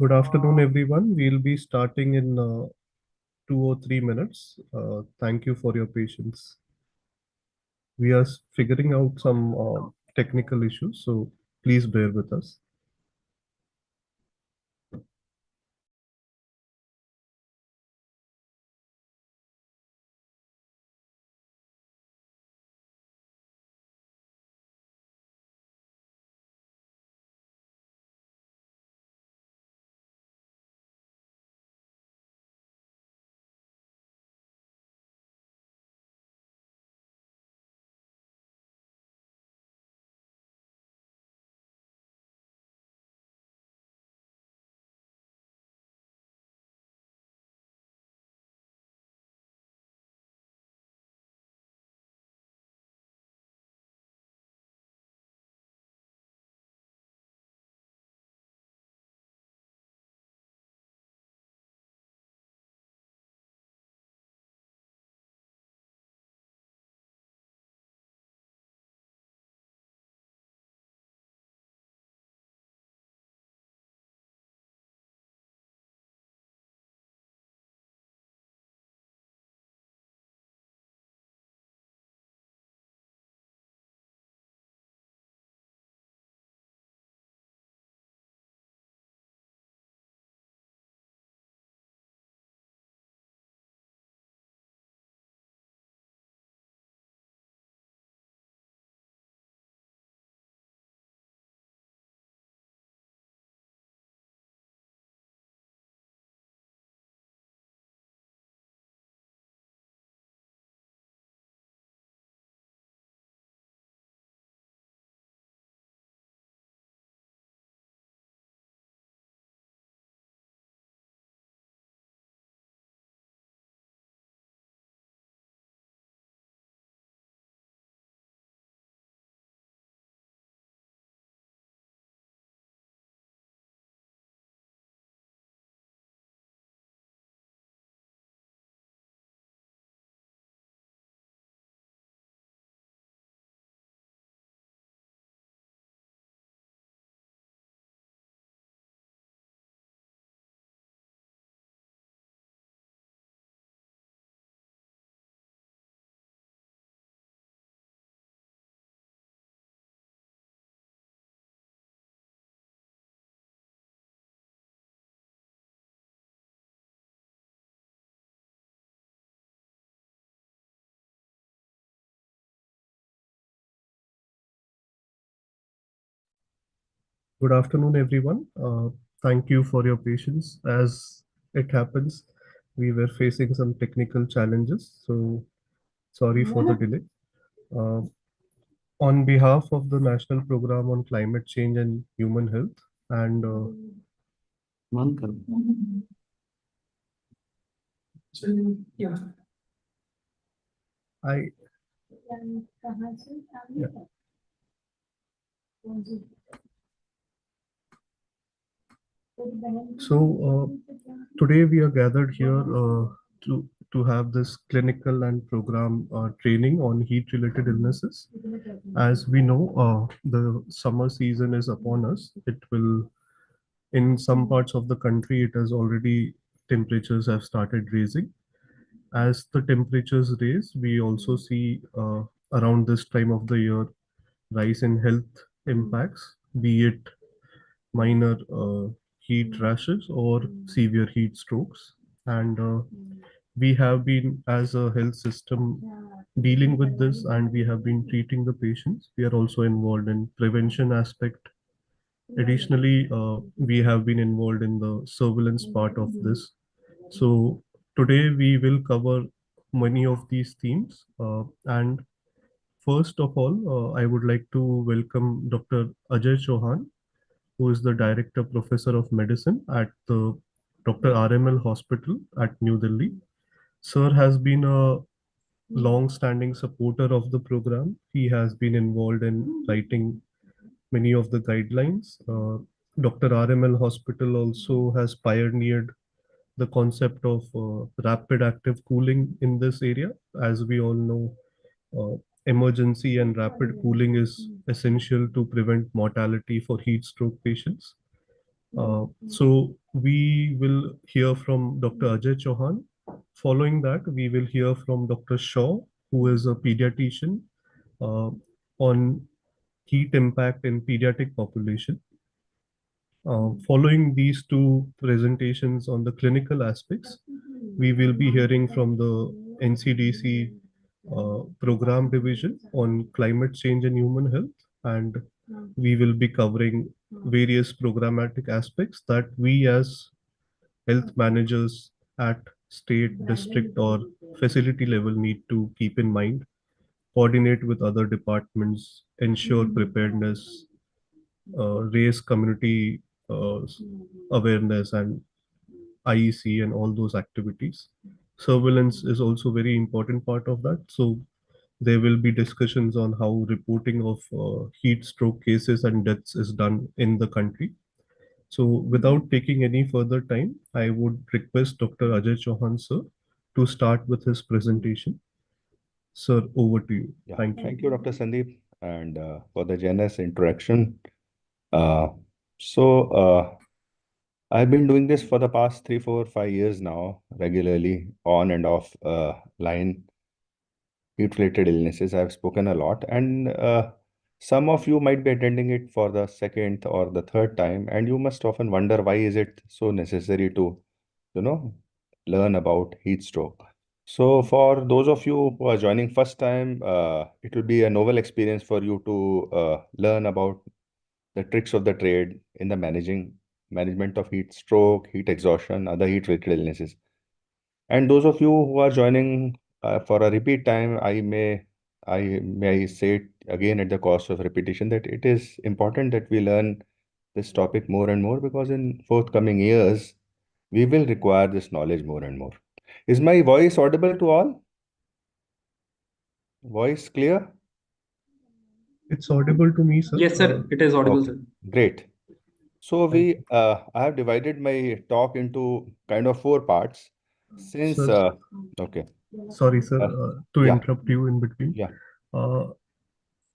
Good afternoon, everyone. We'll be starting in 2 or 3 minutes. Thank you for your patience. We are figuring out some technical issues, so please bear with us. Good afternoon, everyone. Thank you for your patience. As it happens, we were facing some technical challenges, so sorry for the delay. Uh, on behalf of the National Program on Climate Change and Human Health, and I, yeah. So today we are gathered here to have this clinical and program training on heat-related illnesses. As we know, the summer season is upon us. It will, in some parts of the country, it has already temperatures have started raising. As the temperatures raise, we also see around this time of the year rise in health impacts, be it minor heat rashes or severe heat strokes. And we have been, as a health system, dealing with this and we have been treating the patients. We are also involved in prevention aspect. Additionally, we have been involved in the surveillance part of this. So today we will cover many of these themes. And first of all, I would like to welcome Dr. Ajay Chauhan, who is the Director Professor of Medicine at the Dr. RML Hospital at New Delhi. Sir has been a long-standing supporter of the program. He has been involved in writing many of the guidelines. Dr. RML Hospital also has pioneered the concept of rapid active cooling in this area. As we all know, uh, emergency and rapid cooling is essential to prevent mortality for heat stroke patients. So we will hear from Dr. Ajay Chauhan. Following that, we will hear from Dr. Shaw, who is a pediatrician, uh, on heat impact in pediatric population. Following these two presentations on the clinical aspects, we will be hearing from the NCDC program division on climate change and human health, and we will be covering various programmatic aspects that we as health managers at state, district, or facility level need to keep in mind, coordinate with other departments, ensure preparedness, raise community uh, awareness and IEC and all those activities. Surveillance is also very important part of that. So there will be discussions on how reporting of heat stroke cases and deaths is done in the country. So without taking any further time, I would request Dr. Ajay Chauhan sir to start with his presentation. Sir, over to you. Yeah, Thank you. thank you, Dr. Sandeep, and for the generous introduction. Uh, so, I've been doing this for the past 3, 4, 5 years now, regularly on and off line heat-related illnesses. I've spoken a lot, and some of you might be attending it for the second or the third time, and you must often wonder why is it so necessary to, you know, learn about heat stroke. So for those of you who are joining first time, it will be a novel experience for you to learn about the tricks of the trade in the management of heat stroke, heat exhaustion, other heat-related illnesses. And those of you who are joining for a repeat time, I may say it again at the cost of repetition that it is important that we learn this topic more and more, because in forthcoming years we will require this knowledge more and more. Is my voice audible to all? Voice clear? It's audible to me, sir. Yes, sir. It is audible, Okay, sir. great. So Thank you. I have divided my talk into kind of four parts. Since, Sir, okay, sorry, sir, uh, to yeah, interrupt you in between. yeah. Uh,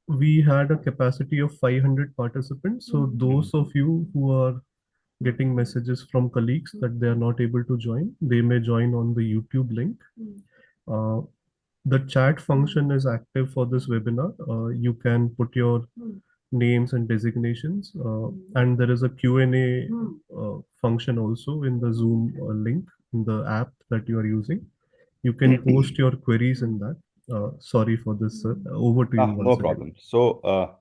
we had a capacity of 500 participants. So those of you who are getting messages from colleagues that they are not able to join, they may join on the YouTube link. Uh, the chat function is active for this webinar. You can put your names and designations, and there is a Q&A function also in the Zoom link in the app that you are using. You can post your queries in that. Sorry for this, sir. Over to you No once again. problem. So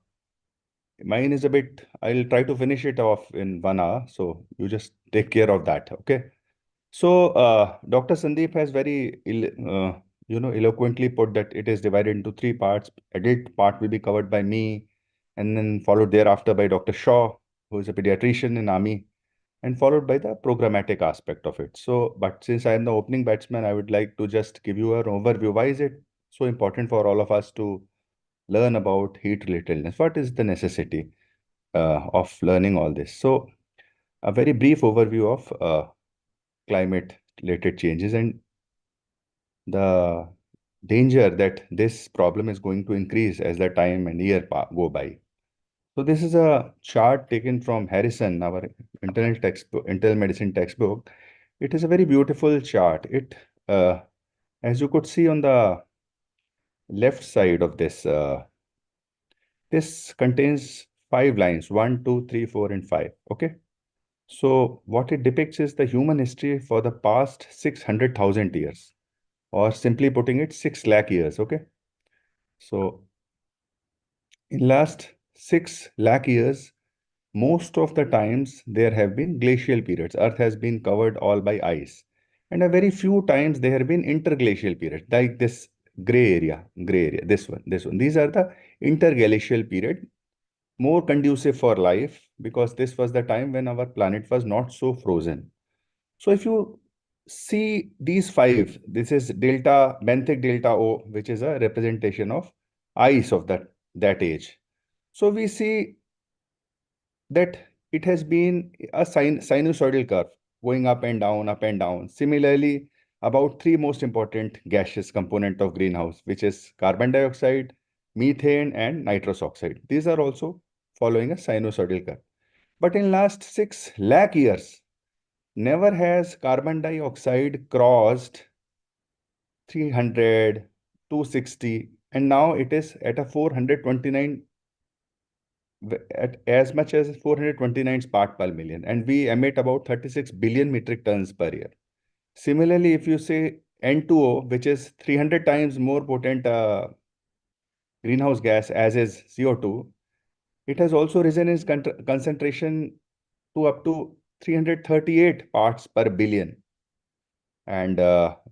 mine is a bit, I'll try to finish it off in 1 hour. So you just take care of that. Okay. So Dr. Sandeep has very, eloquently put that it is divided into three parts. Adult part will be covered by me, and then followed thereafter by Dr. Shaw, who is a pediatrician in Army, and followed by the programmatic aspect of it. So, but since I am the opening batsman, I would like to just give you an overview. Why is it so important for all of us to learn about heat-related illness? What is the necessity of learning all this? So, a very brief overview of climate-related changes and the danger that this problem is going to increase as the time and year go by. So this is a chart taken from Harrison, our internal medicine textbook. It is a very beautiful chart. Uh, as you could see on the left side of this, this contains 5 lines, 1, 2, 3, 4, and 5. Okay. So what it depicts is the human history for the past 600,000 years, or simply putting it, 6 lakh years. Okay. So in last 6 lakh years, most of the times there have been glacial periods. Earth has been covered all by ice. And a very few times there have been interglacial periods, like this gray area, this one, this one. These are the interglacial period, more conducive for life, because this was the time when our planet was not so frozen. So if you see these five, this is delta, benthic delta O, which is a representation of ice of that age. So we see that it has been a sinusoidal curve going up and down, up and down. Similarly, about three most important gaseous component of greenhouse, which is carbon dioxide, methane, and nitrous oxide. These are also following a sinusoidal curve. But in last 6 lakh years, never has carbon dioxide crossed 300, 260, and now it is at a 429, at as much as 429 part per million, and we emit about 36 billion metric tons per year. Similarly, if you say N2O, which is 300 times more potent greenhouse gas as is CO2, it has also risen in concentration to up to 338 parts per billion. And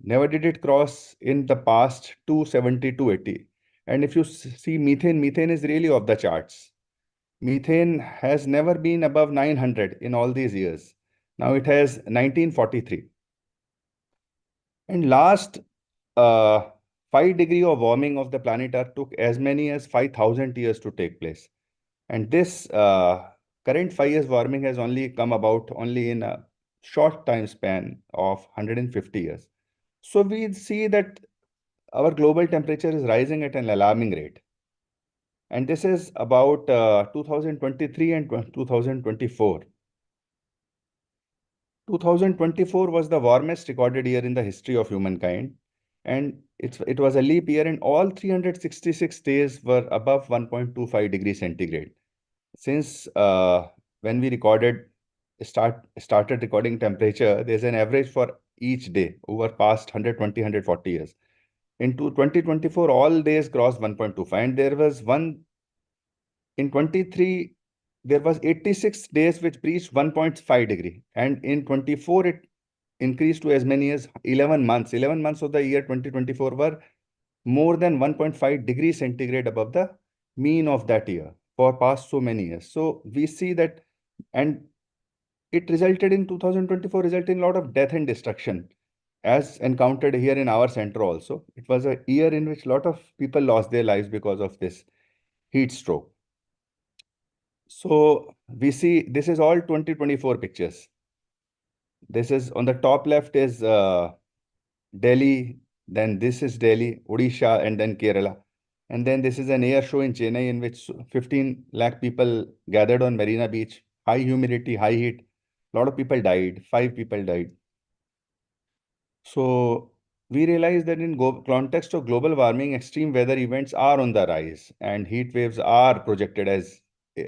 never did it cross in the past 270, 280. And if you see methane, methane is really off the charts. Methane has never been above 900 in all these years. Now it has 1943. And last 5 degree of warming of the planet Earth took as many as 5,000 years to take place. And this current 5 years warming has only come about only in a short time span of 150 years. So we see that our global temperature is rising at an alarming rate. And this is about 2023 and 2024. 2024 was the warmest recorded year in the history of humankind. And it was a leap year, and all 366 days were above 1.25 degrees centigrade. Since when we started recording temperature, there's an average for each day over past 120, 140 years. Into 2024, all days crossed 1.25, and there was one in 23, there was 86 days which breached 1.5 degree, and in 24 it increased to as many as 11 months. 11 months of the year 2024 were more than 1.5 degrees centigrade above the mean of that year for past so many years. So we see that, and it resulted in 2024 resulted in a lot of death and destruction as encountered here in our center also. It was a year in which a lot of people lost their lives because of this heat stroke. So we see this is all 2024 pictures. This is on the top left is Delhi, then this is Delhi, Odisha, and then Kerala. And then this is an air show in Chennai in which 15 lakh people gathered on Marina Beach. High humidity, high heat. A lot of people died. 5 people died. So we realize that in context of global warming, extreme weather events are on the rise, and heat waves are projected as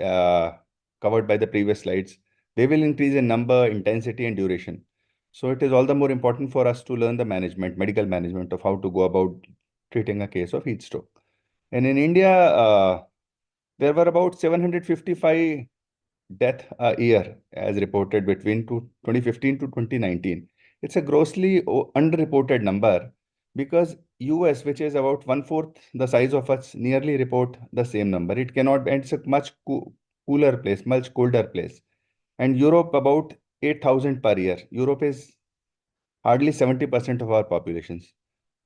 uh, covered by the previous slides. They will increase in number, intensity, and duration. So it is all the more important for us to learn the management, medical management of how to go about treating a case of heat stroke. And in India, there were about 755 death a year as reported between 2015 to 2019. It's a grossly underreported number because US, which is about one-fourth the size of us, nearly report the same number. It cannot, and it's a much cooler place, much colder place. And Europe about 8,000 per year. Europe is hardly 70% of our populations.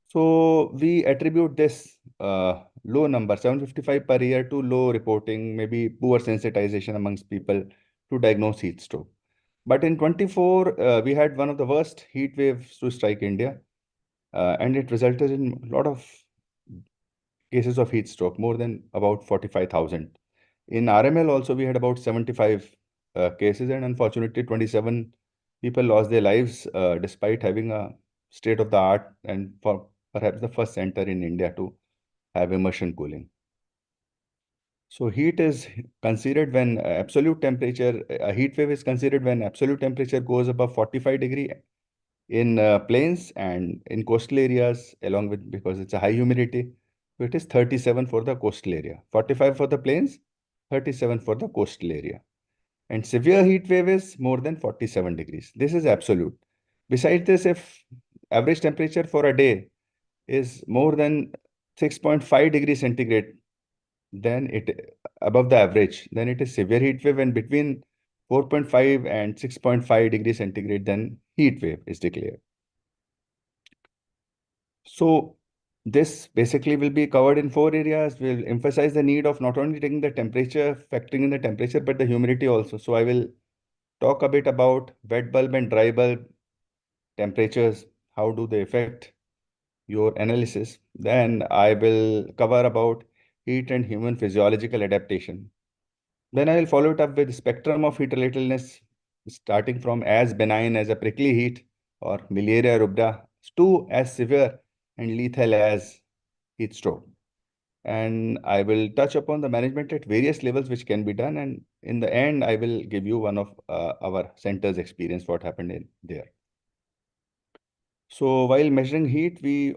So we attribute this low number, 755 per year, to low reporting, maybe poor sensitization amongst people to diagnose heat stroke. But in 24, we had one of the worst heat waves to strike India, and it resulted in a lot of cases of heat stroke, more than about 45,000. In RML also, we had about 75 cases, and unfortunately, 27 people lost their lives despite having a state of the art and for perhaps the first center in India to have immersion cooling. So heat is considered when absolute temperature, a heat wave is considered when absolute temperature goes above 45 degree in plains and in coastal areas, along with, because it's a high humidity. So it is 37 for the coastal area, 45 for the plains, 37 for the coastal area. And severe heat wave is more than 47 degrees. This is absolute. Besides this, if average temperature for a day is more than 6.5 degrees centigrade, then it above the average, then it is severe heat wave, and between 4.5 and 6.5 degrees centigrade, then heat wave is declared. So this basically will be covered in 4 areas. We'll emphasize the need of not only taking the temperature, factoring in the temperature, but the humidity also. So I will talk a bit about wet bulb and dry bulb temperatures. How do they affect your analysis? Then I will cover about heat and human physiological adaptation. Then I will follow it up with spectrum of heat-related illness, starting from as benign as a prickly heat or miliaria rubra to as severe and lethal as heat stroke. And I will touch upon the management at various levels which can be done. And in the end, I will give you one of our center's experience, what happened in there. So while measuring heat, we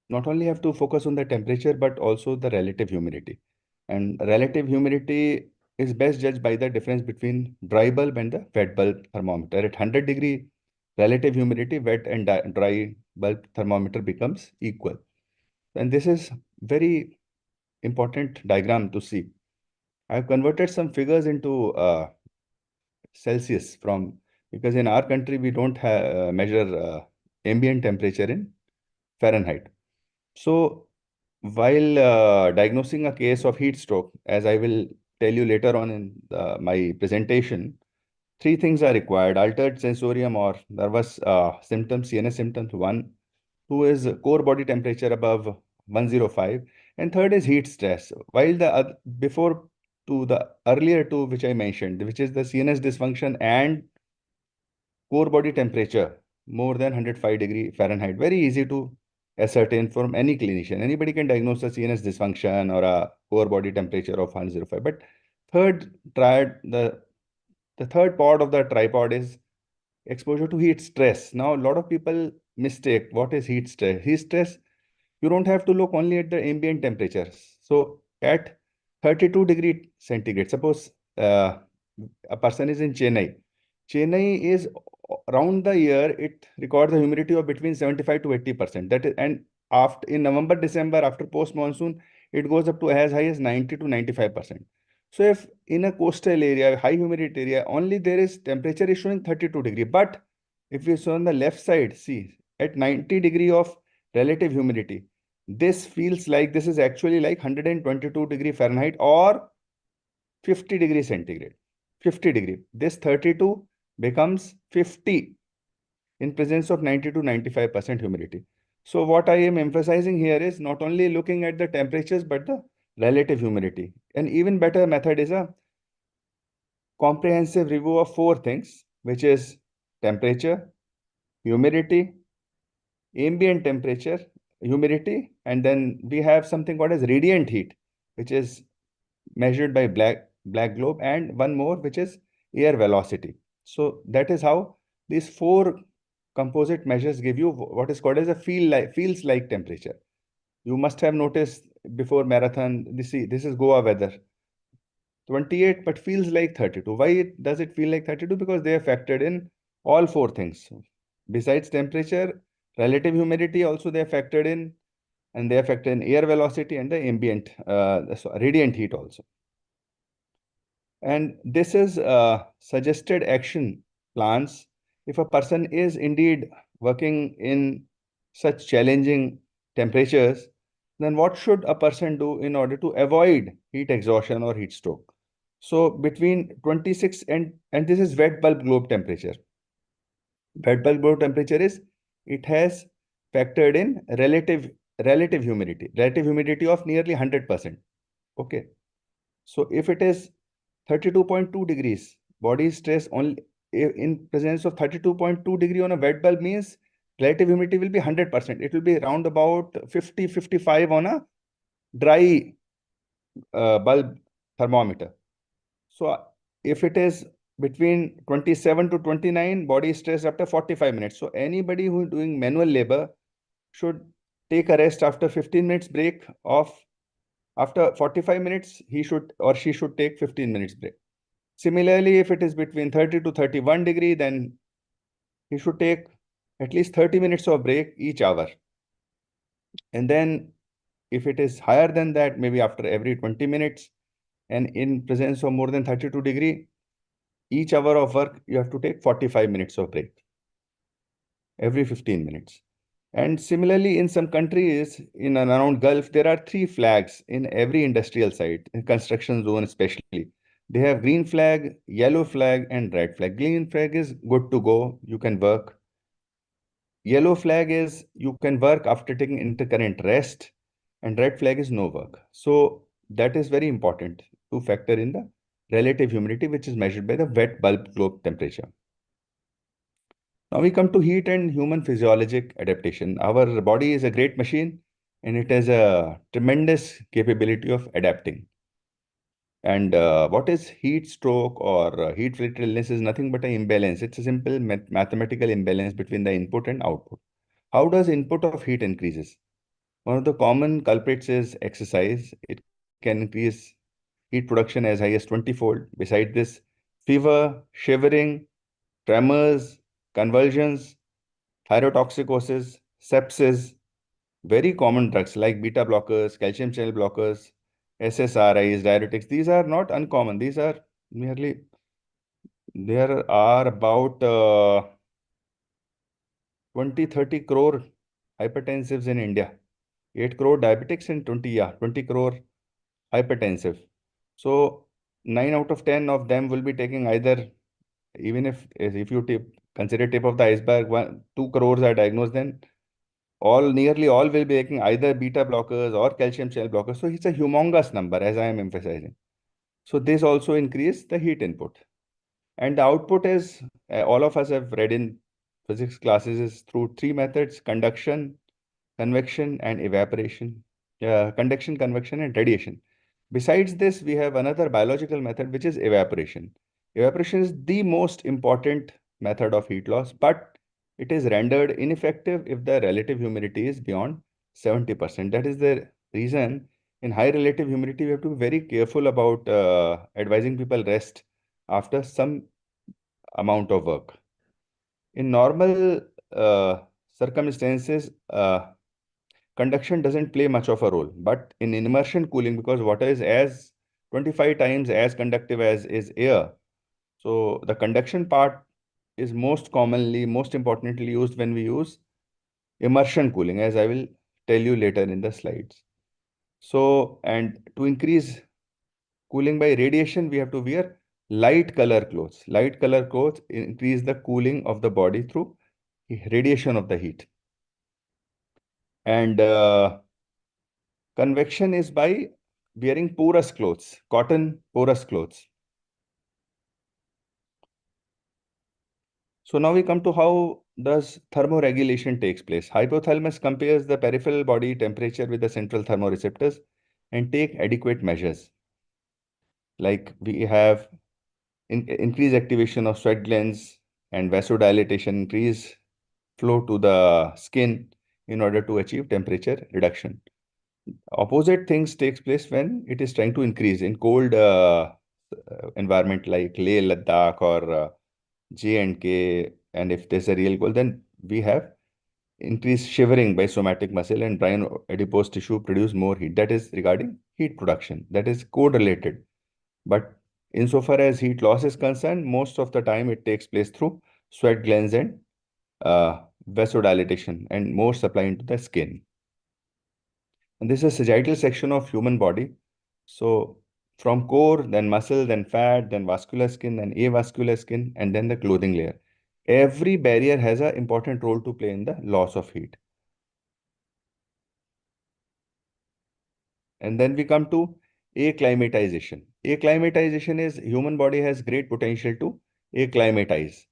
not only have to focus on the temperature, but also the relative humidity. And relative humidity is best judged by the difference between dry bulb and the wet bulb thermometer. At 100-degree relative humidity, wet and dry bulb thermometer becomes equal. And this is very important diagram to see. I've converted some figures into Celsius from, because in our country we don't measure ambient temperature in Fahrenheit. So while diagnosing a case of heat stroke, as I will tell you later on in my presentation, three things are required: altered sensorium or nervous symptoms, CNS symptoms. One, two is core body temperature above 105, and third is heat stress. While the before to the earlier two which I mentioned, which is the CNS dysfunction and core body temperature more than 105 degree Fahrenheit, very easy to ascertain from any clinician. Anybody can diagnose a CNS dysfunction or a core body temperature of 105. But third triad, the third part of the tripod is exposure to heat stress. Now, a lot of people mistake what is heat stress. Heat stress, you don't have to look only at the ambient temperatures. So at 32 degree centigrade, suppose a person is in Chennai. Chennai is around the year, it records a humidity of between 75 to 80%. That is, and after in November, December, after post monsoon, it goes up to as high as 90 to 95%. So if in a coastal area, high humidity area, only there is temperature is showing 32 degree. But if you show on the left side, see at 90 degree of relative humidity, this feels like this is actually like 122 degree Fahrenheit or 50 degree centigrade. 50 degree. This 32 becomes 50 in presence of 90 to 95% humidity. So what I am emphasizing here is not only looking at the temperatures, but the relative humidity. An even better method is a comprehensive review of four things, which is temperature, humidity, ambient temperature, humidity, and then we have something called as radiant heat, which is measured by black globe, and one more which is air velocity. So that is how these four composite measures give you what is called as a feels like temperature. You must have noticed before marathon, this is Goa weather, 28 but feels like 32. Why does it feel like 32? Because they are factored in all four things. Besides temperature, relative humidity also they are factored in, and they are factored in air velocity and the ambient radiant heat also. And this is suggested action plans if a person is indeed working in such challenging temperatures. Then what should a person do in order to avoid heat exhaustion or heat stroke? So between 26 and this is wet bulb globe temperature. Wet bulb globe temperature is, it has factored in relative humidity of nearly 100%. Okay. So if it is 32.2 degrees, body stress only in presence of 32.2 degree on a wet bulb means relative humidity will be 100%. It will be around about 50, 55 on a dry bulb thermometer. So if it is between 27 to 29, body stress after 45 minutes. So anybody who is doing manual labor should take a rest after 15 minutes break of, after 45 minutes, he should or she should take 15 minutes break. Similarly, if it is between 30 to 31 degree, then he should take at least 30 minutes of break each hour. And then if it is higher than that, maybe after every 20 minutes, and in presence of more than 32 degree, each hour of work, you have to take 45 minutes of break every 15 minutes. And similarly, in some countries in and around Gulf, there are three flags in every industrial site, in construction zone especially. They have green flag, yellow flag, and red flag. Green flag is good to go, you can work. Yellow flag is you can work after taking intercurrent rest, and red flag is no work. So that is very important to factor in the relative humidity, which is measured by the wet bulb globe temperature. Now we come to heat and human physiologic adaptation. Our body is a great machine and it has a tremendous capability of adapting. And what is heat stroke or heat-related illness is nothing but an imbalance. It's a simple mathematical imbalance between the input and output. How does input of heat increases? One of the common culprits is exercise. It can increase heat production as high as 20-fold. Beside this, fever, shivering, tremors, convulsions, thyrotoxicosis, sepsis, very common drugs like beta blockers, calcium channel blockers, SSRIs, diuretics. These are not uncommon. These are merely, there are about 20, 30 crore hypertensives in India. 8 crore diabetics and 20 crore hypertensive. So 9 out of 10 of them will be taking either, even if you consider tip of the iceberg, 2 crores are diagnosed, then nearly all will be taking either beta blockers or calcium channel blockers. So it's a humongous number, as I am emphasizing. So this also increase the heat input. And the output is, all of us have read in physics classes, is through three methods: conduction, convection, and evaporation. Conduction, convection, and radiation. Besides this, we have another biological method, which is evaporation. Evaporation is the most important method of heat loss, but it is rendered ineffective if the relative humidity is beyond 70%. That is the reason in high relative humidity, we have to be very careful about advising people rest after some amount of work. In normal circumstances, conduction doesn't play much of a role, but in immersion cooling, because water is as 25 times as conductive as is air, so the conduction part is most importantly used when we use immersion cooling, as I will tell you later in the slides. So, and to increase cooling by radiation, we have to wear light color clothes. Light color clothes increase the cooling of the body through radiation of the heat. And convection is by wearing porous clothes, cotton porous clothes. So now we come to how does thermoregulation takes place. Hypothalamus compares the peripheral body temperature with the central thermoreceptors and take adequate measures. Like we have increased activation of sweat glands and vasodilation, increase flow to the skin in order to achieve temperature reduction. Opposite things takes place when it is trying to increase in cold environment like Leh, Ladakh or J&K, and if there's a real cold, then we have increased shivering by somatic muscle and dry and adipose tissue produce more heat. That is regarding heat production. That is correlated. But insofar as heat loss is concerned, most of the time it takes place through sweat glands and vasodilation and more supply into the skin. And this is a sagittal section of human body. So from core, then muscle, then fat, then vascular skin, then avascular skin, and then the clothing layer. Every barrier has an important role to play in the loss of heat. And then we come to acclimatization. Acclimatization is human body has great potential to acclimatize.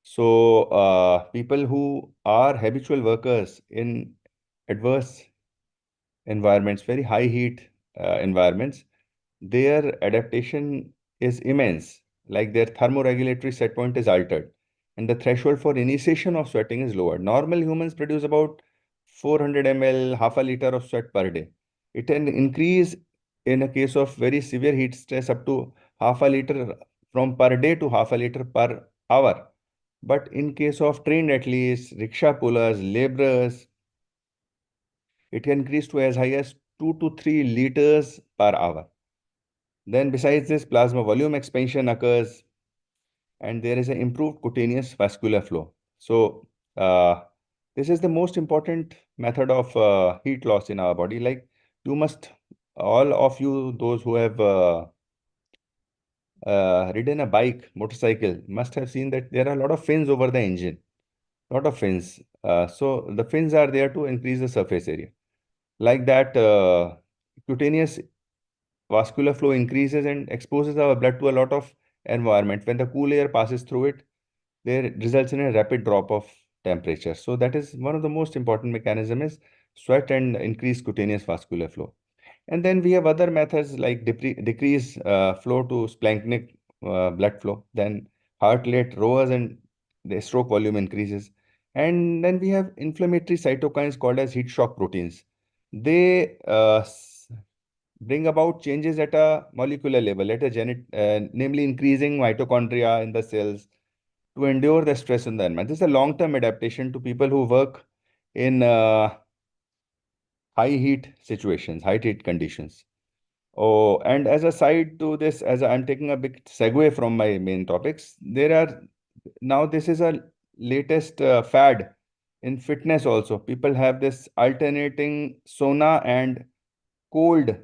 So people who are habitual workers in adverse environments, very high heat environments, their adaptation is immense. Like their thermoregulatory set point is altered, and the threshold for initiation of sweating is lowered. Normal humans produce about 400 ml, half a liter of sweat per day. It can increase in a case of very severe heat stress up to half a liter from per day to half a liter per hour. But in case of trained athletes, rickshaw pullers, laborers, it can increase to as high as 2 to 3 liters per hour. Then besides this, plasma volume expansion occurs and there is an improved cutaneous vascular flow. So this is the most important method of heat loss in our body. Like you must, all of you, those who have ridden a bike, motorcycle, must have seen that there are a lot of fins over the engine, lot of fins. So the fins are there to increase the surface area. Like that, cutaneous vascular flow increases and exposes our blood to a lot of environment. When the cool air passes through it, there results in a rapid drop of temperature. So that is one of the most important mechanism is sweat and increased cutaneous vascular flow. And then we have other methods like decrease flow to splanchnic blood flow. Then heart rate lowers and the stroke volume increases. And then we have inflammatory cytokines called as heat shock proteins. They bring about changes at a molecular level, at a namely increasing mitochondria in the cells to endure the stress in the environment. This is a long-term adaptation to people who work in high heat situations, high heat conditions. Oh, and as a side to this, as I'm taking a big segue from my main topics, there are now this is a latest fad in fitness also. People have this alternating sauna and cold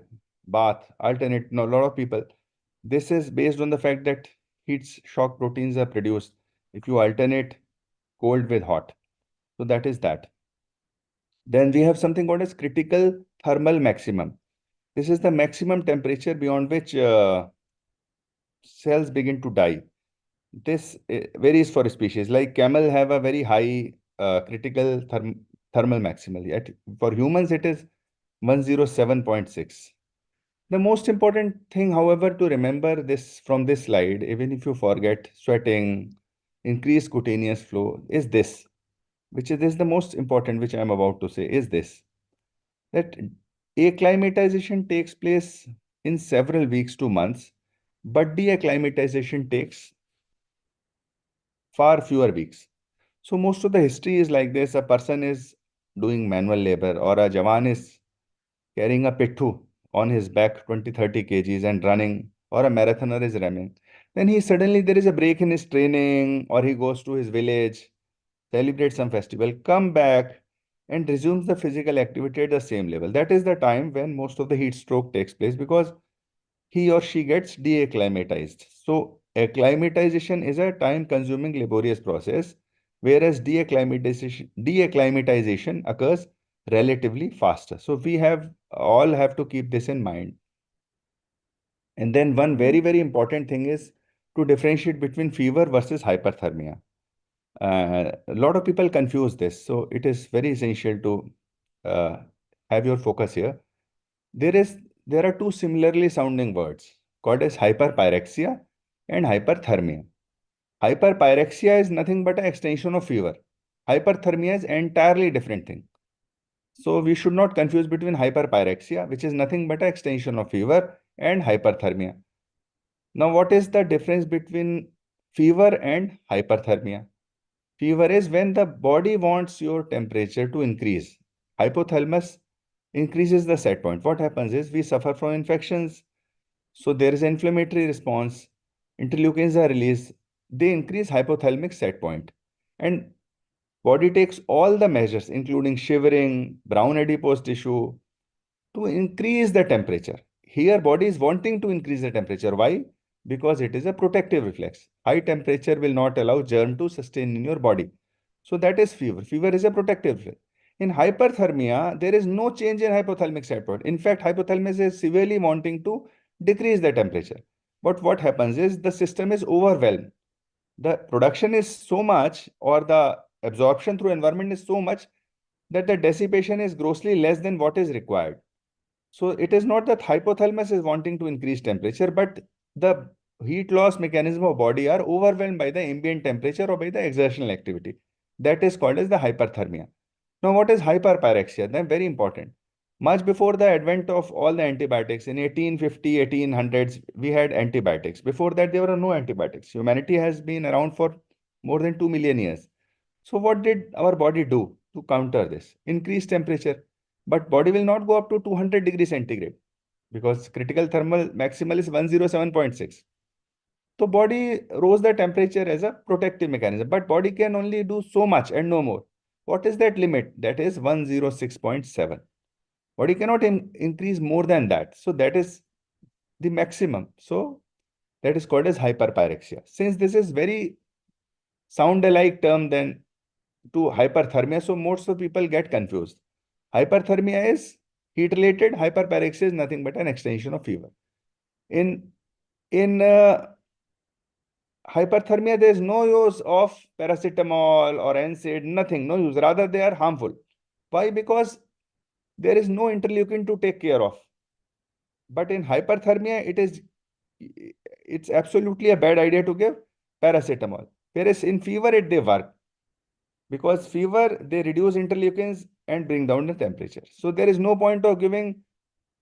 bath alternate. No, a lot of people. This is based on the fact that heat shock proteins are produced if you alternate cold with hot. So that is that. Then we have something called as critical thermal maximum. This is the maximum temperature beyond which cells begin to die. This varies for species. Like camel have a very high critical thermal maximal. Yet for humans, it is 107.6. The most important thing, however, to remember this from this slide, even if you forget sweating, increased cutaneous flow, is this, which is this the most important, which I am about to say, is this, that acclimatization takes place in several weeks to months, but deacclimatization takes far fewer weeks. So most of the history is like this. A person is doing manual labor, or a Jawan is carrying a pithu on his back 20-30 kgs and running, or a marathoner is running. Then he suddenly there is a break in his training, or he goes to his village, celebrate some festival, come back and resumes the physical activity at the same level. That is the time when most of the heat stroke takes place because he or she gets deacclimatized. So acclimatization is a time-consuming, laborious process, whereas deacclimatization occurs relatively faster. So we have all have to keep this in mind. And then one very, very important thing is to differentiate between fever versus hyperthermia. A lot of people confuse this, so it is very essential to uh, have your focus here. There is there are two similarly sounding words called as hyperpyrexia and hyperthermia. Hyperpyrexia is nothing but an extension of fever. Hyperthermia is entirely different thing. So we should not confuse between hyperpyrexia, which is nothing but an extension of fever, and hyperthermia. Now, what is the difference between fever and hyperthermia? Fever is when the body wants your temperature to increase. Hypothalamus increases the set point. What happens is we suffer from infections. So there is an inflammatory response. Interleukins are released. They increase hypothalamic set point. And body takes all the measures, including shivering, brown adipose tissue, to increase the temperature. Here, body is wanting to increase the temperature. Why? Because it is a protective reflex. High temperature will not allow germ to sustain in your body. So that is fever. Fever is a protective reflex. In hyperthermia, there is no change in hypothalamic set point. In fact, hypothalamus is severely wanting to decrease the temperature. But what happens is the system is overwhelmed. The production is so much, or the absorption through environment is so much, that the dissipation is grossly less than what is required. So it is not that hypothalamus is wanting to increase temperature, but the heat loss mechanism of body are overwhelmed by the ambient temperature or by the exertional activity. That is called as the hyperthermia. Now, what is hyperpyrexia? Then very important. Much before the advent of all the antibiotics in 1850, 1800s, we had antibiotics. Before that, there were no antibiotics. Humanity has been around for more than 2 million years. So what did our body do to counter this? Increase temperature. But body will not go up to 200 degrees centigrade because critical thermal maximal is 107.6. So body rose the temperature as a protective mechanism, but body can only do so much and no more. What is that limit? That is 106.7. Body cannot increase more than that. So that is the maximum. So that is called as hyperpyrexia. Since this is very sound alike term then to hyperthermia, so most of people get confused. Hyperthermia is heat related, hyperpyrexia is nothing but an extension of fever. In in hyperthermia, there is no use of paracetamol or NSAID, nothing, no use. Rather, they are harmful. Why? Because there is no interleukin to take care of. But in hyperthermia, it's absolutely a bad idea to give paracetamol. Whereas in fever, they work because fever they reduce interleukins and bring down the temperature. So there is no point of giving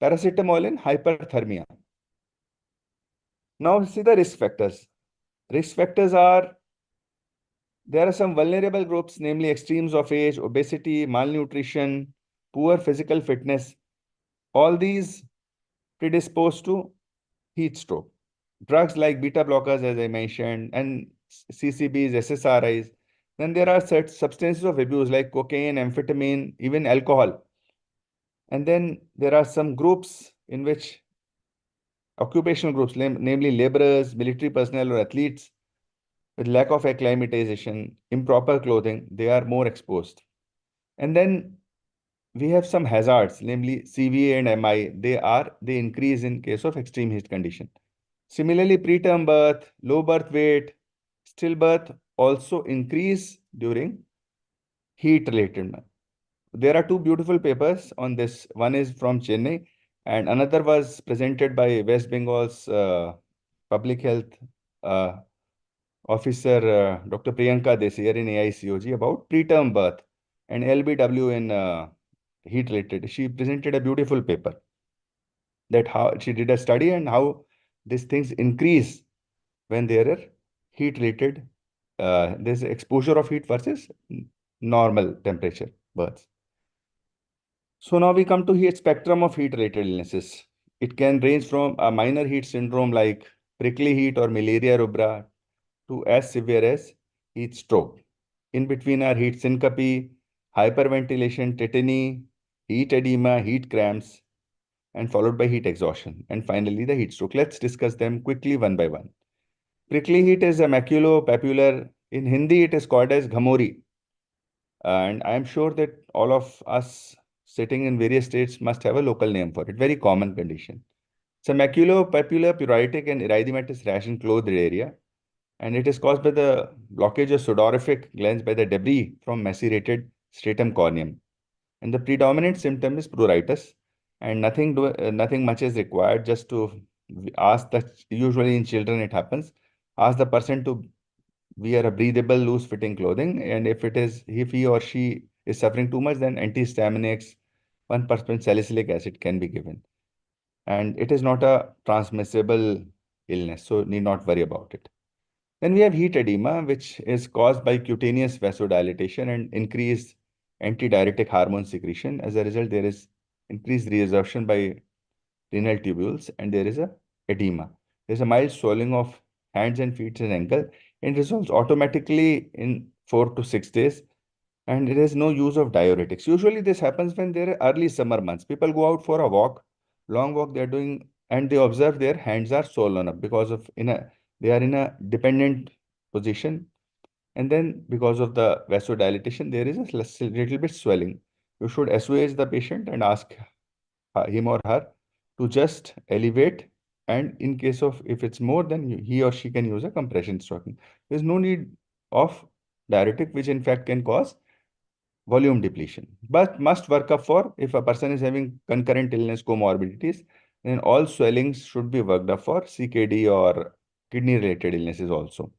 paracetamol in hyperthermia. Now see the risk factors. Risk factors are there are some vulnerable groups, namely extremes of age, obesity, malnutrition, poor physical fitness. All these predispose to heat stroke. Drugs like beta blockers, as I mentioned, and CCBs, SSRIs. Then there are such substances of abuse like cocaine, amphetamine, even alcohol. And then there are some groups in which occupational groups, namely laborers, military personnel, or athletes, with lack of acclimatization, improper clothing, they are more exposed. And then we have some hazards, namely CVA and MI. They increase in case of extreme heat condition. Similarly, preterm birth, low birth weight, stillbirth also increase during heat-related. There are two beautiful papers on this. One is from Chennai, and another was presented by West Bengal's public health uh, officer, Dr. Priyanka this year in AICOG about preterm birth and LBW in heat-related. She presented a beautiful paper that how she did a study and how these things increase when there are heat related there's exposure of heat versus normal temperature births. So now we come to heat spectrum of heat related illnesses. It can range from a minor heat syndrome like prickly heat or malaria rubra to as severe as heat stroke. In between are heat syncope, hyperventilation, tetany, heat edema, heat cramps, and followed by heat exhaustion, and finally the heat stroke. Let's discuss them quickly one by one. Prickly heat is a maculopapular. In Hindi, it is called as ghamori. And I am sure that all of us sitting in various states must have a local name for it. Very common condition. It's a maculopapular pruritic and erythematous rash in clothed area. And it is caused by the blockage of sudorific glands by the debris from macerated stratum corneum. And the predominant symptom is pruritus. And nothing much is required just to ask that usually in children it happens. Ask the person to wear a breathable, loose-fitting clothing, and if he or she is suffering too much, then antihistaminics, 1% salicylic acid can be given. And it is not a transmissible illness, so need not worry about it. Then we have heat edema, which is caused by cutaneous vasodilatation and increased antidiuretic hormone secretion. As a result, there is increased reabsorption by renal tubules, and there is a edema. There's a mild swelling of hands and feet and ankle, and resolves automatically in 4 to 6 days. And there is no use of diuretics. Usually, this happens when there are early summer months. People go out for a walk, long walk they're doing, and they observe their hands are swollen up because of they are in a dependent position, and then because of the vasodilatation, there is a little bit swelling. You should assuage the patient and ask him or her to just elevate, and in case of if it's more, then he or she can use a compression stocking. There's no need of diuretic, which in fact can cause volume depletion, but must work up for if a person is having concurrent illness comorbidities, then all swellings should be worked up for CKD or kidney related illnesses also.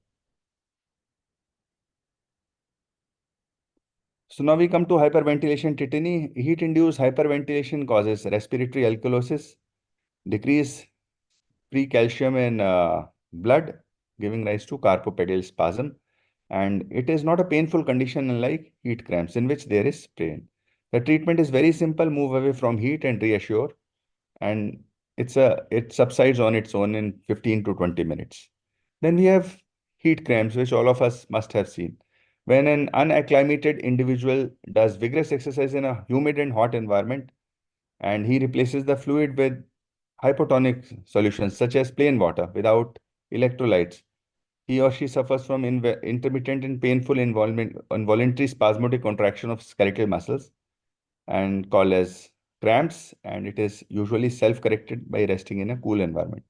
So now we come to hyperventilation tetany. Heat induced hyperventilation causes respiratory alkalosis, decrease free calcium in blood, giving rise to carpopedial spasm. And it is not a painful condition unlike heat cramps, in which there is pain. The treatment is very simple: move away from heat and reassure. And it subsides on its own in 15 to 20 minutes. Then we have heat cramps, which all of us must have seen. When an unacclimated individual does vigorous exercise in a humid and hot environment, and he replaces the fluid with hypotonic solutions such as plain water without electrolytes, he or she suffers from intermittent and painful involuntary spasmodic contraction of skeletal muscles and called as cramps, and it is usually self-corrected by resting in a cool environment.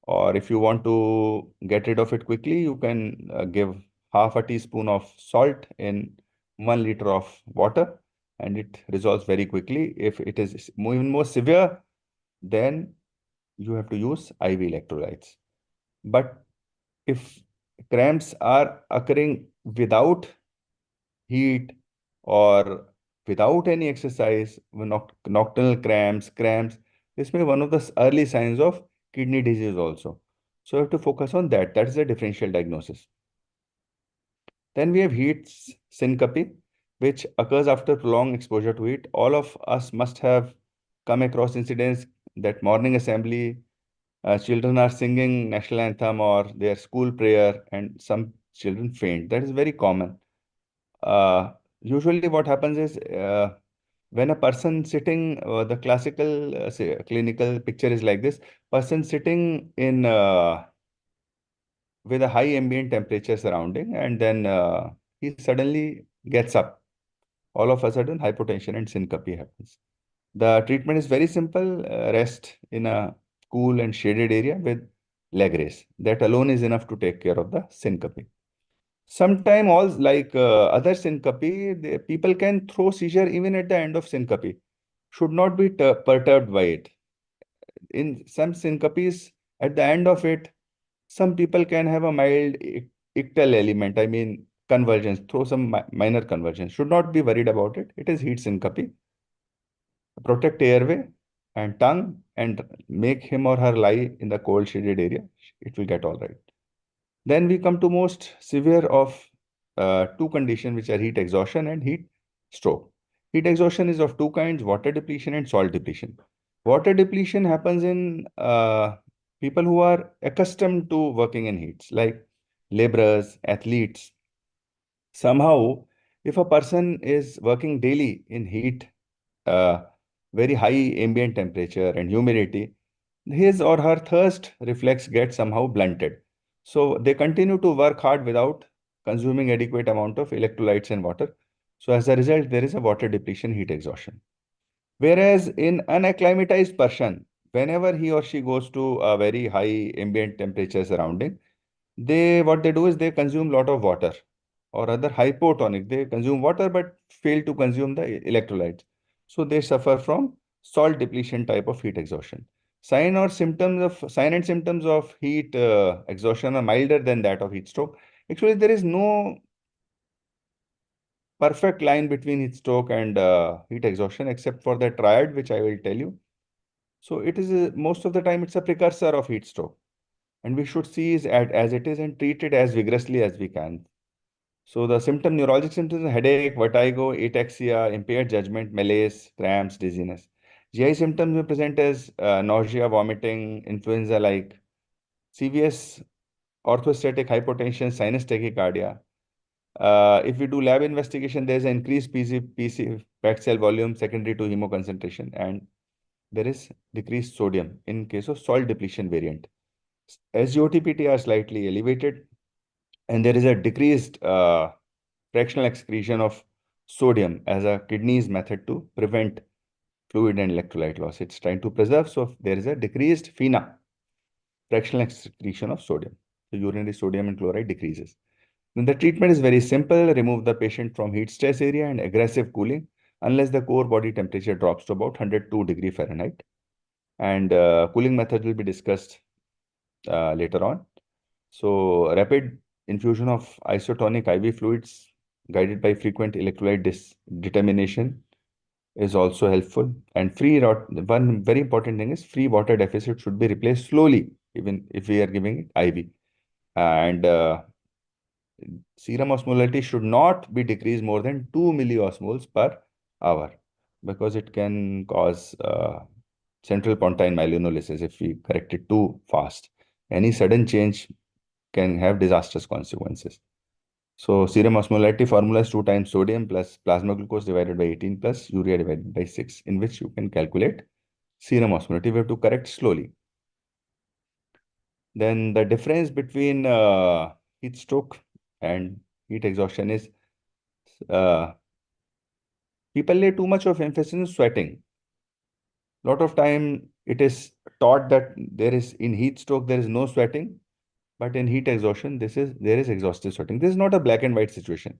Or if you want to get rid of it quickly, you can give half a teaspoon of salt in 1 liter of water, and it resolves very quickly. If it is even more severe, then you have to use IV electrolytes. But if cramps are occurring without heat or without any exercise, nocturnal cramps, this may be one of the early signs of kidney disease also. So you have to focus on that. That is the differential diagnosis. Then we have syncope, which occurs after prolonged exposure to heat. All of us must have come across incidents that morning assembly, children are singing national anthem or their school prayer, and some children faint. That is very common. Usually, what happens is when a person sitting, the classical say, clinical picture is like this: person sitting in with a high ambient temperature surrounding, and then he suddenly gets up. All of a sudden, hypotension and syncope happens. The treatment is very simple: rest in a cool and shaded area with leg raise. That alone is enough to take care of the syncope. Sometime all like other syncope, people can throw seizure even at the end of syncope. Should not be perturbed by it. In some syncopes, at the end of it, some people can have a mild ictal element. I mean, convergence, throw some minor convergence. Should not be worried about it. It is heat syncope. Protect airway and tongue and make him or her lie in the cold shaded area. It will get all right. Then we come to most severe of two conditions, which are heat exhaustion and heat stroke. Heat exhaustion is of two kinds: water depletion and salt depletion. Water depletion happens in people who are accustomed to working in heats, like laborers, athletes. Somehow, if a person is working daily in heat, uh, very high ambient temperature and humidity, his or her thirst reflex gets somehow blunted. So they continue to work hard without consuming adequate amount of electrolytes and water. So as a result, there is a water depletion, heat exhaustion. Whereas in unacclimatized person, whenever he or she goes to a very high ambient temperature surrounding, they what they do is they consume lot of water, or other hypotonic. They consume water but fail to consume the electrolytes. So they suffer from salt depletion type of heat exhaustion. Sign and symptoms of heat exhaustion are milder than that of heat stroke. Actually, there is no perfect line between heat stroke and heat exhaustion except for the triad, which I will tell you. So it is most of the time it's a precursor of heat stroke, and we should see it as it is and treat it as vigorously as we can. So the neurologic symptoms are headache, vertigo, ataxia, impaired judgment, malaise, cramps, dizziness. GI symptoms may present as nausea, vomiting, influenza-like, CVS, orthostatic hypotension, sinus tachycardia. If we do lab investigation, there's an increased PC, packed cell volume secondary to hemoconcentration, and there is decreased sodium in case of salt depletion variant. SGOT-PT are slightly elevated, and there is a decreased fractional excretion of sodium as a kidney's method to prevent fluid and electrolyte loss. It's trying to preserve, so there is a decreased FeNA, fractional excretion of sodium. So urinary sodium and chloride decreases. Then the treatment is very simple: remove the patient from heat stress area and aggressive cooling unless the core body temperature drops to about 102 degree Fahrenheit. And cooling method will be discussed later on. So rapid infusion of isotonic IV fluids guided by frequent electrolyte determination is also helpful. And one very important thing is free water deficit should be replaced slowly, even if we are giving it IV. And serum osmolality should not be decreased more than 2 milliosmoles per hour, because it can cause central pontine myelinolysis if we correct it too fast. Any sudden change can have disastrous consequences. So serum osmolality formula is 2 times sodium plus plasma glucose divided by 18 plus urea divided by 6, in which you can calculate serum osmolality. We have to correct slowly. Then the difference between heat stroke and heat exhaustion is uh, people lay too much of emphasis on sweating. Lot of time It is taught that there is in heat stroke there is no sweating, but in heat exhaustion there is exhaustive sweating. This is not a black and white situation.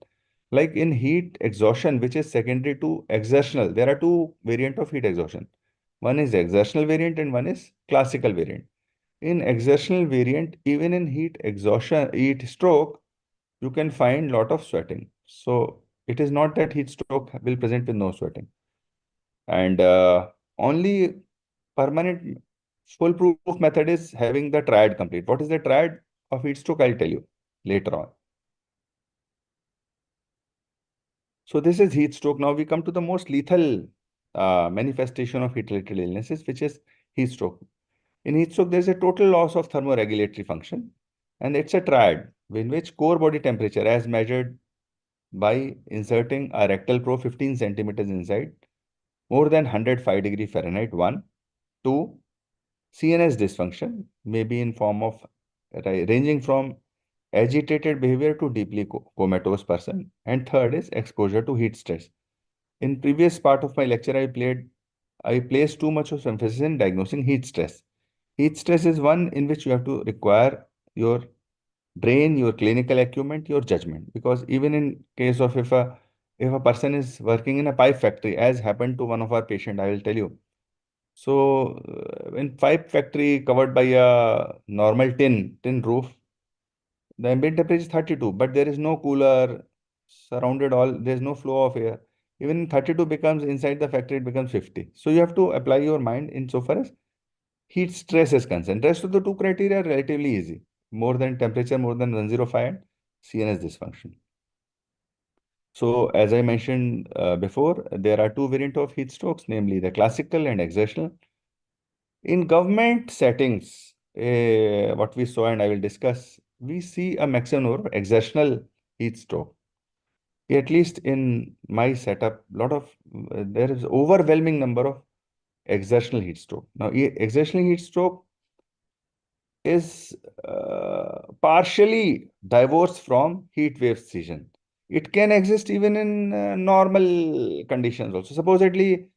Like in heat exhaustion, which is secondary to exertional, there are two variant of heat exhaustion. One is exertional variant and one is classical variant. In exertional variant, even in heat exhaustion, heat stroke, you can find lot of sweating. So it is not that heat stroke will present with no sweating. And only permanent foolproof method is having the triad complete. What is the triad of heat stroke? I'll tell you later on. So this is heat stroke. Now we come to the most lethal manifestation of heat-related illnesses, which is heat stroke. In heat stroke, there is a total loss of thermoregulatory function, and it's a triad in which core body temperature, as measured by inserting a rectal probe 15 centimeters inside, more than 105 degree Fahrenheit, 1. 2. CNS dysfunction, may be in form of ranging from agitated behavior to deeply comatose person. And third is exposure to heat stress. In previous part of my lecture, I placed too much of emphasis in diagnosing heat stress. Heat stress is one in which you have to require your brain, your clinical acumen, your judgment. Because even in case of if a person is working in a pipe factory, as happened to one of our patient, I will tell you. So in pipe factory covered by a normal tin roof, the ambient temperature is 32, but there is no cooler surrounded all, there is no flow of air. Even 32 becomes inside the factory, it becomes 50. So you have to apply your mind insofar as heat stress is concerned. Rest of the two criteria are relatively easy. More than temperature, more than 105 and CNS dysfunction. So as I mentioned before, there are two variants of heat strokes, namely the classical and exertional. In government settings, what we saw and I will discuss, we see a maximum number of exertional heat stroke. At least in my setup, there is overwhelming number of exertional heat stroke. Now, exertional heat stroke is partially divorced from heat wave season. It can exist even in normal conditions also. Supposedly,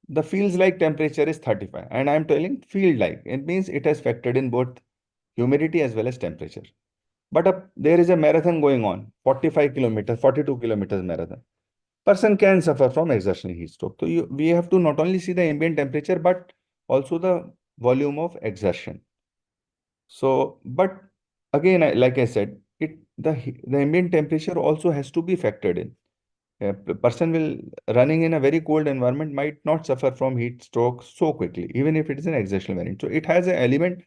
the feels like temperature is 35, and I'm telling feel like. It means it has factored in both humidity as well as temperature. But there is a marathon going on, 45 kilometers, 42 kilometers marathon. Person can suffer from exertional heat stroke. So we have to not only see the ambient temperature, but also the volume of exertion. So, but again, like I said, the ambient temperature also has to be factored in. A person will running in a very cold environment might not suffer from heat stroke so quickly, even if it is an exertional variant. So it has an element,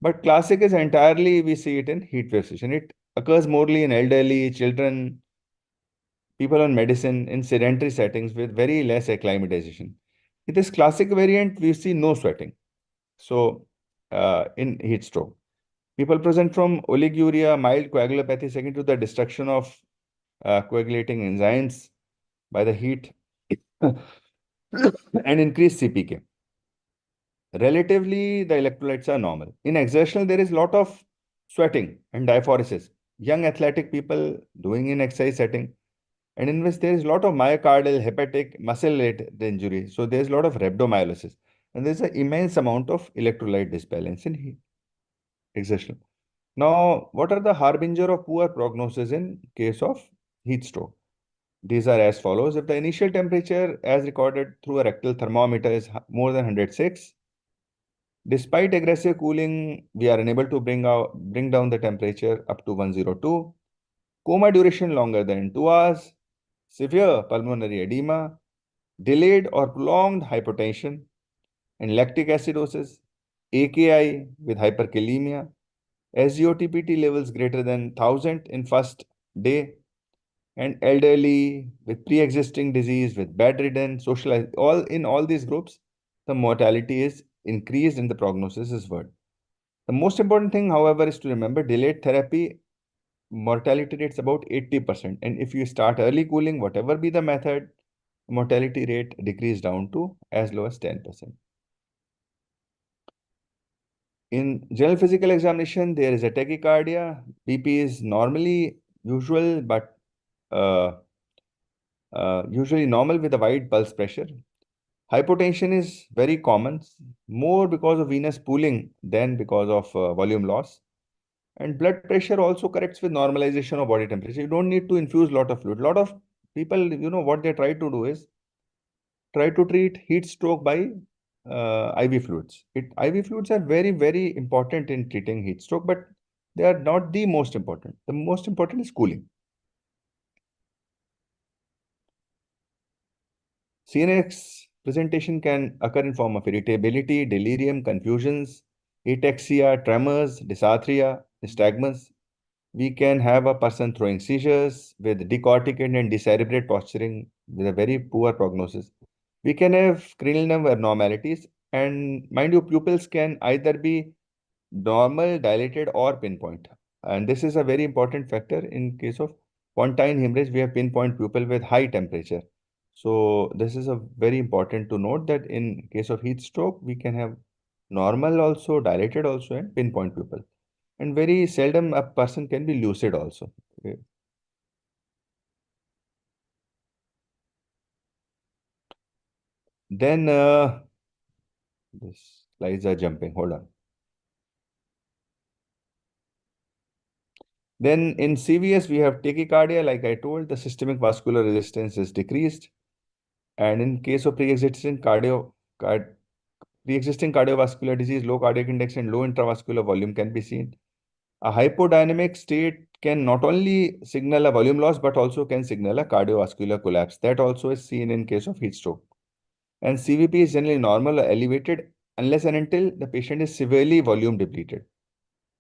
but classic is entirely we see it in heat wave session. It occurs morely in elderly, children, people on medicine in sedentary settings with very less acclimatization. In this classic variant, we see no sweating. So in heat stroke, people present from oliguria, mild coagulopathy, second to the destruction of coagulating enzymes by the heat and increased CPK. Relatively, the electrolytes are normal. In exertional, there is lot of sweating and diaphoresis. Young athletic people doing in exercise setting, and in which there is a lot of myocardial, hepatic, muscle-related injury. So there is a lot of rhabdomyolysis, and there is an immense amount of electrolyte disbalance in exertional. Now, what are the harbinger of poor prognosis in case of heat stroke? These are as follows. If the initial temperature as recorded through a rectal thermometer is more than 106, despite aggressive cooling, we are unable to bring down the temperature up to 102. Coma duration longer than 2 hours. Severe pulmonary edema. Delayed or prolonged hypotension and lactic acidosis. AKI with hyperkalemia. SGOTPT levels greater than 1000 in first day. And elderly with pre-existing disease, with bedridden, social, all these groups, the mortality is increased and the prognosis is worse. The most important thing, however, is to remember delayed therapy, mortality rates about 80%. And if you start early cooling, whatever be the method, mortality rate decrease down to as low as 10%. In general physical examination, there is a tachycardia. BP is normally usual, but uh, usually normal with a wide pulse pressure. Hypotension is very common, more because of venous pooling than because of volume loss. And blood pressure also corrects with normalization of body temperature. You don't need to infuse a lot of fluid. A lot of people, what they try to do is try to treat heat stroke by IV fluids. IV fluids are very, very important in treating heat stroke, but they are not the most important. The most important is cooling. CNS presentation can occur in form of irritability, delirium, confusions, ataxia, tremors, dysarthria, nystagmus. We can have a person throwing seizures with decorticated and decerebrate posturing with a very poor prognosis. We can have cranial nerve abnormalities, and mind you, pupils can either be normal, dilated, or pinpoint. And this is a very important factor in case of pontine hemorrhage. We have pinpoint pupil with high temperature. So this is a very important to note that in case of heat stroke, we can have normal also, dilated also, and pinpoint pupil. And very seldom a person can be lucid also. Okay. Then this slides are jumping. Hold on. Then in CVS, we have tachycardia. Like I told, the systemic vascular resistance is decreased. And in case of pre-existing cardiovascular disease, low cardiac index and low intravascular volume can be seen. A hypodynamic state can not only signal a volume loss, but also can signal a cardiovascular collapse. That also is seen in case of heat stroke. And CVP is generally normal or elevated unless and until the patient is severely volume depleted.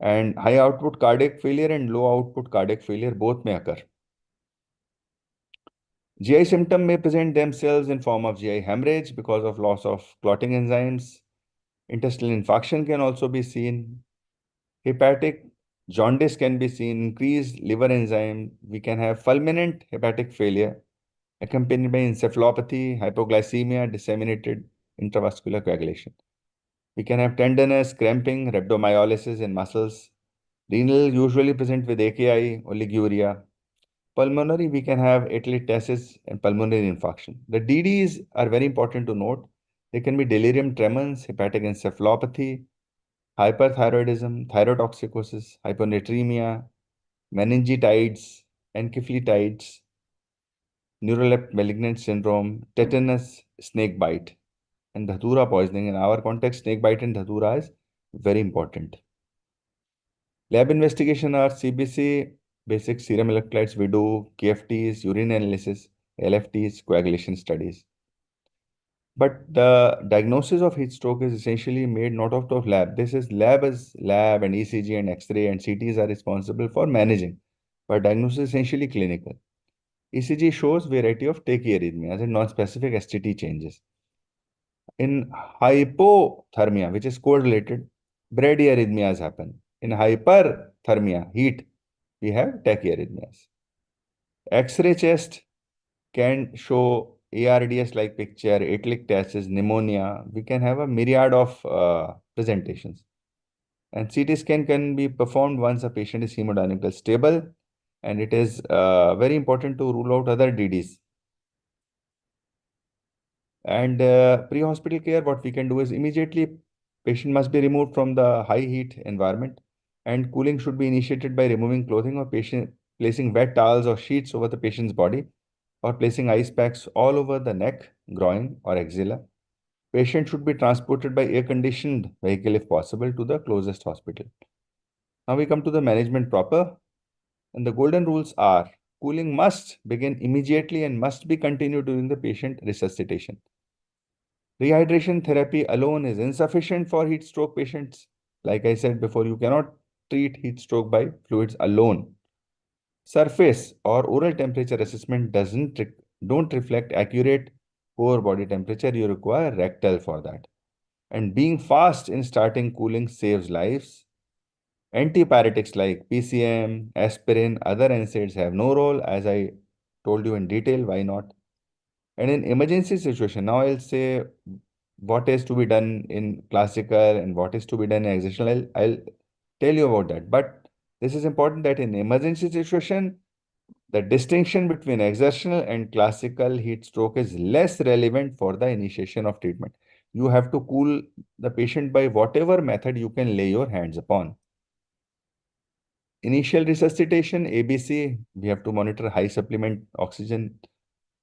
And high output cardiac failure and low output cardiac failure both may occur. GI symptom may present themselves in form of GI hemorrhage because of loss of clotting enzymes. Intestinal infarction can also be seen. Hepatic jaundice can be seen. Increased liver enzyme. We can have fulminant hepatic failure accompanied by encephalopathy, hypoglycemia, disseminated intravascular coagulation. We can have tenderness, cramping, rhabdomyolysis in muscles. Renal usually present with AKI, oliguria. Pulmonary, we can have atelectasis and pulmonary infarction. The DDs are very important to note. They can be delirium tremens, hepatic encephalopathy, hyperthyroidism, thyrotoxicosis, hyponatremia, meningitis, encephalitis, neuroleptic malignant syndrome, tetanus, snake bite, and dhatura poisoning. In our context, snake bite and dhatura is very important. Lab investigation are CBC, basic serum electrolytes we do, KFTs, urine analysis, LFTs, coagulation studies. But the diagnosis of heat stroke is essentially made not out of lab. This is lab and ECG and X-ray and CTs are responsible for managing. But diagnosis is essentially clinical. ECG shows variety of tachyarrhythmias and non-specific STT changes. In hypothermia, which is correlated, bradyarrhythmias happen. In hyperthermia, heat, we have tachyarrhythmias. X-ray chest can show ARDS like picture, atelectasis, pneumonia. We can have a myriad of presentations. And CT scan can be performed once a patient is hemodynamically stable. And it is very important to rule out other DDs. And pre-hospital care, what we can do is immediately patient must be removed from the high heat environment, and cooling should be initiated by removing clothing or patient placing wet towels or sheets over the patient's body or placing ice packs all over the neck, groin or axilla. Patient should be transported by air-conditioned vehicle if possible to the closest hospital. Now we come to the management proper, and the golden rules are cooling must begin immediately and must be continued during the patient resuscitation. Rehydration therapy alone is insufficient for heat stroke patients. Like I said before, you cannot treat heat stroke by fluids alone. Surface or oral temperature assessment don't reflect accurate core body temperature. You require rectal for that. And being fast in starting cooling saves lives. Antipyretics like PCM, aspirin, other NSAIDs have no role, as I told you in detail. Why not? And in emergency situation, now I'll say what is to be done in classical and what is to be done in exceptional. I'll tell you about that. But this is important that in emergency situation, The distinction between exertional and classical heat stroke is less relevant for the initiation of treatment. You have to cool the patient by whatever method you can lay your hands upon. Initial resuscitation, ABC, we have to monitor high supplement oxygen.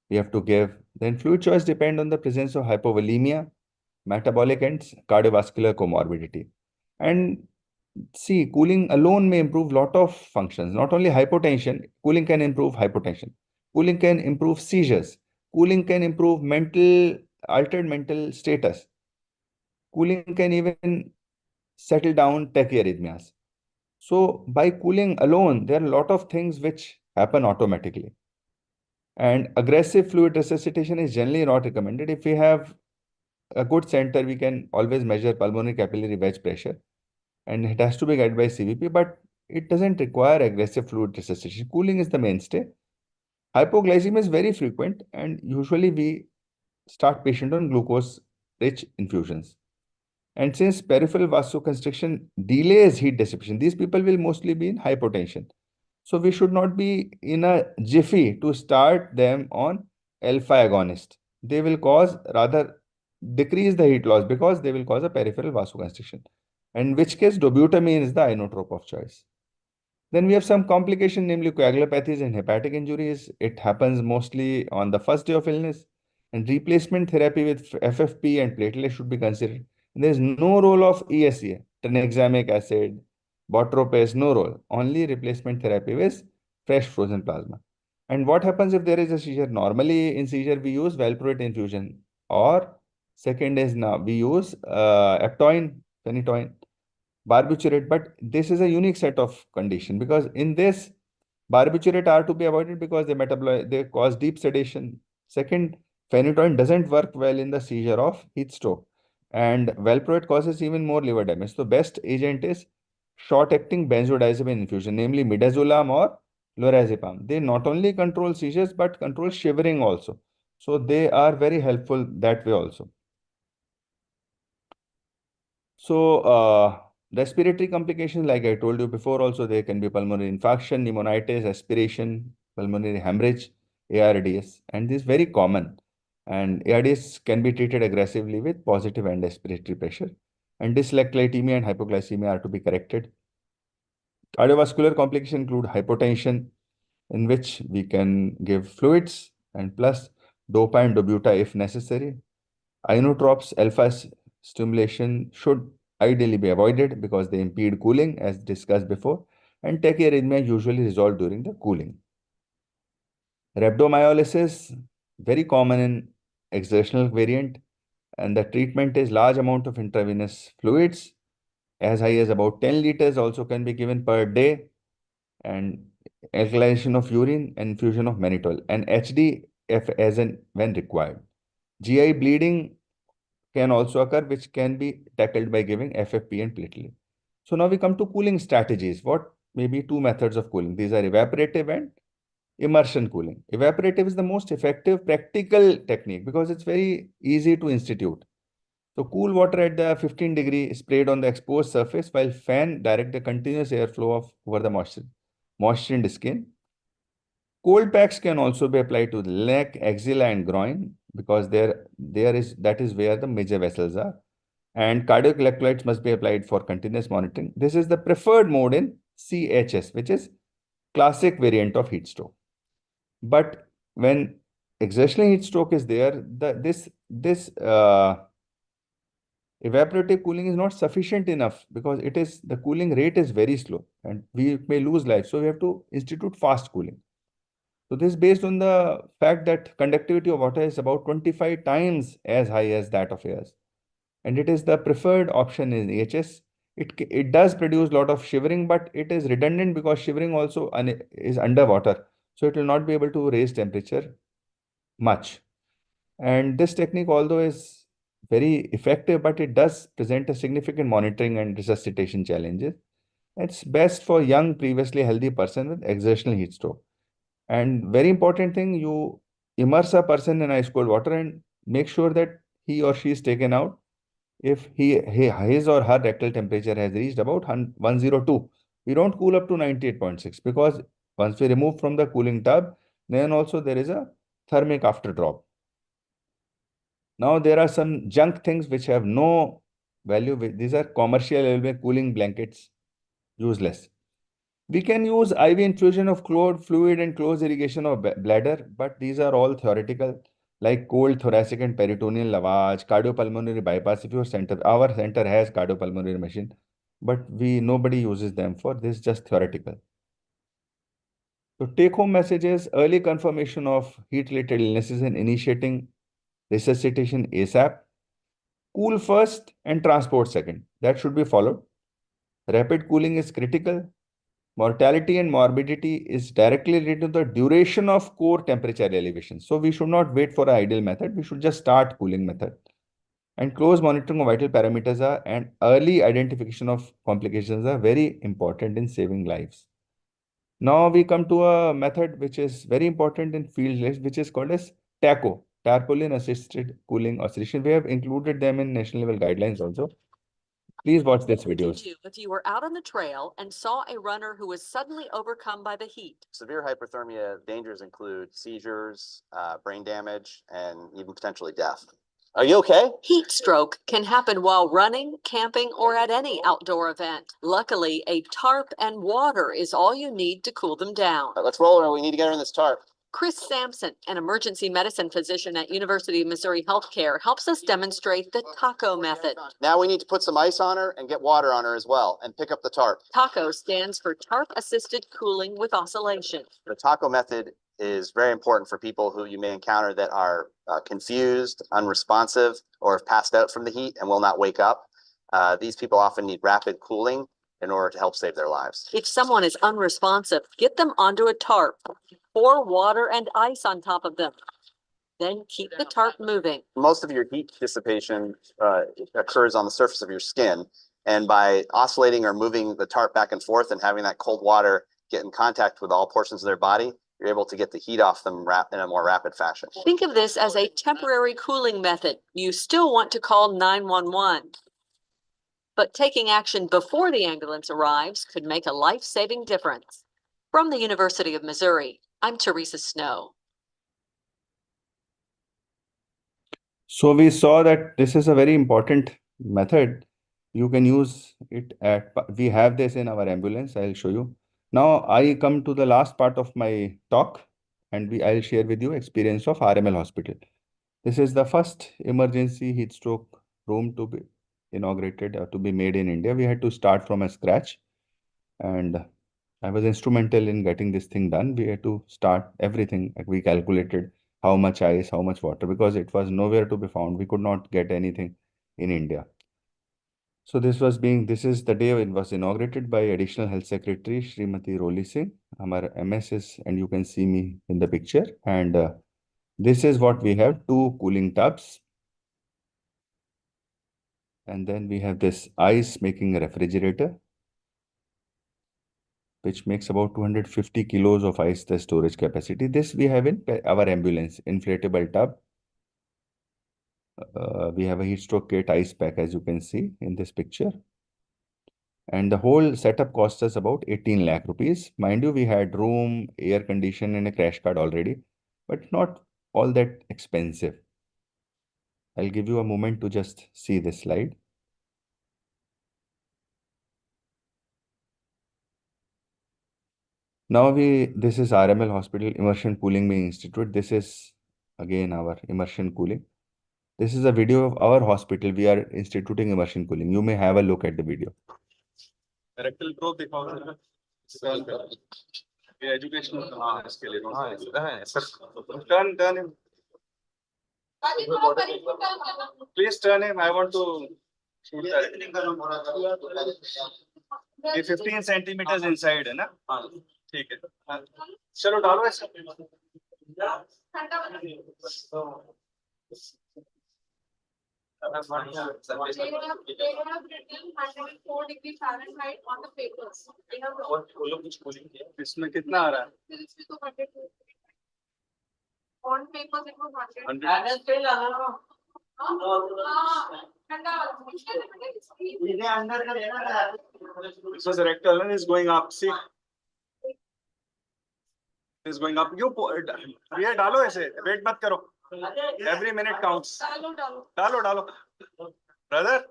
We have to give. Then fluid choice depend on the presence of hypovolemia, metabolic and cardiovascular comorbidity. And see, cooling alone may improve lot of functions, not only hypotension. Cooling can improve hypotension. Cooling can improve seizures. Cooling can improve altered mental status. Cooling can even settle down tachyarrhythmias. So by cooling alone, there are a lot of things which happen automatically. And aggressive fluid resuscitation is generally not recommended. If we have a good center, we can always measure pulmonary capillary wedge pressure, and it has to be guided by CVP, but it doesn't require aggressive fluid resuscitation. Cooling is the mainstay. Hypoglycemia is very frequent, and usually we start patient on glucose-rich infusions. And since peripheral vasoconstriction delays heat dissipation, these people will mostly be in hypotension. So we should not be in a jiffy to start them on alpha agonist. They will cause, rather decrease the heat loss because they will cause a peripheral vasoconstriction. In which case, dobutamine is the inotrope of choice. Then we have some complication, namely coagulopathies and hepatic injuries. It happens mostly on the first day of illness, and replacement therapy with FFP and platelet should be considered. And there is no role of ESA, tranexamic acid, botropes, no role. Only replacement therapy with fresh frozen plasma. And what happens if there is a seizure? Normally in seizure we use valproate infusion, or second is now we use aptoin, phenytoin, barbiturate. But this is a unique set of condition, because in this barbiturate are to be avoided because they cause deep sedation. Second, phenytoin doesn't work well in the seizure of heat stroke, and valproate causes even more liver damage. So best agent is short acting benzodiazepine infusion, namely midazolam or lorazepam. They not only control seizures but control shivering also, so they are very helpful that way also. So, respiratory complications, like I told you before, also there can be pulmonary infarction, pneumonitis, aspiration, pulmonary hemorrhage, ARDS, and this is very common. And ARDS can be treated aggressively with positive end respiratory pressure. And dyslipidemia and hypoglycemia are to be corrected. Cardiovascular complications include hypotension, in which we can give fluids and plus dopa and dobuta if necessary. Inotropes alpha stimulation should ideally be avoided because they impede cooling, as discussed before, and tachyarrhythmia usually resolve during the cooling. Rhabdomyolysis, very common in exertional variant, and the treatment is large amount of intravenous fluids, as high as about 10 liters also can be given per day, and alkalization of urine and infusion of mannitol, and HD if as and when required. GI bleeding can also occur, which can be tackled by giving FFP and platelet. So now we come to cooling strategies. What may be two methods of cooling? These are evaporative and immersion cooling. Evaporative is the most effective practical technique because it's very easy to institute. So cool water at the 15 degree sprayed on the exposed surface while fan direct the continuous airflow of over the moisture in the skin. Cold packs can also be applied to the neck, axilla, and groin because that is where the major vessels are. And cardiac electrolytes must be applied for continuous monitoring. This is the preferred mode in CHS, which is classic variant of heat stroke. But when exertional heat stroke is there, this evaporative cooling is not sufficient enough because the cooling rate is very slow and we may lose life. So we have to institute fast cooling. So this is based on the fact that conductivity of water is about 25 times as high as that of air, and it is the preferred option in HS. It does produce a lot of shivering, but it is redundant because shivering also is underwater, so it will not be able to raise temperature much. And this technique, although is very effective, but it does present a significant monitoring and resuscitation challenges. It's best for young, previously healthy person with exertional heat stroke. And very important thing, you immerse a person in ice cold water and make sure that he or she is taken out if his or her rectal temperature has reached about 102. We don't cool up to 98.6 because Once we remove from the cooling tub, then also there is a thermic after drop. Now there are some junk things which have no value. These are commercial railway cooling blankets, useless. We can use IV infusion of chloride fluid and close irrigation of bladder, but these are all theoretical, like cold thoracic and peritoneal lavage, cardiopulmonary bypass. If your center, our center has cardiopulmonary machine, but nobody uses them for this, just theoretical. So take home message is early confirmation of heat-related illnesses and initiating resuscitation ASAP. Cool first and transport second. That should be followed. Rapid cooling is critical. Mortality and morbidity is directly related to the duration of core temperature elevation. So we should not wait for an ideal method. We should just start cooling method. And close monitoring of vital parameters and early identification of complications are very important in saving lives. Now we come to a method which is very important in field life, which is called as TACO, tarpaulin assisted cooling oscillation. We have included them in national level guidelines also. Please watch this video. If you were out on the trail and saw a runner who was suddenly overcome by the heat. Severe hypothermia dangers include seizures, brain damage, and even potentially death. Are you okay? Heat stroke can happen while running, camping, or at any outdoor event. Luckily, a tarp and water is all you need to cool them down. Let's roll her. We need to get her in this tarp. Chris Sampson, an emergency medicine physician at University of Missouri Healthcare, helps us demonstrate the TACO method. Now we need to put some ice on her and get water on her as well and pick up the tarp. TACO stands for Tarp Assisted Cooling with Oscillation. The TACO method is very important for people who you may encounter that are confused, unresponsive, or have passed out from the heat and will not wake up. These people often need rapid cooling in order to help save their lives. If someone is unresponsive, get them onto a tarp. Pour water and ice on top of them. Then keep the tarp moving. Most of your heat dissipation occurs on the surface of your skin. And by oscillating or moving the tarp back and forth and having that cold water get in contact with all portions of their body, you're able to get the heat off them in a more rapid fashion. Think of this as a temporary cooling method. You still want to call 911. But taking action before the ambulance arrives could make a life-saving difference. From the University of Missouri, I'm Teresa Snow. So we saw that this is a very important method. You can use it we have this in our ambulance. I'll show you. Now I come to the last part of my talk and I'll share with you experience of RML hospital. This is the first emergency heat stroke room to be inaugurated or to be made in India. We had to start from a scratch and I was instrumental in getting this thing done. We had to start everything. We calculated how much ice, how much water, because it was nowhere to be found. We could not get anything in India. So this is the day it was inaugurated by Additional Health Secretary Srimati Roli Singh. Our MS is, and you can see me in the picture. And this is what we have, 2 cooling tubs. And then we have this ice making a refrigerator, which makes about 250 kilos of ice, the storage capacity. This we have in our ambulance, inflatable tub. We have a heat stroke kit ice pack, as you can see in this picture. And the whole setup cost us about 18 lakh rupees. Mind you, we had room, air condition, and a crash card already, but not all that expensive. I'll give you a moment to just see this slide. Now this is RML Hospital Immersion Cooling Institute. This is again our immersion cooling. This is a video of our hospital. We are instituting immersion cooling. You may have a look at the video. Rectal probe दिखाओ जरा. ये educational इसके लिए. हाँ sir. Turn him. Please turn him. I want to shoot that. ये 15 centimeters inside है ना? हाँ ठीक है. चलो डालो ऐसा. They have written 104 degrees Fahrenheit on the papers. They have इसमें कितना आ रहा है? On papers it was 100. This was rectal and is going up. See, is going up. ये डालो ऐसे, wait मत करो. Every minute counts. डालो डालो. Brother.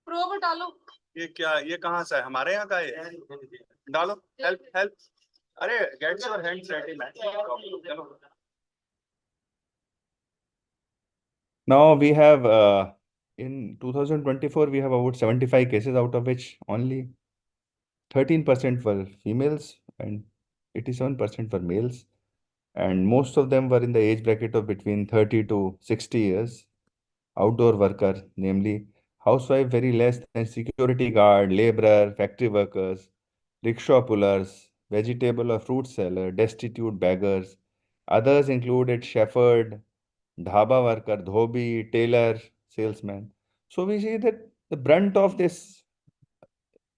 प्रोब डालो. ये क्या, ये कहाँ से है? हमारे यहाँ का है? डालो. Help. अरे get your hands ready man. चलो. Now we have in 2024 we have about 75 cases, out of which only 13% were females and 87% were males, and most of them were in the age bracket of between 30 to 60 years. Outdoor worker, namely housewife very less than security guard, laborer, factory workers, rickshaw pullers, vegetable or fruit seller, destitute beggars. Others included shepherd, dhaba worker, dhobi, tailor, salesman. So we see that the brunt of this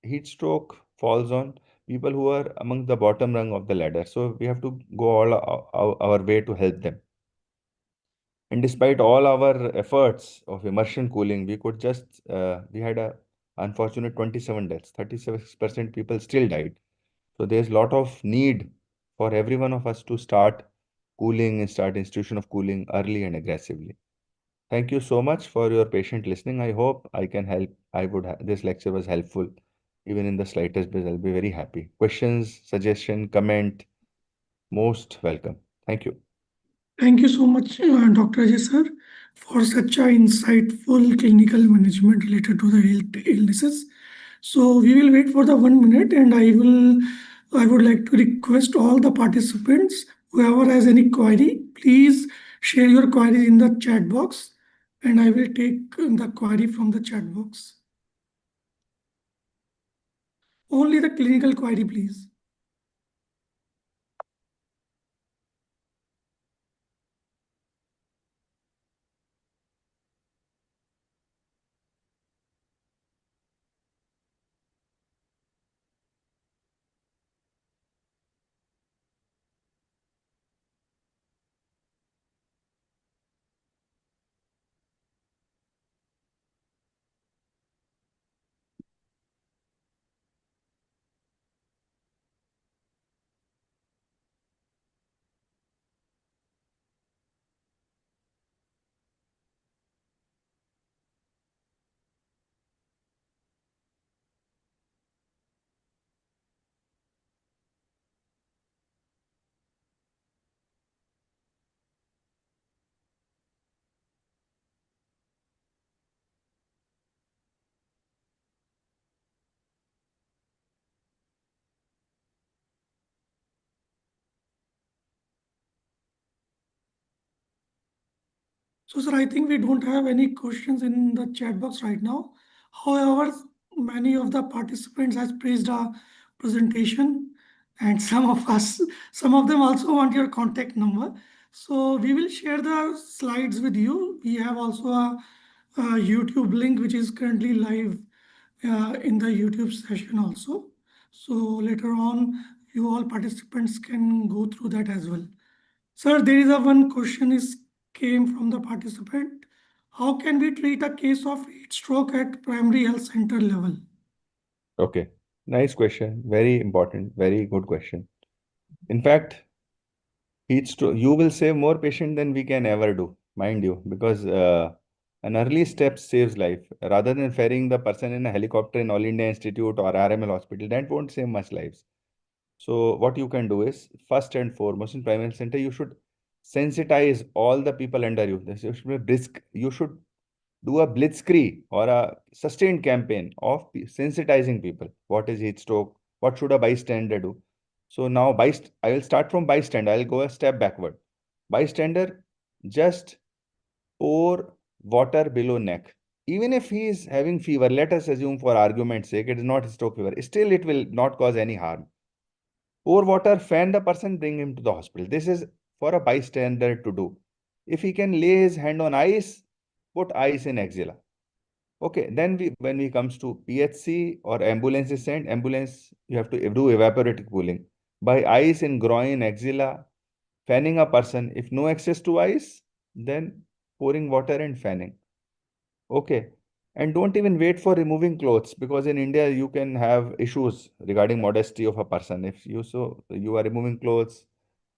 heat stroke falls on people who are among the bottom rung of the ladder. So we have to go all our way to help them. And despite all our efforts of immersion cooling, we had a unfortunate 27 deaths. 36% people still died. So there's a lot of need for every one of us to start cooling and start institution of cooling early and aggressively. Thank you so much for your patient listening. I hope I can help. This lecture was helpful, even in the slightest bit. I'll be very happy. Questions, suggestion, comment, most welcome. Thank you. Thank you so much, Dr. Ajay sir, for such a insightful clinical management related to the health illnesses. So we will wait for the 1 minute, and I would like to request all the participants, whoever has any query, please share your queries in the chat box, and I will take the query from the chat box. Only the clinical query, please. So, sir, I think we don't have any questions in the chat box right now. However, many of the participants has praised our presentation, and some of them also want your contact number. So we will share the slides with you. We have also a YouTube link which is currently live in the YouTube session also. So later on, you all participants can go through that as well. Sir, there is a one question is came from the participant. How can we treat a case of heat stroke at primary health center level? Okay, nice question. Very important, very good question. In fact, heat stroke, you will save more patient than we can ever do, mind you, because an early step saves life. Rather than ferrying the person in a helicopter in All India Institute or RML hospital, that won't save much lives. So what you can do is, first and foremost, in primary center, you should sensitize all the people under you. You should be brisk. You should do a blitzkrieg or a sustained campaign of sensitizing people. What is heat stroke? What should a bystander do? So now I will start from bystander. I'll go a step backward. Bystander, just pour water below neck. Even if he is having fever, let us assume for argument's sake, it is not stroke fever. Still, it will not cause any harm. Pour water, fan the person, bring him to the hospital. This is for a bystander to do. If he can lay his hand on ice, put ice in axilla. Okay, then when we comes to PHC or ambulance is sent, ambulance, you have to do evaporative cooling. By ice in groin, axilla, fanning a person. If no access to ice, then pouring water and fanning. Okay. And don't even wait for removing clothes, because in India you can have issues regarding modesty of a person. If you are removing clothes,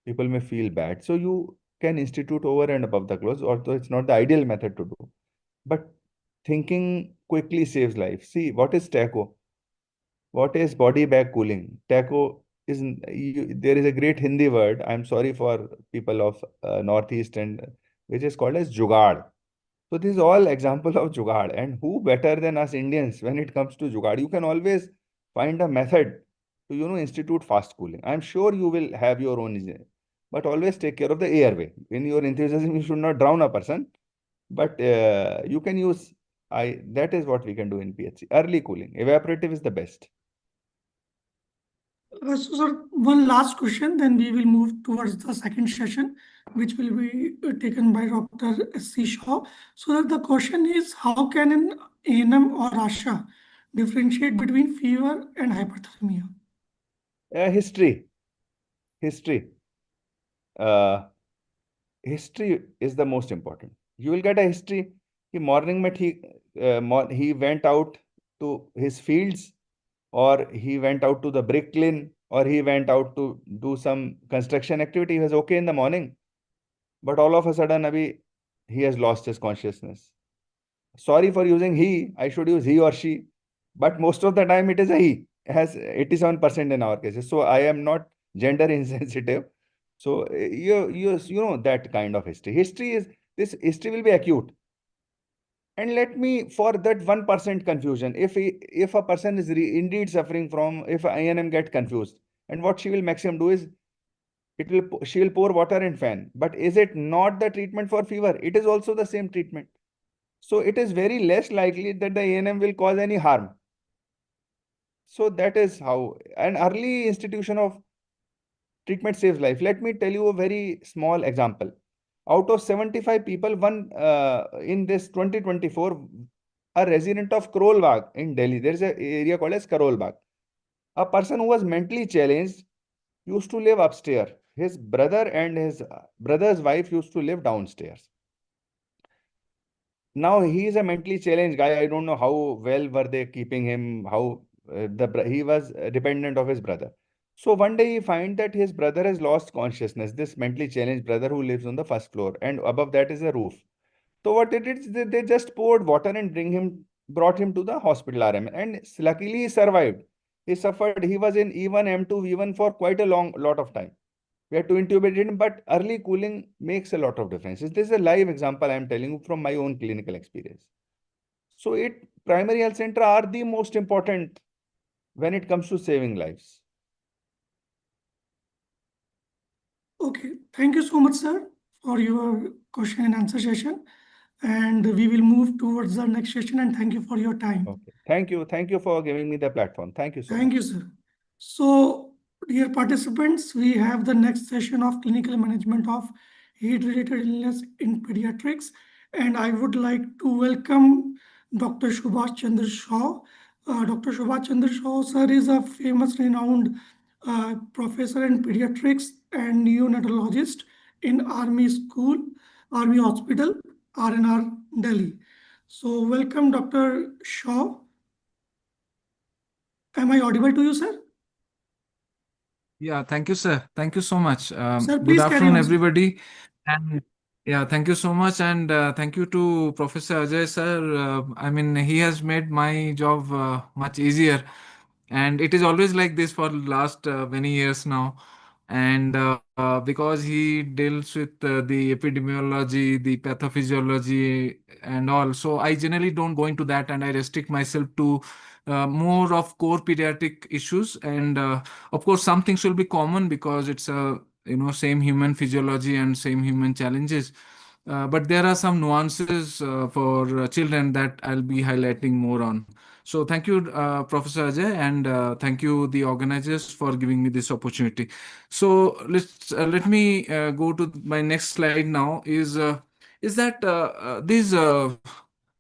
people may feel bad. So you can institute over and above the clothes, although it's not the ideal method to do. But thinking quickly saves life. See, what is TACO? What is body bag cooling? TACO is, there is a great Hindi word. I'm sorry for people of Northeast, and which is called as Jugaad. So this is all example of Jugaad. And who better than us Indians when it comes to Jugaad? You can always find a method to, institute fast cooling. I'm sure you will have your own, but always take care of the airway. In your enthusiasm, you should not drown a person, but you can use, that is what we can do in PHC. Early cooling. Evaporative is the best. So, sir, one last question, then we will move towards the second session, which will be taken by Dr. S.C. Shaw. So, that the question is, how can an ANM or ASHA differentiate between fever and hyperthermia? History. History. History is the most important. You will get a history. Morning mein he went out to his fields, or he went out to the bricklane, or he went out to do some construction activity. He was okay in the morning, but all of a sudden, abhi, he has lost his consciousness. Sorry for using he, I should use he or she, but most of the time it is a he, has 87% in our cases. So I am not gender insensitive. So you know that kind of history. This history will be acute. And let me, for that 1% confusion, if a person is indeed suffering from, if INM get confused, and what she will maximum do is, she will pour water and fan. But is it not the treatment for fever? It is also the same treatment. So it is very less likely that the ANM will cause any harm. So that is how an early institution of treatment saves life. Let me tell you a very small example. Out of 75 people, one in this 2024, a resident of Karol Bagh in Delhi, there is an area called as Karol Bagh. A person who was mentally challenged used to live upstairs. His brother and his brother's wife used to live downstairs. Now he is a mentally challenged guy. I don't know how well were they keeping him, how he was dependent of his brother. So one day he find that his brother has lost consciousness, this mentally challenged brother who lives on the first floor, and above that is a roof. So what they did is they just poured water and brought him to the hospital RM, and luckily he survived. He suffered, he was in E1, M2, V1 for quite a lot of time. We had to intubate him, but early cooling makes a lot of differences. This is a live example I am telling you from my own clinical experience. So primary health center are the most important when it comes to saving lives. Okay, thank you so much, sir, for your question and answer session. And we will move towards the next session, and thank you for your time. Okay. Thank you. Thank you for giving me the platform. Thank you so Thank much. you, sir. So, dear participants, we have the next session of clinical management of heat-related illness in pediatrics, and I would like to welcome Dr. Subhash Chandra Shaw. Dr. Subhash Chandra Shaw, sir, is a famous, renowned professor in pediatrics and neonatologist in Army Hospital, RNR, Delhi. So, welcome, Dr. Shaw. Am I audible to you, sir? Yeah, thank you, sir. Thank you so much. Sir, Good please carry afternoon, on, sir. everybody. And yeah, thank you so much. And thank you to Professor Ajay, sir. I mean, he has made my job much easier. And it is always like this for last many years now. And because he deals with the epidemiology, the pathophysiology, and all, so I generally don't go into that, and I restrict myself to more of core pediatric issues. And of course, some things will be common because it's a same human physiology and same human challenges. But there are some nuances for children that I'll be highlighting more on. So thank you, Professor Ajay, and thank you, the organizers, for giving me this opportunity. So let me go to my next slide now. Is that these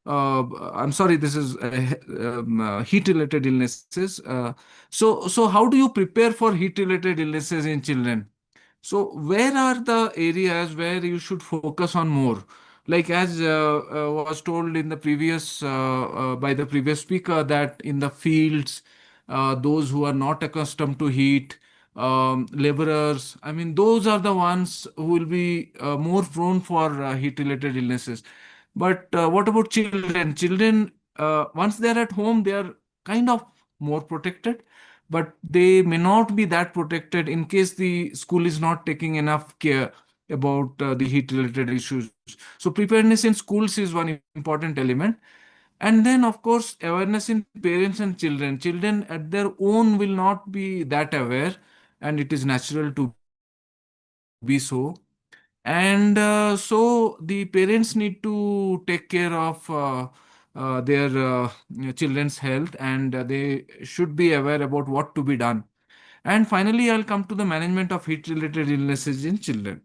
I'm sorry, this is heat-related illnesses. So how do you prepare for heat-related illnesses in children? So where are the areas where you should focus on more? Like as was told in the previous by the previous speaker, that in the fields, those who are not accustomed to heat, laborers. I mean, those are the ones who will be more prone for heat-related illnesses. But what about children? Children, once they are at home, they are kind of more protected, but they may not be that protected in case the school is not taking enough care about the heat-related issues. So preparedness in schools is one important element. And then, of course, awareness in parents and children. Children at their own will not be that aware, and it is natural to be so. And so the parents need to take care of their children's health, and they should be aware about what to be done. And finally, I'll come to the management of heat related illnesses in children.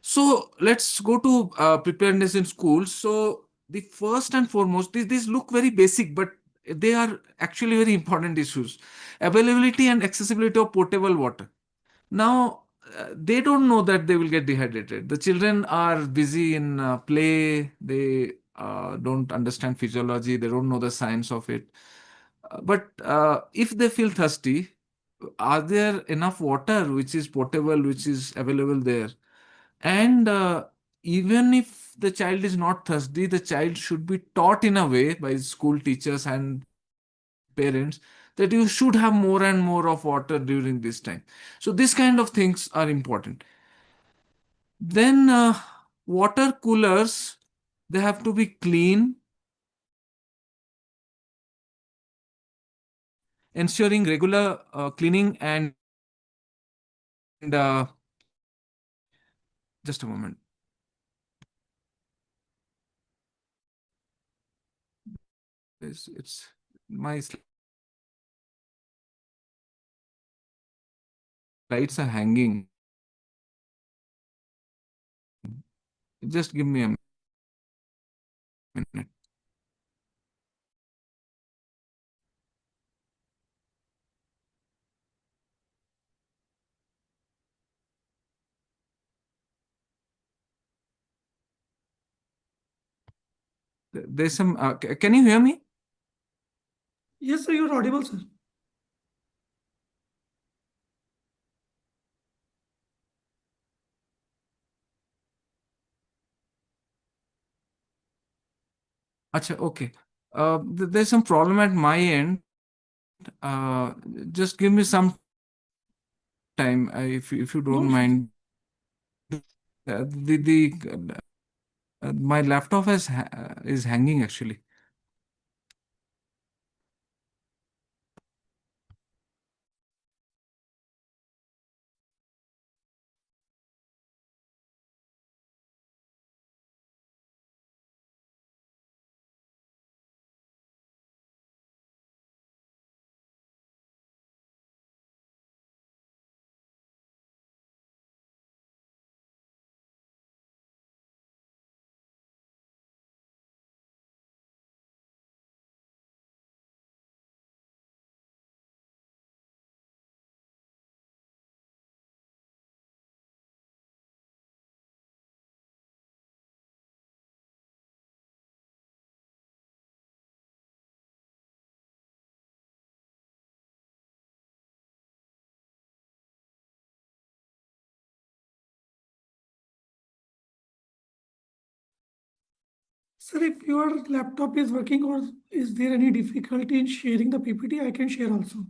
So let's go to preparedness in schools. So the first and foremost, these look very basic, but they are actually very important issues. Availability and accessibility of potable water. Now, they don't know that they will get dehydrated. The children are busy in play. They don't understand physiology. They don't know the science of it. But if they feel thirsty, are there enough water which is potable, which is available there? And even if the child is not thirsty, the child should be taught in a way by school teachers and parents that you should have more and more of water during this time. So this kind of things are important. Then water coolers, they have to be clean, ensuring regular cleaning and just a moment. It's my slides are hanging. Just give me a minute. There's some. Can you hear me? Yes, sir, you're audible, sir. Acha, okay. There's some problem at my end. Just give me some time, if you don't mind. No issues. My laptop is hanging actually. Sir, if your laptop is working or is there any difficulty in sharing the PPT, I can share also.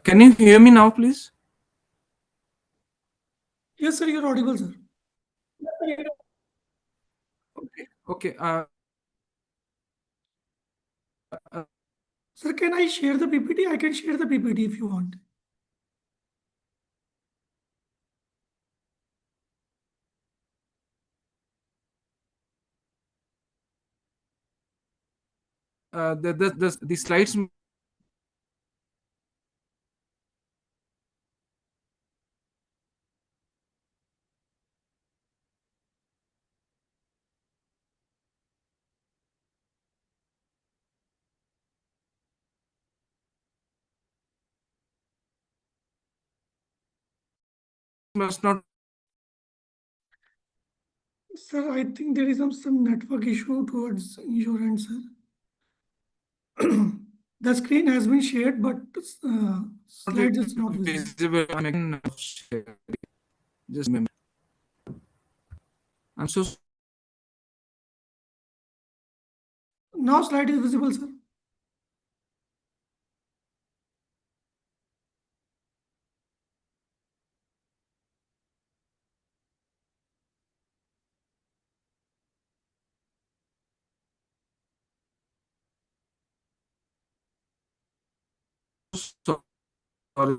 Can you hear me now, please? Yes, sir, you're audible, sir. Okay. Okay. Sir, can I share the PPT? I can share the PPT if you want. The slides must not. Sir, I think there is some network issue towards your end, sir. The screen has been shared, but slides is not visible. Visible. Just a minute. I'm so Now slide is visible, sir. sorry.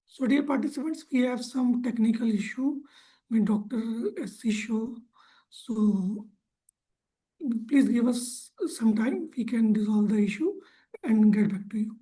So, dear participants, we have some technical issue with Dr. SC show. So, please give us some time. We can resolve the issue and get back to you.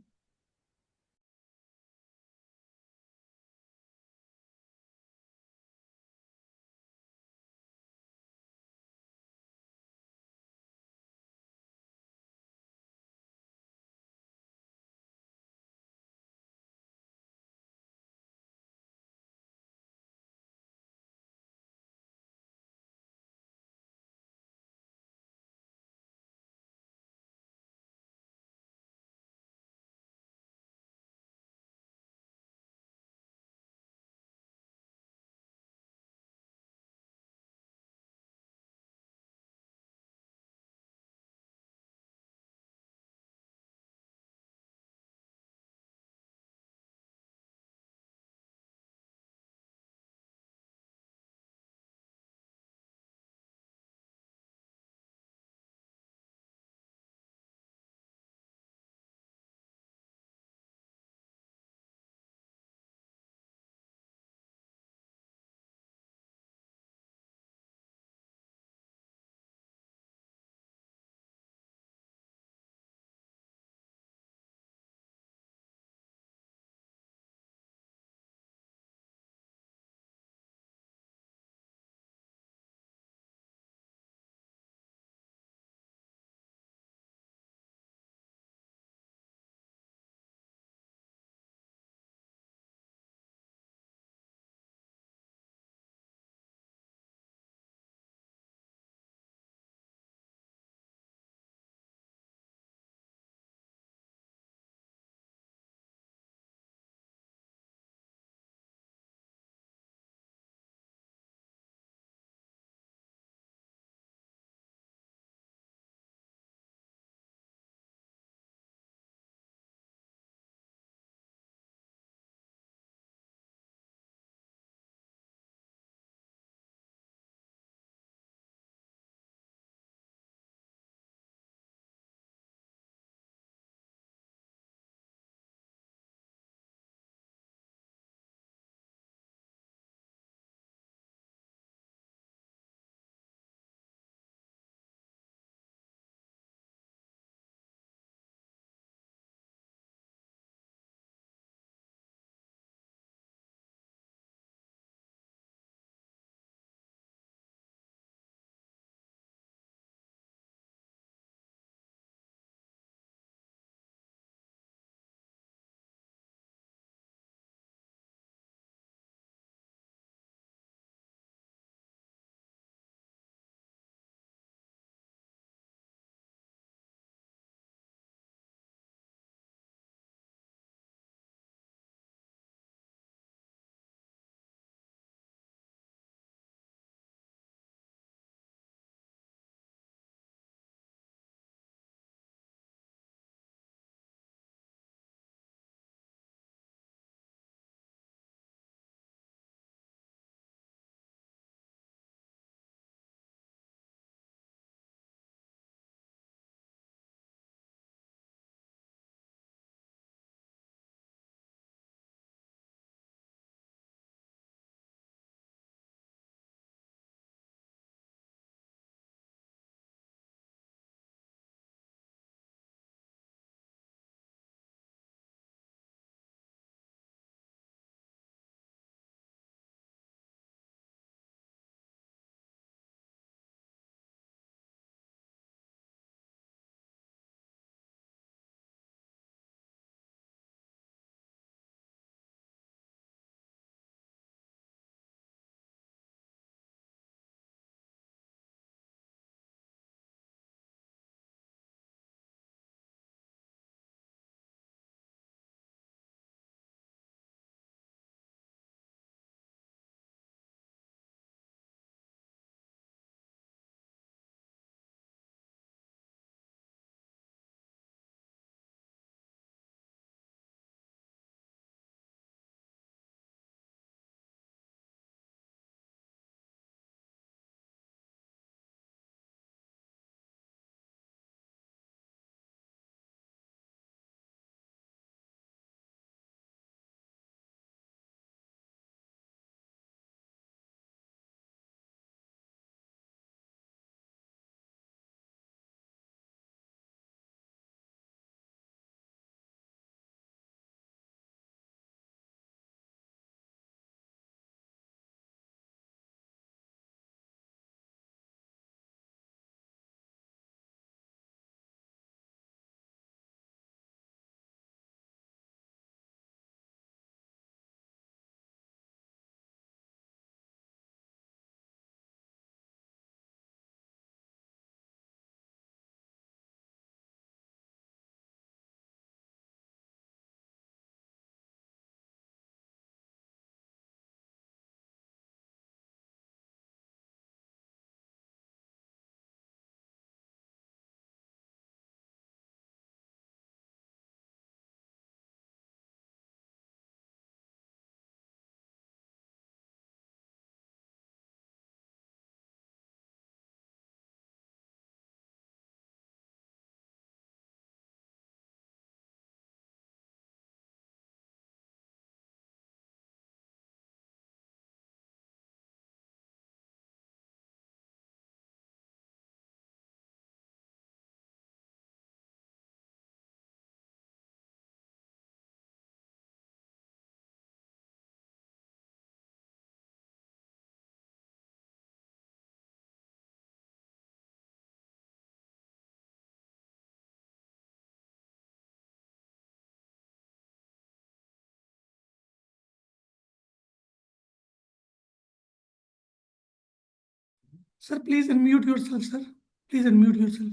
Sir, please unmute yourself, sir. Please unmute yourself.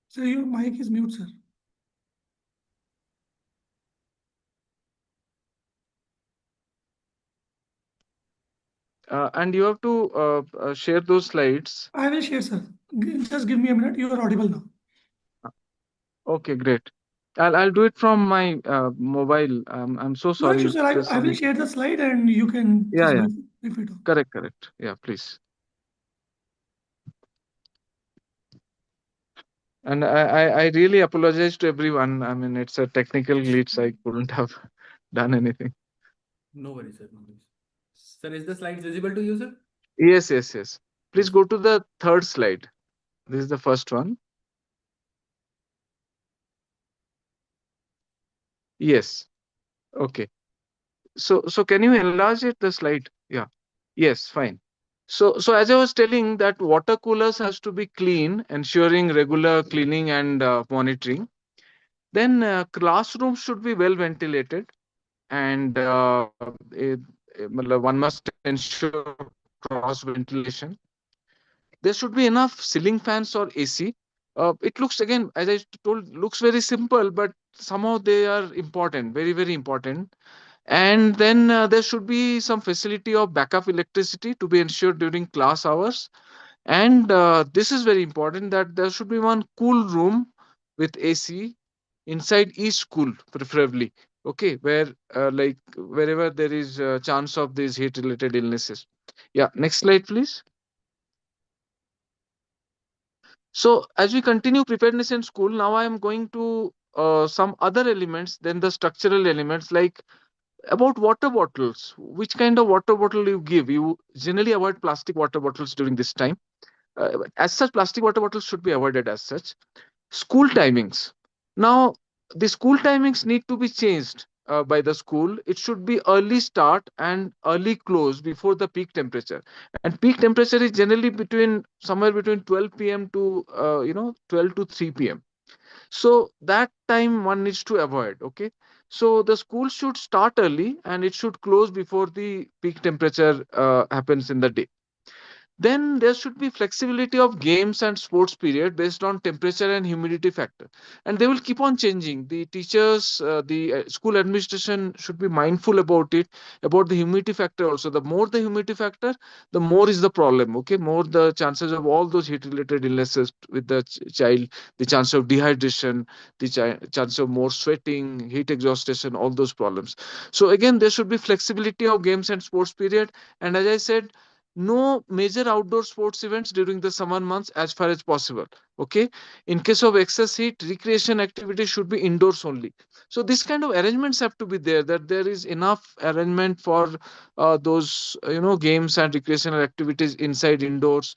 Sir, your mic is mute, sir. And you have to share those slides. I will share, sir. Just give me a minute. You are audible now. Okay, great. I'll do it from my mobile. I'm so No issue, sorry. sir. There's I will some. share the slide and you can Yeah, just yeah. brief it on. Correct, correct. Yeah, please. And I really apologize to everyone. I mean, it's a technical glitch. I couldn't have done anything. No worries, sir. No worries. Sir, is the slides visible to you, sir? Yes, yes, yes. Please Yes. go to the third slide. This is the first one. Yes. Okay. So can you enlarge it, the slide? Yeah. Yes, fine. So as I was telling that water coolers has to be clean, ensuring regular cleaning and monitoring. Then classrooms should be well ventilated, and one must ensure cross ventilation. There should be enough ceiling fans or AC. It looks, again, as I told, looks very simple, but somehow they are important, very, very important. And then there should be some facility of backup electricity to be ensured during class hours. And this is very important, that there should be one cool room with AC inside each school, preferably. Okay, where like wherever there is a chance of these heat related illnesses. Yeah, next slide, please. So as we continue preparedness in school, now I am going to some other elements than the structural elements, like about water bottles. Which kind of water bottle you give? You generally avoid plastic water bottles during this time. As such, plastic water bottles should be avoided as such. School timings. Now, the school timings need to be changed by the school. It should be early start and early close before the peak temperature. And peak temperature is generally between somewhere between 12 p.m. to 12 to 3 p.m. So that time one needs to avoid. Okay. So the school should start early and it should close before the peak temperature happens in the day. Then there should be flexibility of games and sports period based on temperature and humidity factor, and they will keep on changing. The teachers, the school administration should be mindful about it, about the humidity factor also. The more the humidity factor, the more is the problem. Okay, more the chances of all those heat related illnesses with the child, the chance of dehydration, the chance of more sweating, heat exhaustion, all those problems. So again, there should be flexibility of games and sports period. And as I said, no major outdoor sports events during the summer months as far as possible. Okay, in case of excess heat, recreation activities should be indoors only. So this kind of arrangements have to be there, that there is enough arrangement for those games and recreational activities inside, indoors.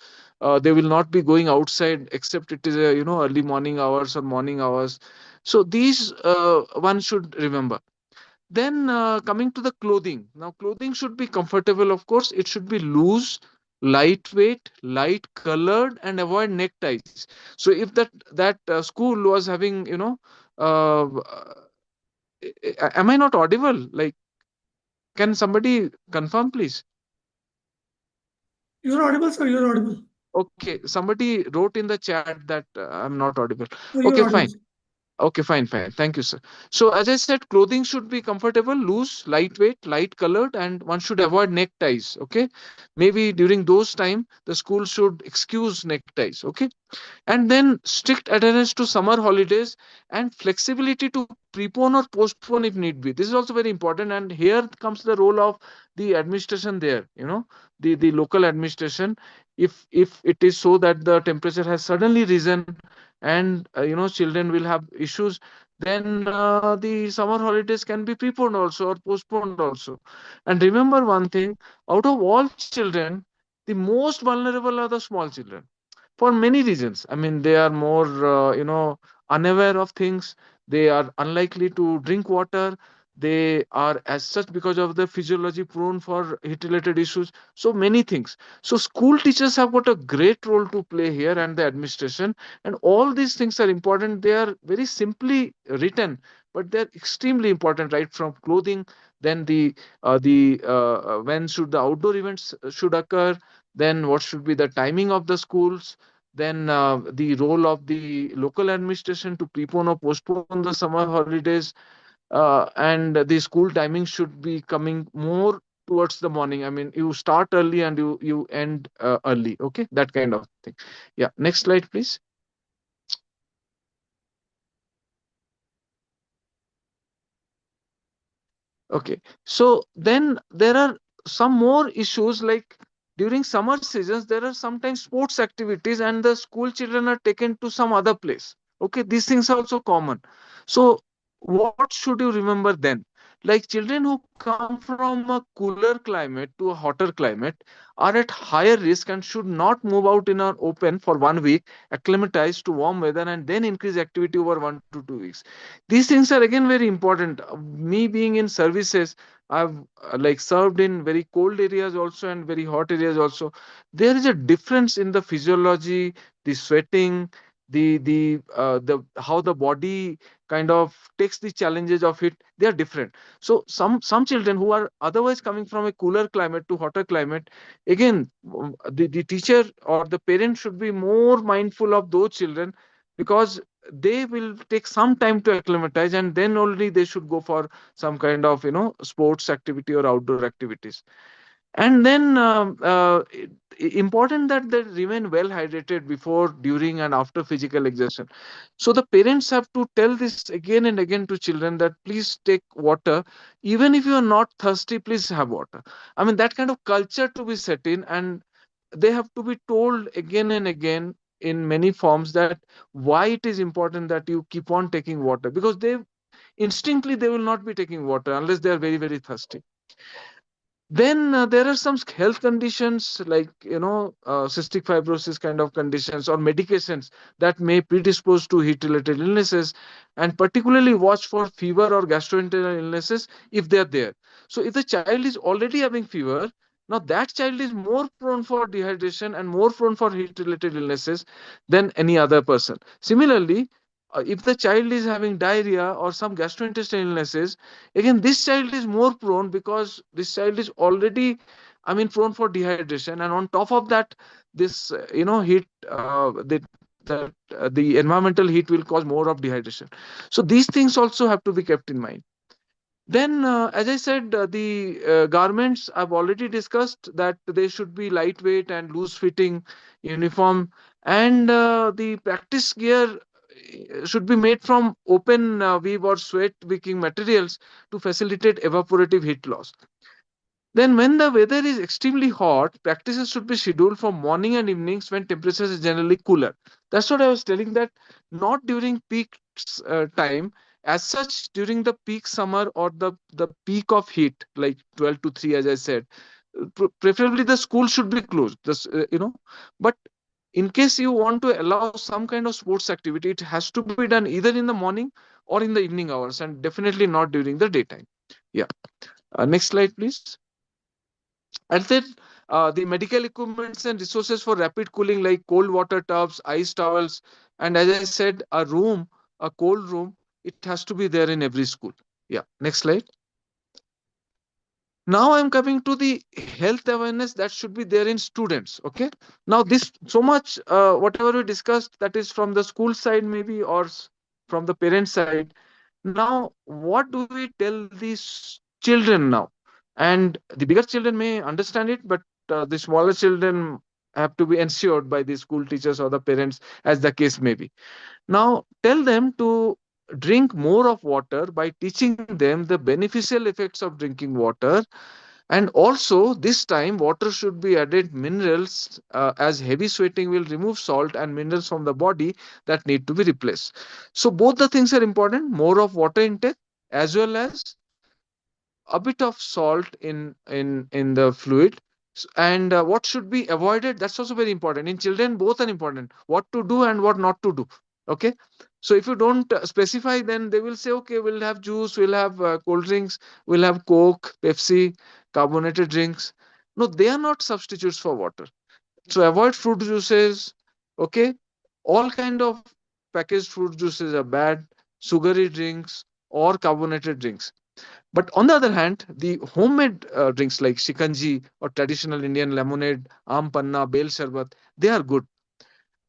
They will not be going outside except it is a early morning hours or morning hours. So these one should remember. Then coming to the clothing. Now, clothing should be comfortable, of course. It should be loose, lightweight, light colored, and avoid neckties. So, if that school was having, am I not audible? Like, can somebody confirm, please? You're audible, sir. You're audible. Okay, somebody wrote in the chat that I'm not audible. No, you're Okay, audible, fine. sir. Okay, fine, fine. Thank you, sir. So, as I said, clothing should be comfortable, loose, lightweight, light colored, and one should avoid neckties. Okay, maybe during those time, the school should excuse neckties. Okay, and then strict adherence to summer holidays and flexibility to prepone or postpone if need be. This is also very important, and here comes the role of the administration there. The local administration. If it is so that the temperature has suddenly risen and children will have issues, then the summer holidays can be preponed also or postponed also. And remember one thing: out of all children, the most vulnerable are the small children, for many reasons. I mean, they are more unaware of things. They are unlikely to drink water. They are as such, because of the physiology, prone for heat related issues. So many things. So school teachers have got a great role to play here, and the administration. And all these things are important. They are very simply written, but they're extremely important, right from clothing, then when should the outdoor events should occur, then what should be the timing of the schools, then the role of the local administration to prepone or postpone the summer holidays, and the school timing should be coming more towards the morning. I mean, you start early and you end early. Okay, that kind of thing. Yeah, next slide, please. Okay, so then there are some more issues like during summer seasons, there are sometimes sports activities and the school children are taken to some other place. Okay, these things are also common. So, what should you remember then? Like children who come from a cooler climate to a hotter climate are at higher risk and should not move out in our open for 1 week, acclimatize to warm weather, and then increase activity over 1 to 2 weeks. These things are again very important. Me being in services, I've like served in very cold areas also and very hot areas also. There is a difference in the physiology, the sweating, the how the body kind of takes the challenges of it. They are different. So some children who are otherwise coming from a cooler climate to hotter climate, again, the teacher or the parent should be more mindful of those children, because they will take some time to acclimatize, and then only they should go for some kind of sports activity or outdoor activities. And then important that they remain well hydrated before, during, and after physical exertion. So the parents have to tell this again and again to children that please take water, even if you are not thirsty, please have water. I mean, that kind of culture to be set in, and they have to be told again and again in many forms that why it is important that you keep on taking water, because they instinctively they will not be taking water unless they are very very thirsty. Then there are some health conditions like cystic fibrosis kind of conditions or medications that may predispose to heat related illnesses, and particularly watch for fever or gastrointestinal illnesses if they are there. So if the child is already having fever, now that child is more prone for dehydration and more prone for heat related illnesses than any other person. Similarly, if the child is having diarrhea or some gastrointestinal illnesses, again this child is more prone because this child is already, I mean, prone for dehydration, and on top of that, this heat, the environmental heat will cause more of dehydration. So these things also have to be kept in mind. Then, as I said, the garments I've already discussed that they should be lightweight and loose fitting, uniform, and the practice gear should be made from open weave or sweat wicking materials to facilitate evaporative heat loss. Then, when the weather is extremely hot, practices should be scheduled for morning and evenings when temperatures is generally cooler. That's what I was telling, that not during peak time. As such, during the peak summer or the peak of heat, like 12 to 3, as I said, preferably the school should be closed. But in case you want to allow some kind of sports activity, it has to be done either in the morning or in the evening hours, and definitely not during the daytime. Yeah. Next slide, please. And then the medical equipments and resources for rapid cooling like cold water tubs, ice towels, and as I said, a cold room, it has to be there in every school. Yeah, next slide. Now I'm coming to the health awareness that should be there in students. Okay. Now this so much whatever we discussed, that is from the school side maybe, or from the parent side. Now what do we tell these children now? And the bigger children may understand it, but the smaller children have to be ensured by the school teachers or the parents, as the case may be. Now, tell them to drink more of water by teaching them the beneficial effects of drinking water. And also, this time, water should be added minerals, as heavy sweating will remove salt and minerals from the body that need to be replaced. So, both the things are important, more of water intake as well as a bit of salt in the fluid. And what should be avoided, that's also very important. In children, both are important, what to do and what not to do. Okay. So if you don't specify, then they will say, okay, we'll have juice, we'll have cold drinks, we'll have Coke, Pepsi, carbonated drinks. No, they are not substitutes for water. So avoid fruit juices. Okay. All kind of packaged fruit juices are bad, sugary drinks or carbonated drinks. But on the other hand, the homemade drinks like shikanji or traditional Indian lemonade, aam panna, bel sharbat, they are good.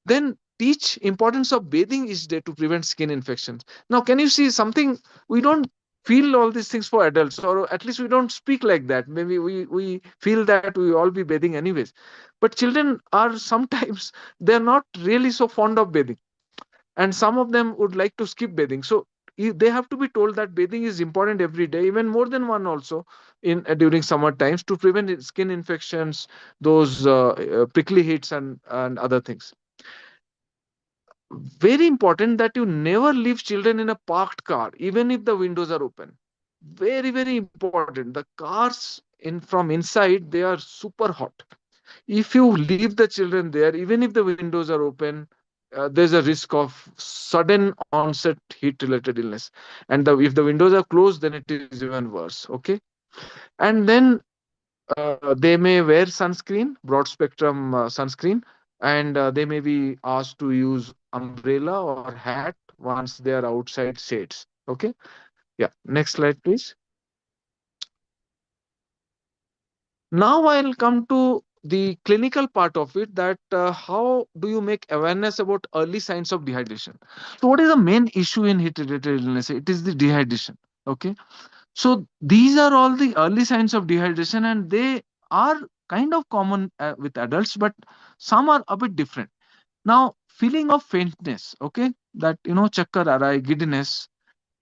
Then teach importance of bathing each day to prevent skin infections. Now, can you see something? We don't feel all these things for adults, or at least we don't speak like that. Maybe we feel that we all be bathing anyways. But children are sometimes they're not really so fond of bathing, and some of them would like to skip bathing. So they have to be told that bathing is important every day, even more than one also in during summer times, to prevent skin infections, those prickly heats and other things. Very important that you never leave children in a parked car, even if the windows are open. Very, very important. The cars in from inside, they are super hot. If you leave the children there, even if the windows are open, there's a risk of sudden onset heat related illness. And if the windows are closed, then it is even worse. Okay. And then they may wear sunscreen, broad spectrum sunscreen, and they may be asked to use umbrella or hat once they are outside shades. Okay. Yeah. Next slide, please. Now I'll come to the clinical part of it, that how do you make awareness about early signs of dehydration? So, what is the main issue in heat related illness? It is the dehydration. Okay. So, these are all the early signs of dehydration, and they are kind of common with adults, but some are a bit different. Now, feeling of faintness, okay, that chakkar arai, giddiness,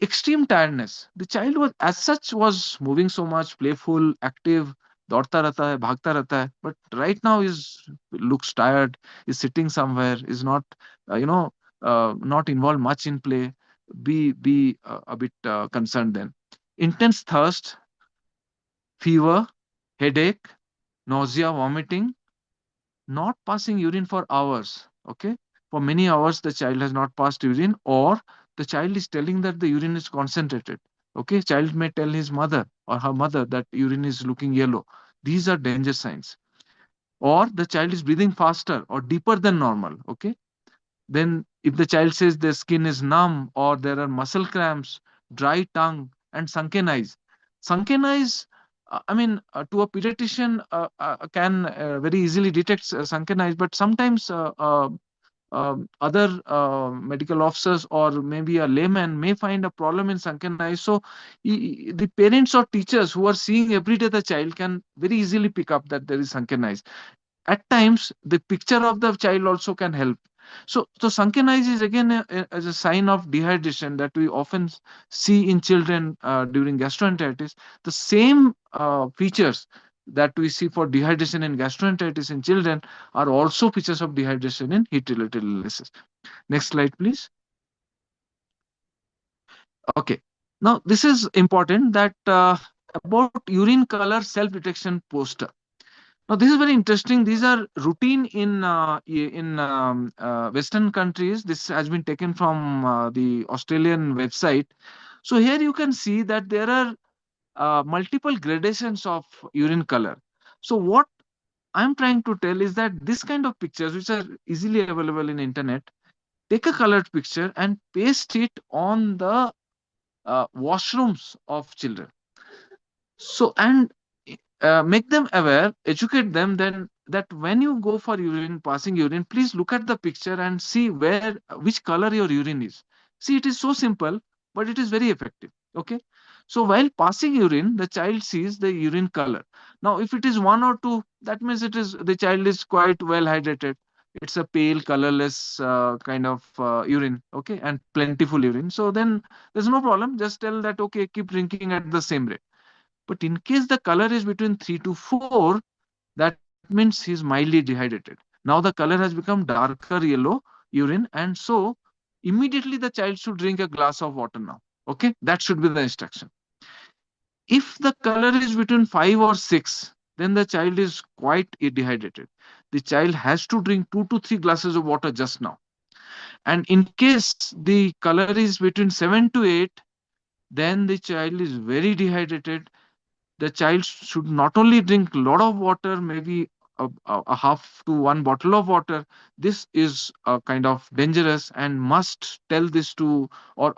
extreme tiredness. The child was, as such, was moving so much, playful, active, दौड़ता रहता है, भागता रहता है, but right now is looks tired, is sitting somewhere, is not, not involved much in play. Be a bit concerned then. Intense thirst, fever, headache, nausea, vomiting, not passing urine for hours. Okay. For many hours, the child has not passed urine, or the child is telling that the urine is concentrated. Okay. Child may tell his mother or her mother that urine is looking yellow. These are danger signs. Or the child is breathing faster or deeper than normal. Okay. Then, if the child says their skin is numb, or there are muscle cramps, dry tongue, and sunken eyes. Sunken eyes, I mean, to a pediatrician, can very easily detect sunken eyes, but sometimes other medical officers or maybe a layman may find a problem in sunken eyes. So, the parents or teachers who are seeing every day the child can very easily pick up that there is sunken eyes. At times, the picture of the child also can help. So sunken eyes is again as a sign of dehydration that we often see in children during gastroenteritis. The same features that we see for dehydration in gastroenteritis in children are also features of dehydration in heat-related illnesses. Next slide, please. Okay. Now, this is important, that about urine color self-detection poster. Now, this is very interesting. These are routine in Western countries. This has been taken from the Australian website. So here you can see that there are multiple gradations of urine color. So what I'm trying to tell is that this kind of pictures, which are easily available in internet, take a colored picture and paste it on the washrooms of children. So, and make them aware, educate them then that when you go for urine, passing urine, please look at the picture and see which color your urine is. See, it is so simple, but it is very effective. Okay. So while passing urine, the child sees the urine color. Now, if it is one or two, that means the child is quite well hydrated. It's a pale, colorless kind of urine, okay, and plentiful urine. So then there's no problem. Just tell that, okay, keep drinking at the same rate. But in case the color is between 3 to 4, that means he's mildly dehydrated. Now the color has become darker yellow urine, and so immediately the child should drink a glass of water now. Okay, that should be the instruction. If the color is between 5 or 6, then the child is quite dehydrated. The child has to drink 2 to 3 glasses of water just now. And in case the color is between 7 to 8, then the child is very dehydrated. The child should not only drink a lot of water, maybe a half to one bottle of water, this is kind of dangerous, and must tell this to, or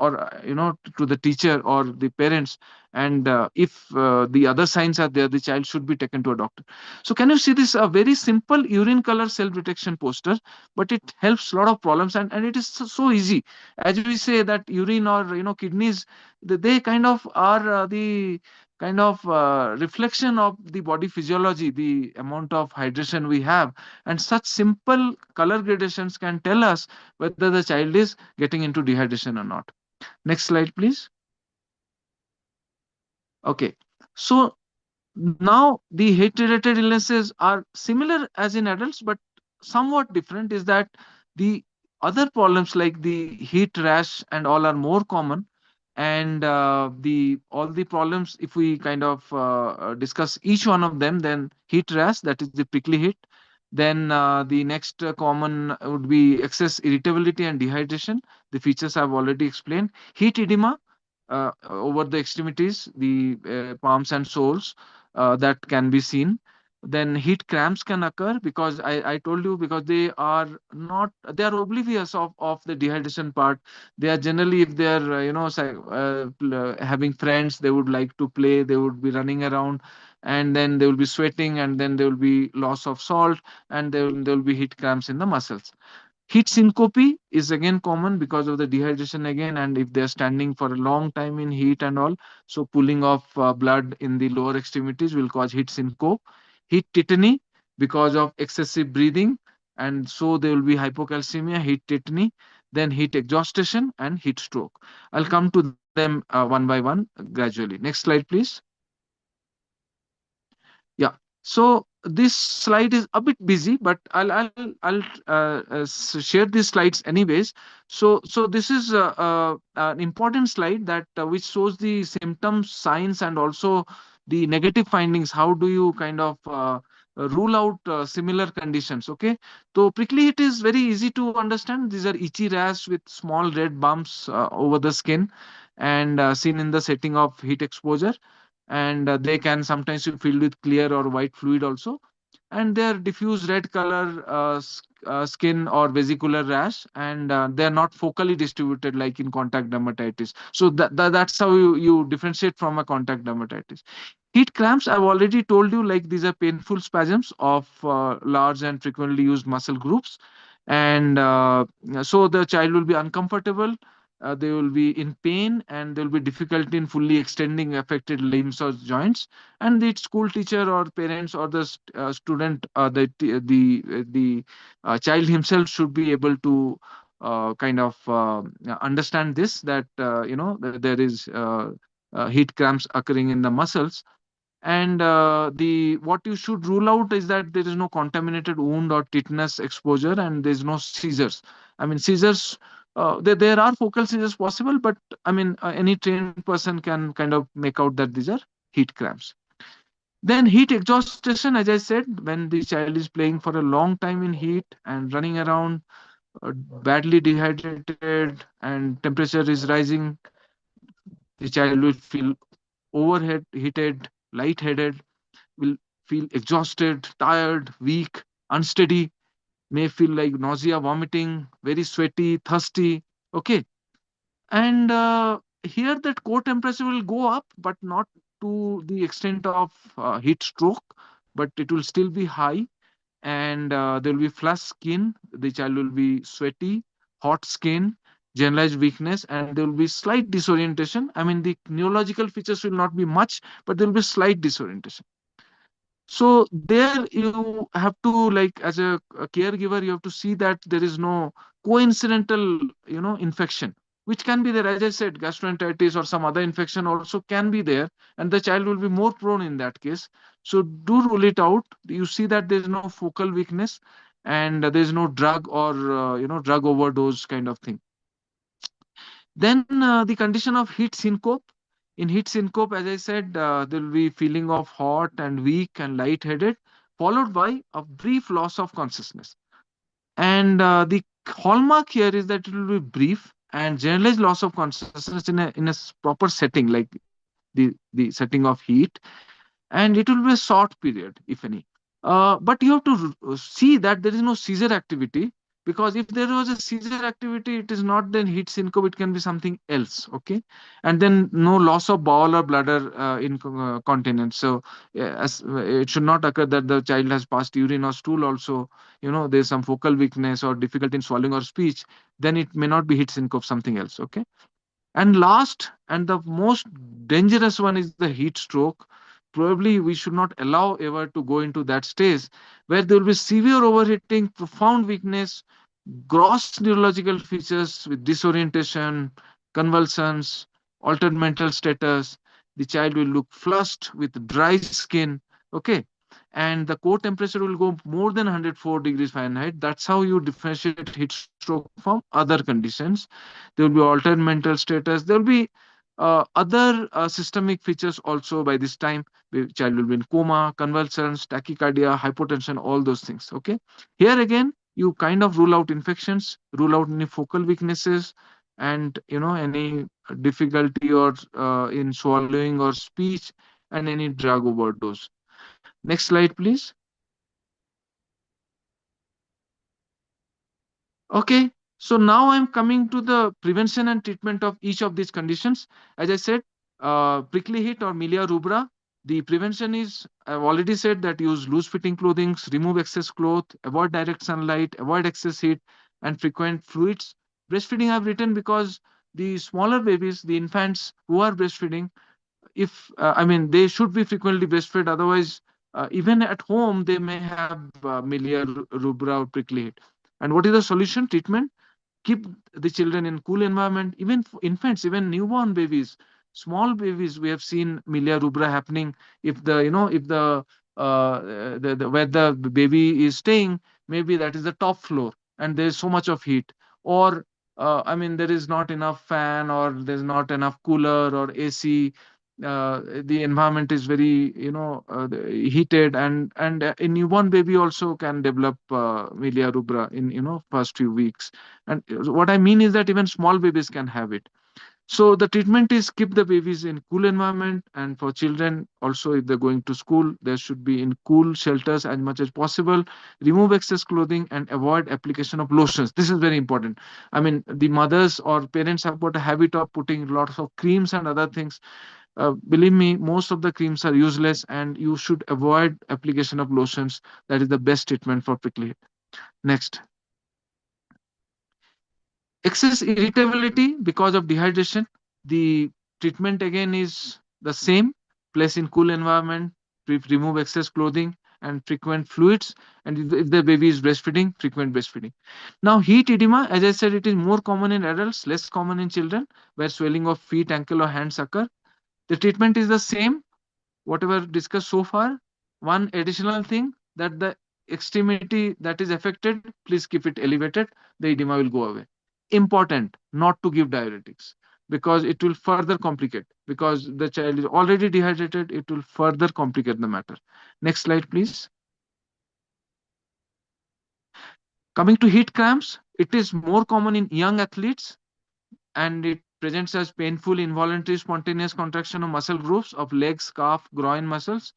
to the teacher or the parents. And if the other signs are there, the child should be taken to a doctor. So can you see this, a very simple urine color self detection poster, but it helps a lot of problems, and it is so easy. As we say that urine or kidneys, they kind of are the kind of reflection of the body physiology, the amount of hydration we have, and such simple color gradations can tell us whether the child is getting into dehydration or not. Next slide, please. Okay, so now the heat related illnesses are similar as in adults, but somewhat different is that the other problems like the heat rash and all are more common. And the all the problems, if we kind of discuss each one of them, then heat rash, that is the prickly heat. Then the next common would be excess irritability and dehydration. The features I've already explained. Heat edema over the extremities, the palms and soles, that can be seen. Then heat cramps can occur because I told you, because they are not, they are oblivious of the dehydration part. They are generally, if they are having friends, they would like to play, they would be running around, and then they will be sweating, and then there will be loss of salt, and there will be heat cramps in the muscles. Heat syncope is again common because of the dehydration again, and if they're standing for a long time in heat and all, so pooling of blood in the lower extremities will cause heat syncope. Heat tetany because of excessive breathing, and so there will be hypocalcemia, heat tetany. Then heat exhaustion and heat stroke. I'll come to them one by one gradually. Next slide, please. Yeah. So this slide is a bit busy, but I'll share these slides anyways. So this is an important slide that which shows the symptoms, signs, and also the negative findings. How do you kind of rule out similar conditions? Okay. So prickly heat is very easy to understand. These are itchy rash with small red bumps over the skin, and seen in the setting of heat exposure. And they can sometimes be filled with clear or white fluid also, and they are diffuse red color skin or vesicular rash, and they are not focally distributed like in contact dermatitis. So that's how you differentiate from a contact dermatitis. Heat cramps, I've already told you, like these are painful spasms of large and frequently used muscle groups. And so the child will be uncomfortable, they will be in pain, and there will be difficulty in fully extending affected limbs or joints. And the school teacher or parents or the student, the child himself should be able to kind of understand this, that there is heat cramps occurring in the muscles. And the what you should rule out is that there is no contaminated wound or tetanus exposure, and there is no seizures. I mean, seizures, there are focal seizures possible, but I mean, any trained person can kind of make out that these are heat cramps. Then heat exhaustion, as I said, when the child is playing for a long time in heat and running around, badly dehydrated, and temperature is rising, the child will feel overhead heated, lightheaded, will feel exhausted, tired, weak, unsteady, may feel like nausea, vomiting, very sweaty, thirsty. Okay. And here that core temperature will go up, but not to the extent of heat stroke, but it will still be high. And there will be flushed skin. The child will be sweaty, hot skin, generalized weakness, and there will be slight disorientation. I mean, the neurological features will not be much, but there will be slight disorientation. So there you have to, like, as a caregiver, you have to see that there is no coincidental, infection, which can be there. As I said, gastroenteritis or some other infection also can be there, and the child will be more prone in that case. So do rule it out. You see that there is no focal weakness, and there is no drug or drug overdose kind of thing. Then the condition of heat syncope. In heat syncope, as I said, there will be feeling of hot and weak and lightheaded, followed by a brief loss of consciousness. And the hallmark here is that it will be brief and generalized loss of consciousness in a proper setting, like the setting of heat, and it will be a short period, if any. But you have to see that there is no seizure activity, because if there was a seizure activity, it is not then heat syncope, it can be something else. Okay, and then no loss of bowel or bladder incontinence. So it should not occur that the child has passed urine or stool. Also, there's some focal weakness or difficulty in swallowing or speech. Then it may not be heat syncope, something else. Okay, and last and the most dangerous one is the heat stroke. Probably we should not allow ever to go into that stage where there will be severe overheating, profound weakness, gross neurological features with disorientation, convulsions, altered mental status. The child will look flushed with dry skin. Okay. And the core temperature will go more than 104 degrees Fahrenheit. That's how you differentiate heat stroke from other conditions. There will be altered mental status. There will be other systemic features also by this time. The child will be in coma, convulsions, tachycardia, hypotension, all those things. Okay. Here again, you kind of rule out infections, rule out any focal weaknesses, and any difficulty or in swallowing or speech, and any drug overdose. Next slide, please. Okay, so now I'm coming to the prevention and treatment of each of these conditions. As I said, prickly heat or milia rubra. The prevention is, I've already said, that use loose fitting clothing, remove excess cloth, avoid direct sunlight, avoid excess heat, and frequent fluids. Breastfeeding I've written because the smaller babies, the infants who are breastfeeding, if I mean, they should be frequently breastfed. Otherwise, even at home, they may have rubra or prickly heat. And what is the solution? Treatment: keep the children in cool environment. Even infants, even newborn babies, small babies, we have seen milia rubra happening. If the if the where the baby is staying, maybe that is the top floor and there is so much of heat, or I mean, there is not enough fan, or there's not enough cooler or AC. The environment is very heated, and a newborn baby also can develop milia rubra in first few weeks. And what I mean is that even small babies can have it. So the treatment is keep the babies in cool environment, and for children also, if they're going to school, they should be in cool shelters as much as possible. Remove excess clothing and avoid application of lotions. This is very important. I mean, the mothers or parents have got a habit of putting lots of creams and other things. Believe me, most of the creams are useless, and you should avoid application of lotions. That is the best treatment for prickly heat. Next. Excess irritability because of dehydration. The treatment again is the same. Place in cool environment, remove excess clothing, and frequent fluids. And if the baby is breastfeeding, frequent breastfeeding. Now, heat edema, as I said, it is more common in adults, less common in children, where swelling of feet, ankle, or hands occur. The treatment is the same, whatever discussed so far. One additional thing, that the extremity that is affected, please keep it elevated. The edema will go away. Important not to give diuretics, because it will further complicate. Because the child is already dehydrated, it will further complicate the matter. Next slide, please. Coming to heat cramps, it is more common in young athletes, and it presents as painful, involuntary, spontaneous contraction of muscle groups of legs, calf, groin muscles.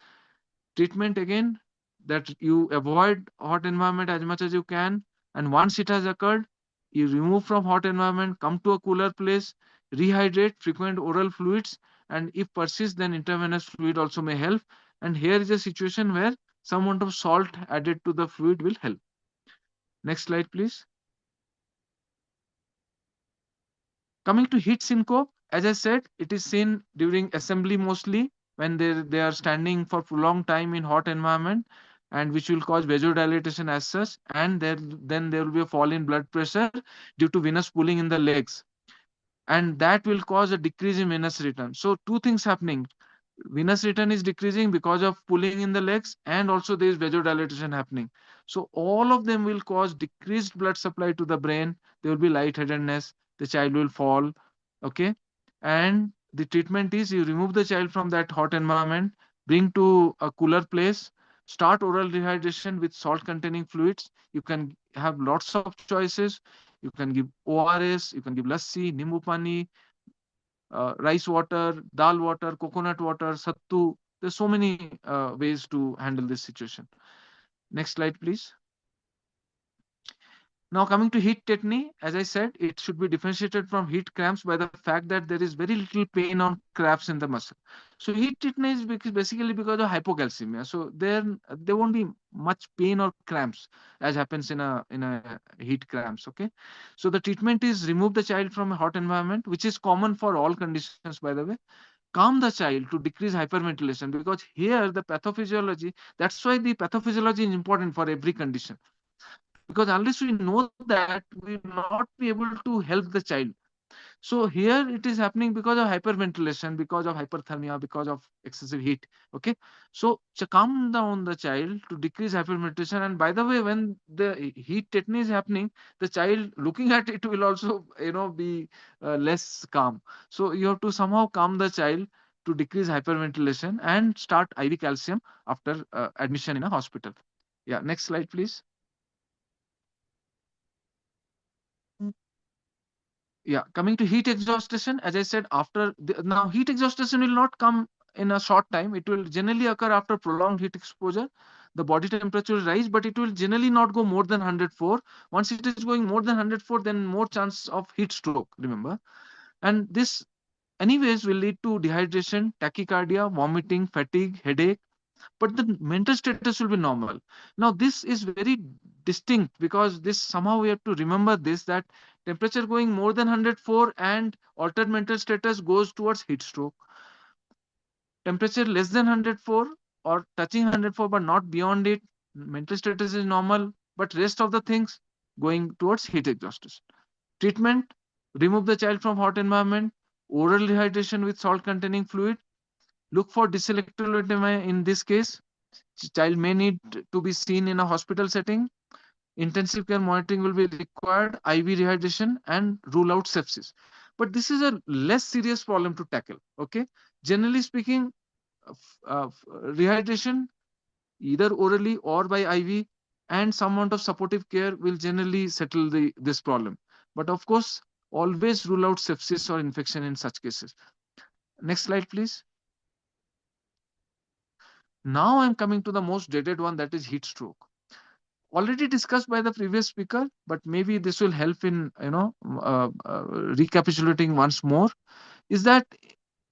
Treatment again, that you avoid hot environment as much as you can, and once it has occurred, you remove from hot environment, come to a cooler place, rehydrate, frequent oral fluids, and if persists, then intravenous fluid also may help. And here is a situation where some amount of salt added to the fluid will help. Next slide, please. Coming to heat syncope, as I said, it is seen during assembly mostly, when they are standing for long time in hot environment, and which will cause vasodilatation as such, and then there will be a fall in blood pressure due to venous pooling in the legs, and that will cause a decrease in venous return. So two things happening: venous return is decreasing because of pulling in the legs, and also there is vasodilatation happening. So all of them will cause decreased blood supply to the brain. There will be lightheadedness, the child will fall. Okay. And the treatment is, you remove the child from that hot environment, bring to a cooler place, start oral rehydration with salt containing fluids. You can have lots of choices. You can give ORS, you can give lassi, nimbu pani, rice water, dal water, coconut water, sattu. There's so many ways to handle this situation. Next slide, please. Now coming to heat tetany, as I said, it should be differentiated from heat cramps by the fact that there is very little pain or cramps in the muscle. So heat tetany is basically because of hypocalcemia. So there won't be much pain or cramps as happens in a heat cramps. Okay. So the treatment is remove the child from a hot environment, which is common for all conditions, by the way. Calm the child to decrease hyperventilation, because here the pathophysiology, that's why the pathophysiology is important for every condition, because unless we know that, we will not be able to help the child. So here it is happening because of hyperventilation, because of hyperthermia, because of excessive heat. Okay. So to calm down the child to decrease hyperventilation. And by the way, when the heat tetany is happening, the child looking at it will also, be less calm. So you have to somehow calm the child to decrease hyperventilation and start IV calcium after admission in a hospital. Yeah. Next slide, please. Yeah, coming to heat exhaustion, as I said, now heat exhaustion will not come in a short time. It will generally occur after prolonged heat exposure. The body temperature will rise, but it will generally not go more than 104. Once it is going more than 104, then more chance of heat stroke, remember. And this, anyways, will lead to dehydration, tachycardia, vomiting, fatigue, headache, but the mental status will be normal. Now this is very distinct, because this somehow we have to remember this, that temperature going more than 104 and altered mental status goes towards heat stroke. Temperature less than 104 or touching 104 but not beyond it, mental status is normal, but rest of the things going towards heat exhaustion. Treatment: remove the child from hot environment, oral dehydration with salt containing fluid, look for dyselectrolytemia in this case. Child may need to be seen in a hospital setting. Intensive care monitoring will be required, IV rehydration, and rule out sepsis. But this is a less serious problem to tackle. Okay. Generally speaking, rehydration either orally or by IV and some amount of supportive care will generally settle this problem. But of course, always rule out sepsis or infection in such cases. Next slide, please. Now I'm coming to the most dreaded one, that is heat stroke. Already discussed by the previous speaker, but maybe this will help in recapitulating once more. Is that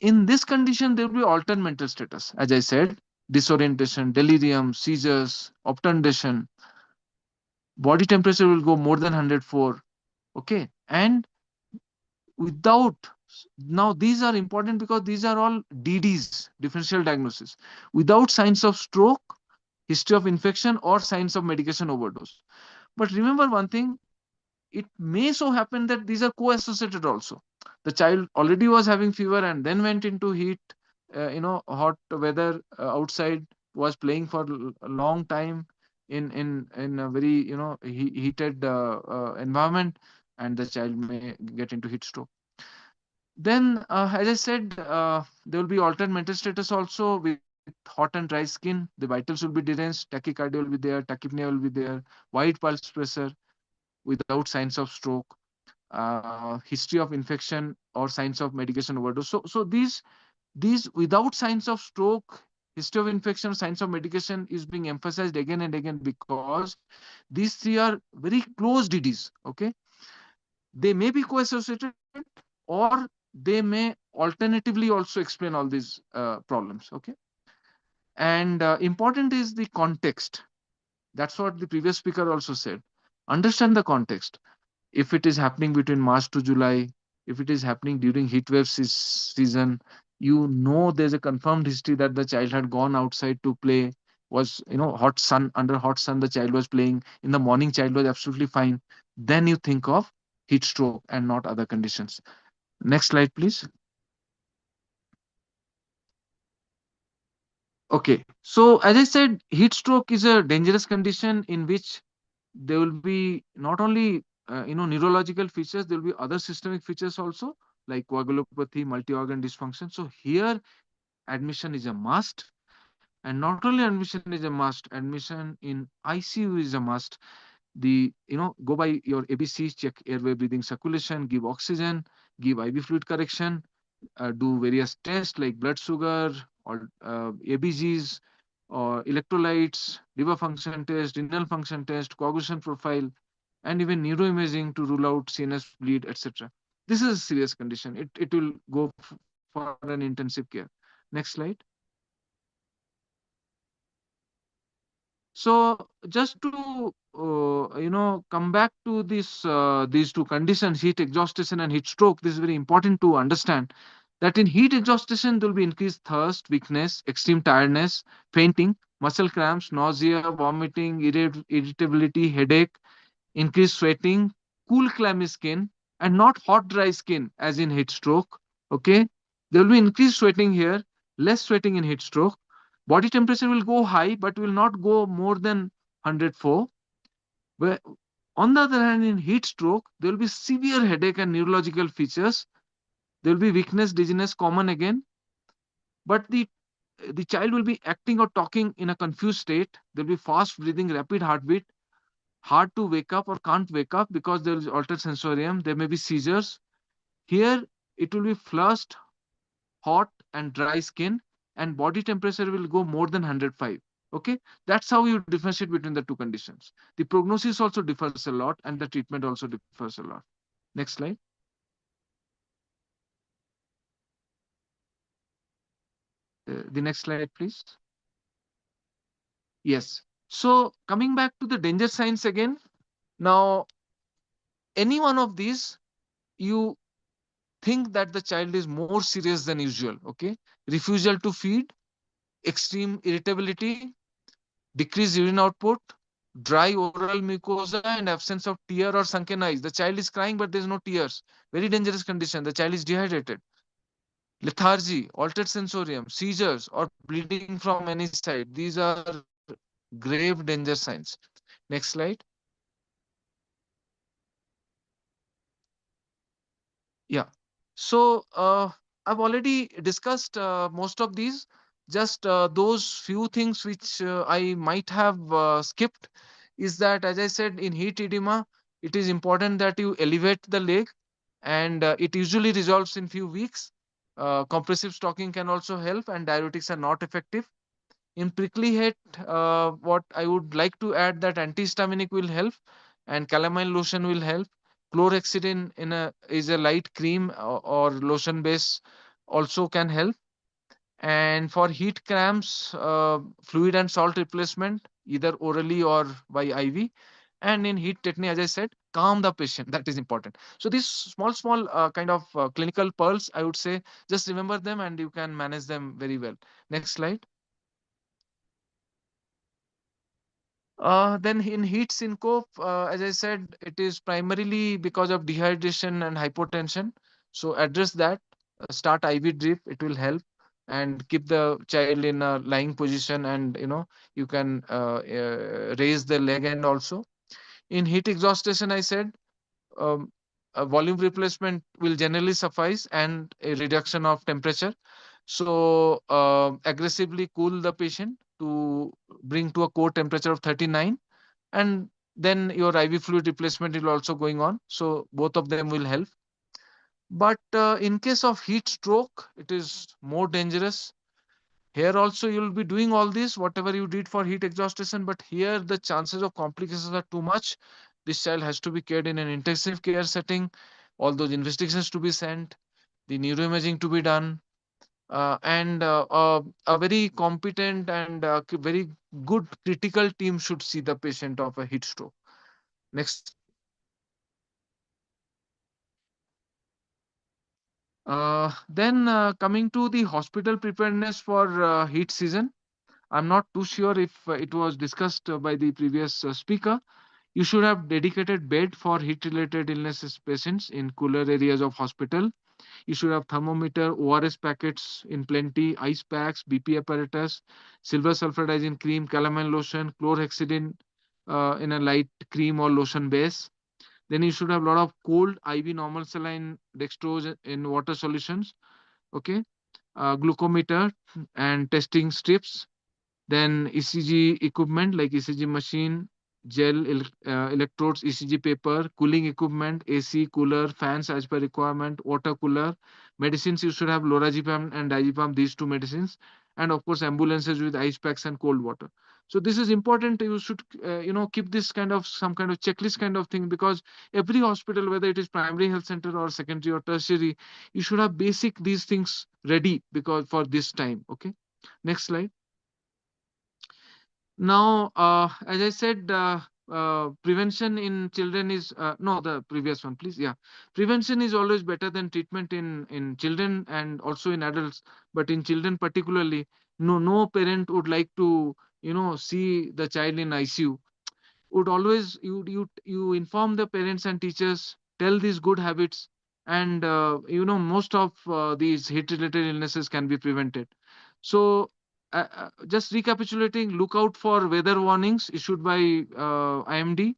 in this condition there will be altered mental status, as I said, disorientation, delirium, seizures, obtundation, body temperature will go more than 104. Okay, and without, now these are important because these are all DDs, differential diagnosis, without signs of stroke, history of infection, or signs of medication overdose. But remember one thing, it may so happen that these are co-associated also. The child already was having fever and then went into heat, hot weather outside, was playing for a long time in a very heated environment, and the child may get into heat stroke. Then, as I said, there will be altered mental status also with hot and dry skin. The vitals will be deranged, tachycardia will be there, tachypnea will be there, wide pulse pressure without signs of stroke, history of infection or signs of medication overdose. So these without signs of stroke, history of infection, signs of medication is being emphasized again and again because these three are very close DDs. Okay, they may be co-associated or they may alternatively also explain all these problems. Okay, and important is the context. That's what the previous speaker also said. Understand the context. If it is happening between March to July, if it is happening during heat wave season, there's a confirmed history that the child had gone outside to play, was hot sun, under hot sun the child was playing, in the morning child was absolutely fine, then you think of heat stroke and not other conditions. Next slide, please. Okay, so as I said, heat stroke is a dangerous condition in which there will be not only neurological features, there will be other systemic features also, like coagulopathy, multi-organ dysfunction. So here admission is a must, and not only admission is a must, admission in ICU is a must. The go by your ABCs, check airway, breathing, circulation, give oxygen, give IV fluid correction, do various tests like blood sugar or ABGs, or electrolytes, liver function test, renal function test, coagulation profile, and even neuroimaging to rule out CNS bleed, etc. This is a serious condition. It will go for an intensive care. Next slide. So just to come back to these two conditions, heat exhaustion and heat stroke. This is very important to understand that in heat exhaustion there will be increased thirst, weakness, extreme tiredness, fainting, muscle cramps, nausea, vomiting, irritability, headache, increased sweating, cool clammy skin, and not hot dry skin as in heat stroke. Okay, there will be increased sweating here, less sweating in heat stroke. Body temperature will go high, but will not go more than 104. Where, on the other hand, in heat stroke, there will be severe headache and neurological features. There will be weakness, dizziness, common again, but the child will be acting or talking in a confused state. There will be fast breathing, rapid heartbeat, hard to wake up or can't wake up because there is altered sensorium. There may be seizures. Here, it will be flushed, hot, and dry skin, and body temperature will go more than 105. Okay, that's how you differentiate between the two conditions. The prognosis also differs a lot, and the treatment also differs a lot. Next slide. The next slide, please. Yes. So, coming back to the danger signs again. Now, any one of these, you think that the child is more serious than usual. Okay, refusal to feed, extreme irritability, decreased urine output, dry oral mucosa, and absence of tear or sunken eyes. The child is crying, but there's no tears. Very dangerous condition. The child is dehydrated. Lethargy, altered sensorium, seizures, or bleeding from any side. These are grave danger signs. Next slide. Yeah. So I've already discussed most of these. Just those few things which I might have skipped is that, as I said, in heat edema, it is important that you elevate the leg, and it usually resolves in few weeks. Compressive stocking can also help, and diuretics are not effective. In prickly head, what I would like to add that antihistaminic will help, and calamine lotion will help. Chlorhexidine is a light cream or lotion base also can help. And for heat cramps, fluid and salt replacement, either orally or by IV. And in heat tetany, as I said, calm the patient. That is important. So these small kind of clinical pearls, I would say, just remember them and you can manage them very well. Next slide. Then in heat syncope, as I said, it is primarily because of dehydration and hypotension. So address that. Start IV drip. It will help, and keep the child in a lying position, and you can raise the leg end also. In heat exhaustion, I said um, a volume replacement will generally suffice, and a reduction of temperature. So aggressively cool the patient to bring to a core temperature of 39, and then your IV fluid replacement will also going on. So both of them will help. But in case of heat stroke, it is more dangerous. Here also you will be doing all this, whatever you did for heat exhaustion, but here the chances of complications are too much. This child has to be cared in an intensive care setting, all those investigations to be sent, the neuroimaging to be done, and a very competent and very good critical team should see the patient of a heat stroke. Next. Then coming to the hospital preparedness for heat season, I'm not too sure if it was discussed by the previous speaker. You should have dedicated bed for heat-related illnesses patients in cooler areas of hospital. You should have thermometer, ORS packets in plenty, ice packs, BP apparatus, silver sulfidizine cream, calamine lotion, chlorhexidine in a light cream or lotion base. Then you should have a lot of cold IV normal saline dextrose in water solutions. Okay, glucometer and testing strips. Then ECG equipment like ECG machine, electrodes, ECG paper, cooling equipment, AC, cooler, fans as per requirement, water cooler. Medicines, you should have lorazepam and diazepam, these two medicines. and of course ambulances with ice packs and cold water. So this is important. You should keep this kind of some kind of checklist kind of thing, because every hospital, whether it is primary health center or secondary or tertiary, you should have basic these things ready because for this time. Okay, next slide. Now, as I said, prevention in children is no, the previous one, please. Yeah, prevention is always better than treatment in children and also in adults, but in children particularly, no parent would like to see the child in ICU. Would always you inform the parents and teachers, tell these good habits, and most of these heat related illnesses can be prevented. So just recapitulating, look out for weather warnings issued by IMD.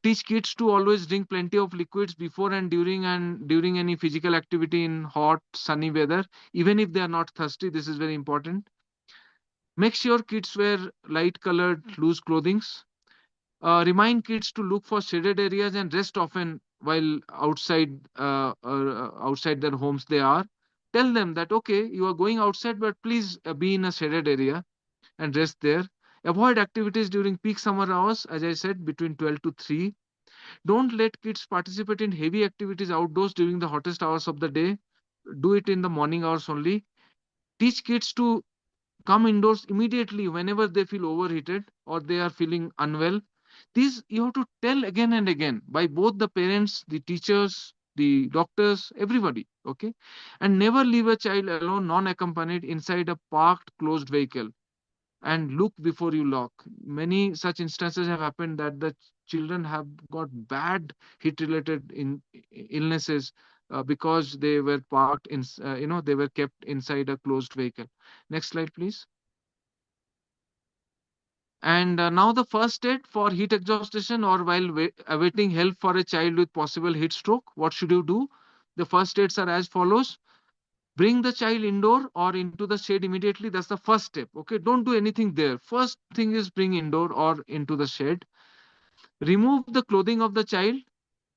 Teach kids to always drink plenty of liquids before and during any physical activity in hot sunny weather, even if they are not thirsty. This is very important. Make sure kids wear light colored loose clothings. Remind kids to look for shaded areas and rest often while outside their homes they are. Tell them that okay, you are going outside, but please be in a shaded area and rest there. Avoid activities during peak summer hours, as I said, between 12 to 3. Don't let kids participate in heavy activities outdoors during the hottest hours of the day. Do it in the morning hours only. Teach kids to come indoors immediately whenever they feel overheated or they are feeling unwell. These you have to tell again and again by both the parents, the teachers, the doctors, everybody. Okay. And never leave a child alone, non accompanied, inside a parked, closed vehicle. And look before you lock. Many such instances have happened that the children have got bad heat related illnesses because they were parked in, they were kept inside a closed vehicle. Next slide, please. And now the first aid for heat exhaustion or while awaiting help for a child with possible heat stroke. What should you do? The first aids are as follows. Bring the child indoor or into the shade immediately. That's the first step. Okay, don't do anything there. First thing is bring indoor or into the shade. Remove the clothing of the child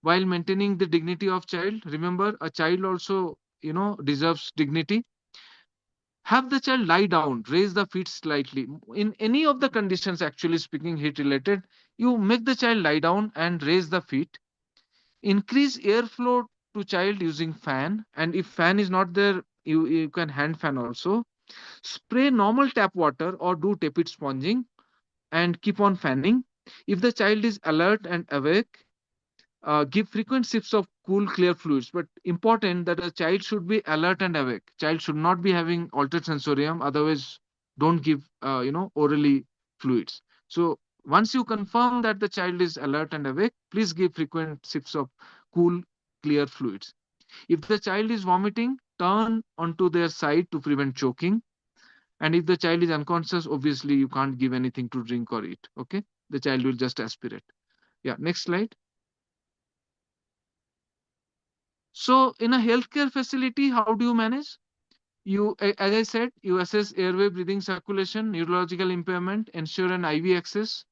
while maintaining the dignity of child. Remember, a child also deserves dignity. Have the child lie down, raise the feet slightly. In any of the conditions, actually speaking, heat related, you make the child lie down and raise the feet. Increase airflow to child using fan, and if fan is not there, you can hand fan also. Spray normal tap water or do tepid sponging and keep on fanning. If the child is alert and awake, give frequent sips of cool, clear fluids. But important that a child should be alert and awake. Child should not be having altered sensorium. Otherwise, don't give orally fluids. So once you confirm that the child is alert and awake, please give frequent sips of cool, clear fluids. If the child is vomiting, turn onto their side to prevent choking. And if the child is unconscious, obviously you can't give anything to drink or eat. Okay, the child will just aspirate. Yeah, next slide. So in a healthcare facility, how do you manage? As I said, you assess airway, breathing, circulation, neurological impairment, ensure an IV access.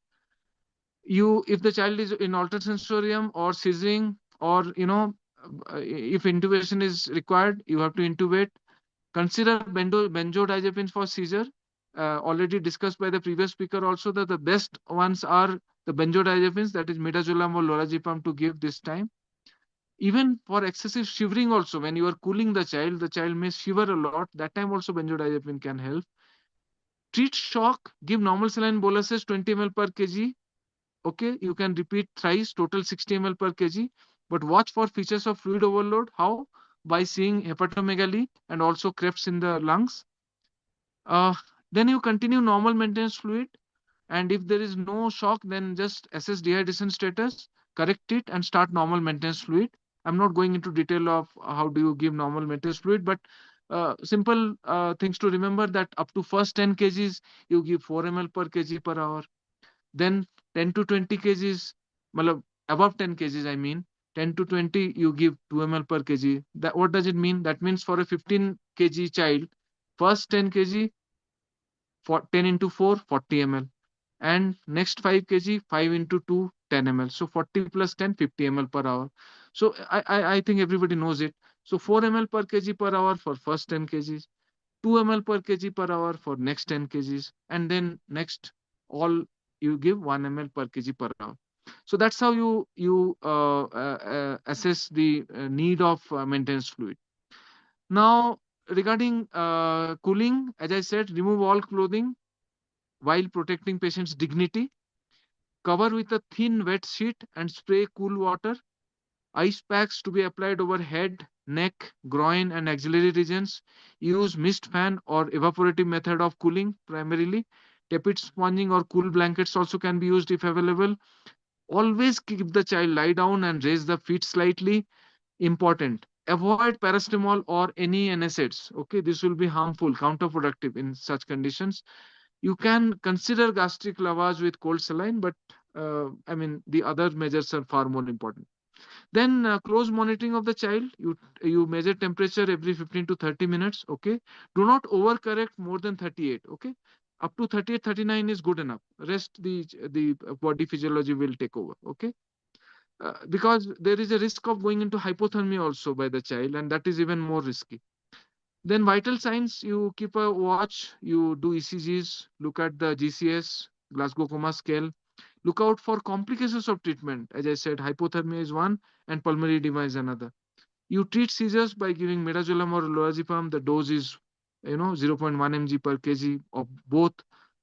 If the child is in altered sensorium or seizing, or if intubation is required, you have to intubate. Consider benzodiazepines for seizure. Already discussed by the previous speaker also that the best ones are the benzodiazepines, that is midazolam or lorazepam to give this time. Even for excessive shivering also, when you are cooling the child may shiver a lot. That time also benzodiazepine can help. Treat shock, give normal saline boluses 20 ml per kg. Okay, you can repeat thrice, total 60 ml per kg. But watch for features of fluid overload. How? By seeing hepatomegaly and also clefts in the lungs. Uh, then you continue normal maintenance fluid. And if there is no shock, then just assess dehydration status, correct it, and start normal maintenance fluid. I'm not going into detail of how do you give normal maintenance fluid, but simple things to remember that up to first 10 kgs, you give 4 ml per kg per hour. Then 10 to 20 kgs, malab, above 10 kgs, I mean, 10 to 20, you give 2 ml per kg. That, what does it mean? That means for a 15 kg child, first 10 kg, for 10 into 4, 40 ml. And next 5 kg, 5 into 2, 10 ml. So 40 plus 10, 50 ml per hour. So I think everybody knows it. So 4 ml per kg per hour for first 10 kgs. 2 ml per kg per hour for next 10 kgs, and then next all you give 1 ml per kg per hour. So that's how you assess the need of maintenance fluid. Now, regarding cooling, as I said, remove all clothing while protecting patient's dignity. Cover with a thin wet sheet and spray cool water. Ice packs to be applied over head, neck, groin, and axillary regions. Use mist fan or evaporative method of cooling primarily. Tepid sponging or cool blankets also can be used if available. Always keep the child lie down and raise the feet slightly. Important. Avoid paracetamol or any NSAIDs. Okay, this will be harmful, counterproductive in such conditions. You can consider gastric lavage with cold saline, but I mean the other measures are far more important. Then close monitoring of the child. You measure temperature every 15 to 30 minutes. Okay, do not overcorrect more than 38. Okay, up to 38, 39 is good enough. Rest the body physiology will take over. Okay, because there is a risk of going into hypothermia also by the child, and that is even more risky. Then vital signs, you keep a watch, you do ECGs, look at the GCS, Glasgow Coma Scale, look out for complications of treatment. As I said, hypothermia is one and pulmonary edema is another. You treat seizures by giving midazolam or lorazepam. The dose is, 0.1 mg per kg of both.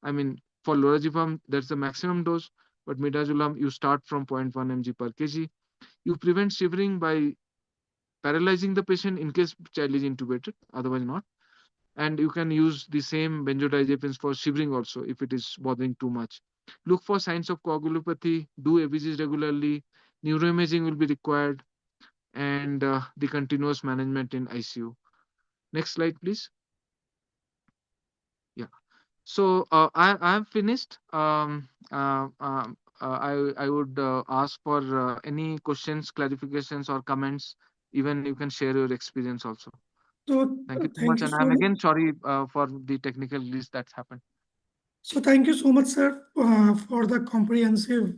I mean, for lorazepam, that's the maximum dose, but midazolam, you start from 0.1 mg per kg. You prevent shivering by paralyzing the patient in case child is intubated, otherwise not. And you can use the same benzodiazepines for shivering also if it is bothering too much. Look for signs of coagulopathy, do ABGs regularly, neuroimaging will be required, and the continuous management in ICU. Next slide, please. Yeah. So I have finished. I would ask for any questions, clarifications, or comments. Even you can share your experience also. So Thank you so thank much, you and so I'm much. again sorry for the technical glitch that's happened. So thank you so much, sir, for the comprehensive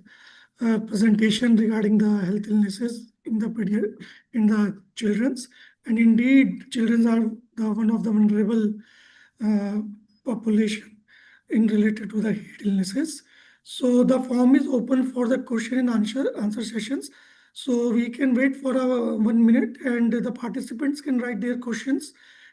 presentation regarding the health illnesses in the children's. And indeed, children are one of the vulnerable uh, population in related to the heat illnesses. So the form is open for the question and answer sessions. So we can wait for 1 minute, and the participants can write their questions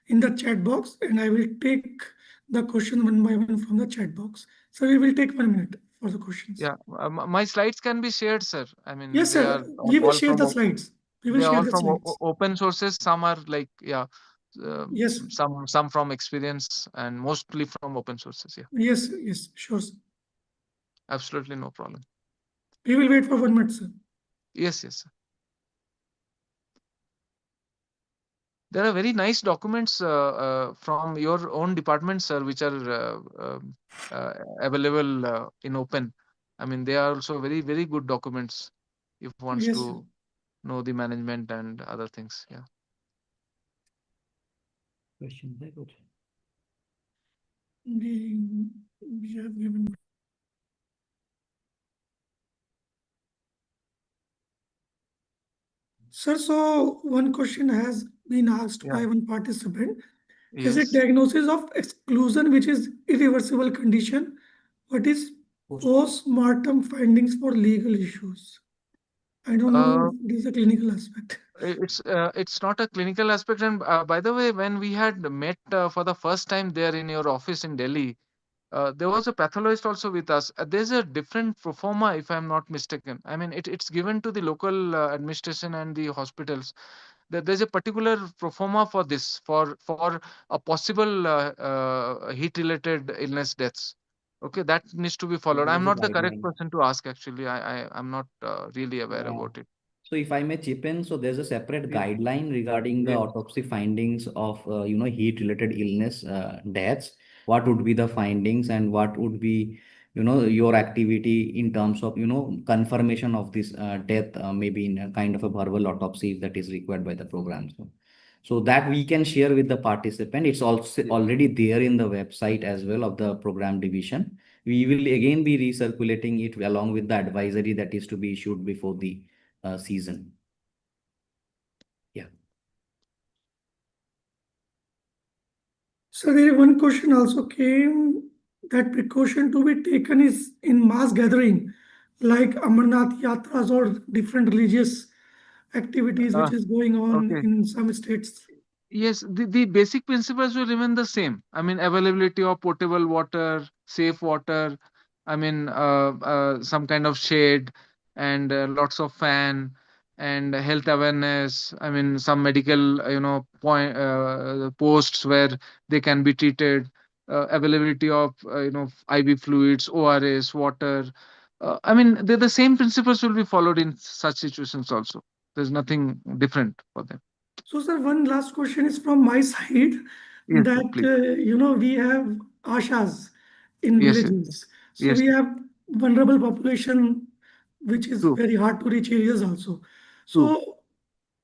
in the chat box, and I will take the question one by one from the chat box. So we will take 1 minute for the questions. Yeah, my slides can be shared, sir. I mean, Yes, they sir. are We will all share from the slides. We will they are share all the from slides. open sources. Some are like Yes, some from experience, and mostly from open sources. Yeah, yes, yes, sure, sir. absolutely no problem. We will wait for 1 minute, sir. Yes, yes, sir. There are very nice documents from your own department, sir, which are available in open. I mean, they are also very, very good documents if wants Yes, sir. to know the management and other things. Yeah. Question very good. We have given. Sir, so one question has been asked Yeah. by one participant. Is it Yes. diagnosis of exclusion, which is irreversible condition? What is post-mortem findings for legal issues? I don't know Uh, if it is a clinical aspect. it's not a clinical aspect. And by the way, when we had met for the first time there in your office in Delhi, there was a pathologist also with us. There's a different proforma, if I'm not mistaken. I mean, it's given to the local administration and the hospitals. There's a particular proforma for this, for a possible heat-related illness deaths. Okay, that needs to be followed. There I'm is a not the correct guideline. person to ask, actually. I'm not really aware Yeah. about it. So if I may chip in, so there's a separate Yes. guideline regarding the Yes. autopsy findings of heat-related illness deaths. What would be the findings and what would be your activity in terms of confirmation of this death, maybe in a kind of a verbal autopsy if that is required by the program. So that we can share with the participant. It's also already there in the website as well of the program division. We will again be recirculating it along with the advisory that is to be issued before the season. Yeah. So there one question also came that precaution to be taken is in mass gathering, like Amarnath yatras or different religious activities which is going on Okay. in some states. Yes, the basic principles will remain the same. I mean, availability of potable water, safe water, I mean, some kind of shade, and lots of fan, and health awareness. I mean, some medical, posts where they can be treated, availability of, IV fluids, ORS, water. I mean, the same principles will be followed in such situations also. There's nothing different for them. So, sir, one last question is from my side Yes, sir, that, please. we have ashas in Yes, yes, villages. So yes, we sir. have vulnerable population, which is True, very hard to reach areas also. true. So,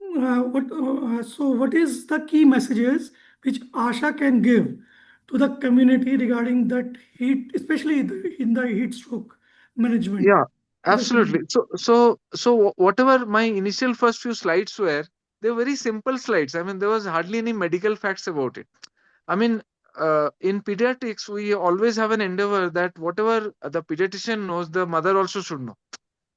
what is the key messages which ASHA can give to the community regarding that heat, especially in the heat stroke management Yeah, to the absolutely. community? So whatever my initial first few slides were, they were very simple slides. I mean, there was hardly any medical facts about it. I mean, in pediatrics, we always have an endeavor that whatever the pediatrician knows, the mother also should know.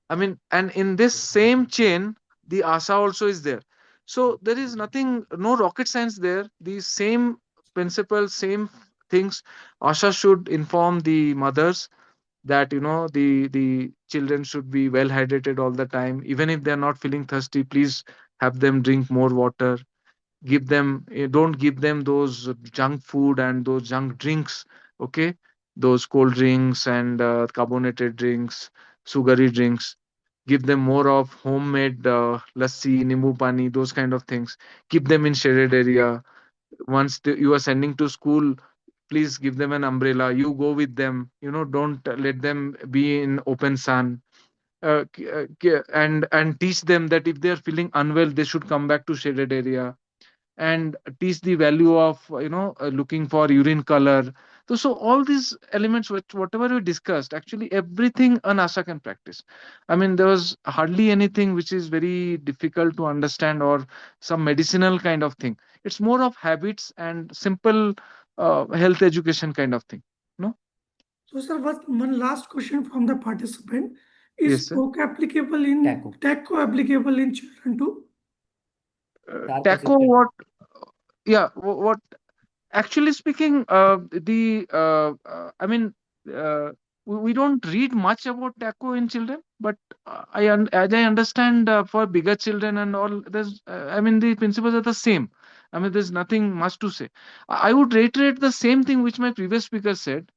I mean, and in this same chain, the ASA also is there. So there is nothing, no rocket science there. The same principles, same things. ASA should inform the mothers that the children should be well hydrated all the time. Even if they are not feeling thirsty, please have them drink more water. Give them don't give them those junk food and those junk drinks. Okay, those cold drinks and carbonated drinks, sugary drinks. Give them more of homemade lassi, nimbu pani, those kind of things. Keep them in shaded area. Once you are sending to school, please give them an umbrella. You go with them, don't let them be in open sun. And teach them that if they are feeling unwell, they should come back to shaded area. And teach the value of looking for urine color. So all these elements, which whatever we discussed, actually everything an ASA can practice. I mean, there was hardly anything which is very difficult to understand or some medicinal kind of thing. It's more of habits and simple health education kind of thing. No. So, sir, one last question from the participant. Is Yes, sir. TOC applicable in TACO, TACO applicable in children too? TARC Taco, assisted. what? Yeah, what actually speaking, I mean, we don't read much about taco in children, but as I understand, for bigger children and all, I mean, the principles are the same. I mean, there's nothing much to say. I would reiterate the same thing which my previous speaker said.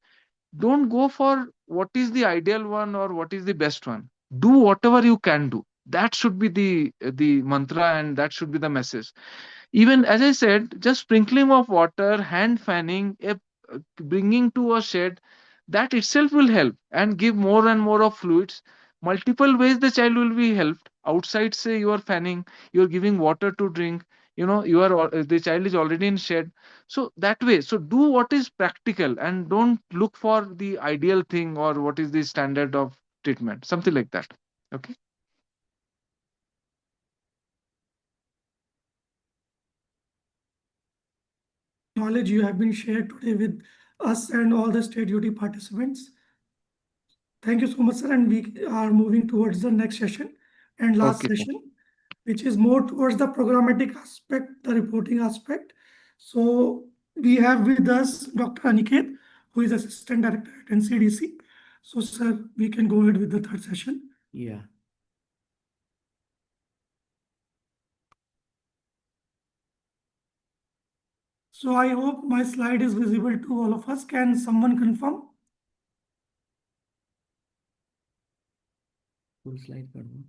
Don't go for what is the ideal one or what is the best one. Do whatever you can do. That should be the mantra, and that should be the message. Even as I said, just sprinkling of water, hand fanning, bringing to a shed, that itself will help and give more and more of fluids. Multiple ways the child will be helped. Outside, say you are fanning, you are giving water to drink. The child is already in shed. So that way, so do what is practical and don't look for the ideal thing or what is the standard of treatment, something like that. Okay. Knowledge you have been shared today with us and all the state duty participants. Thank you so much, sir. And we are moving towards the next session and last Okay, sir. session, which is more towards the programmatic aspect, the reporting aspect. So we have with us Dr. Aniket, who is Assistant Director at NCDC. So, sir, we can go ahead with the third session. Yeah. So I hope my slide is visible to all of us. Can someone confirm? Full slide कर दूं?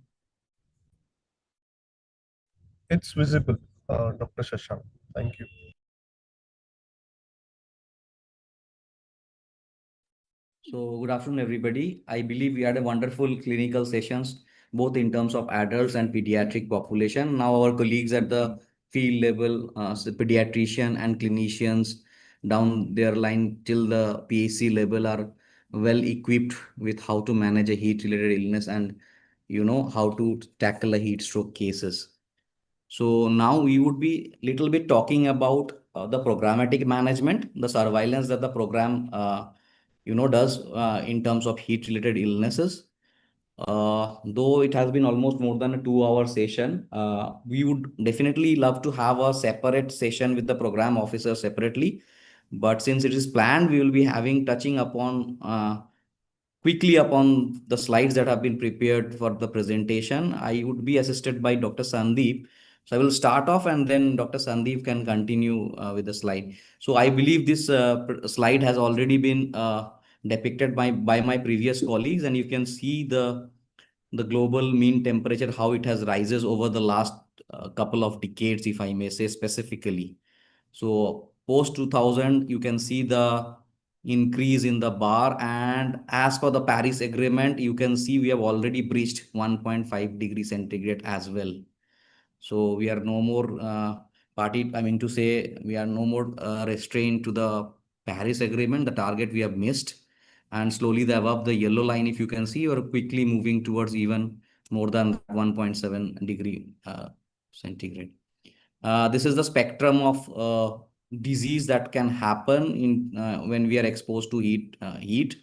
It's visible, Dr. Shashank. Thank you. So good afternoon, everybody. I believe we had a wonderful clinical sessions, both in terms of adults and pediatric population. Now our colleagues at the field level, so pediatrician and clinicians down their line till the PAC level are well equipped with how to manage a heat-related illness and how to tackle a heat stroke cases. So now we would be little bit talking about the programmatic management, the surveillance that the program does in terms of heat related illnesses. Though it has been almost more than a 2 hour session, we would definitely love to have a separate session with the program officer separately. But since it is planned, we will be having touching upon quickly upon the slides that have been prepared for the presentation. I would be assisted by Dr. Sandeep. So I will start off and then Dr. Sandeep can continue with the slide. So I believe this slide has already been depicted by my previous colleagues, and you can see the global mean temperature, how it has rises over the last couple of decades, if I may say specifically. So post 2000, you can see the increase in the bar. And as per the Paris Agreement, you can see we have already breached 1.5 degrees centigrade as well. So we are no more I mean to say, we are no more restrained to the Paris Agreement, the target we have missed. And slowly the above the yellow line, if you can see, we are quickly moving towards even more than 1.7 degree centigrade. This is the spectrum of disease that can happen in when we are exposed to heat,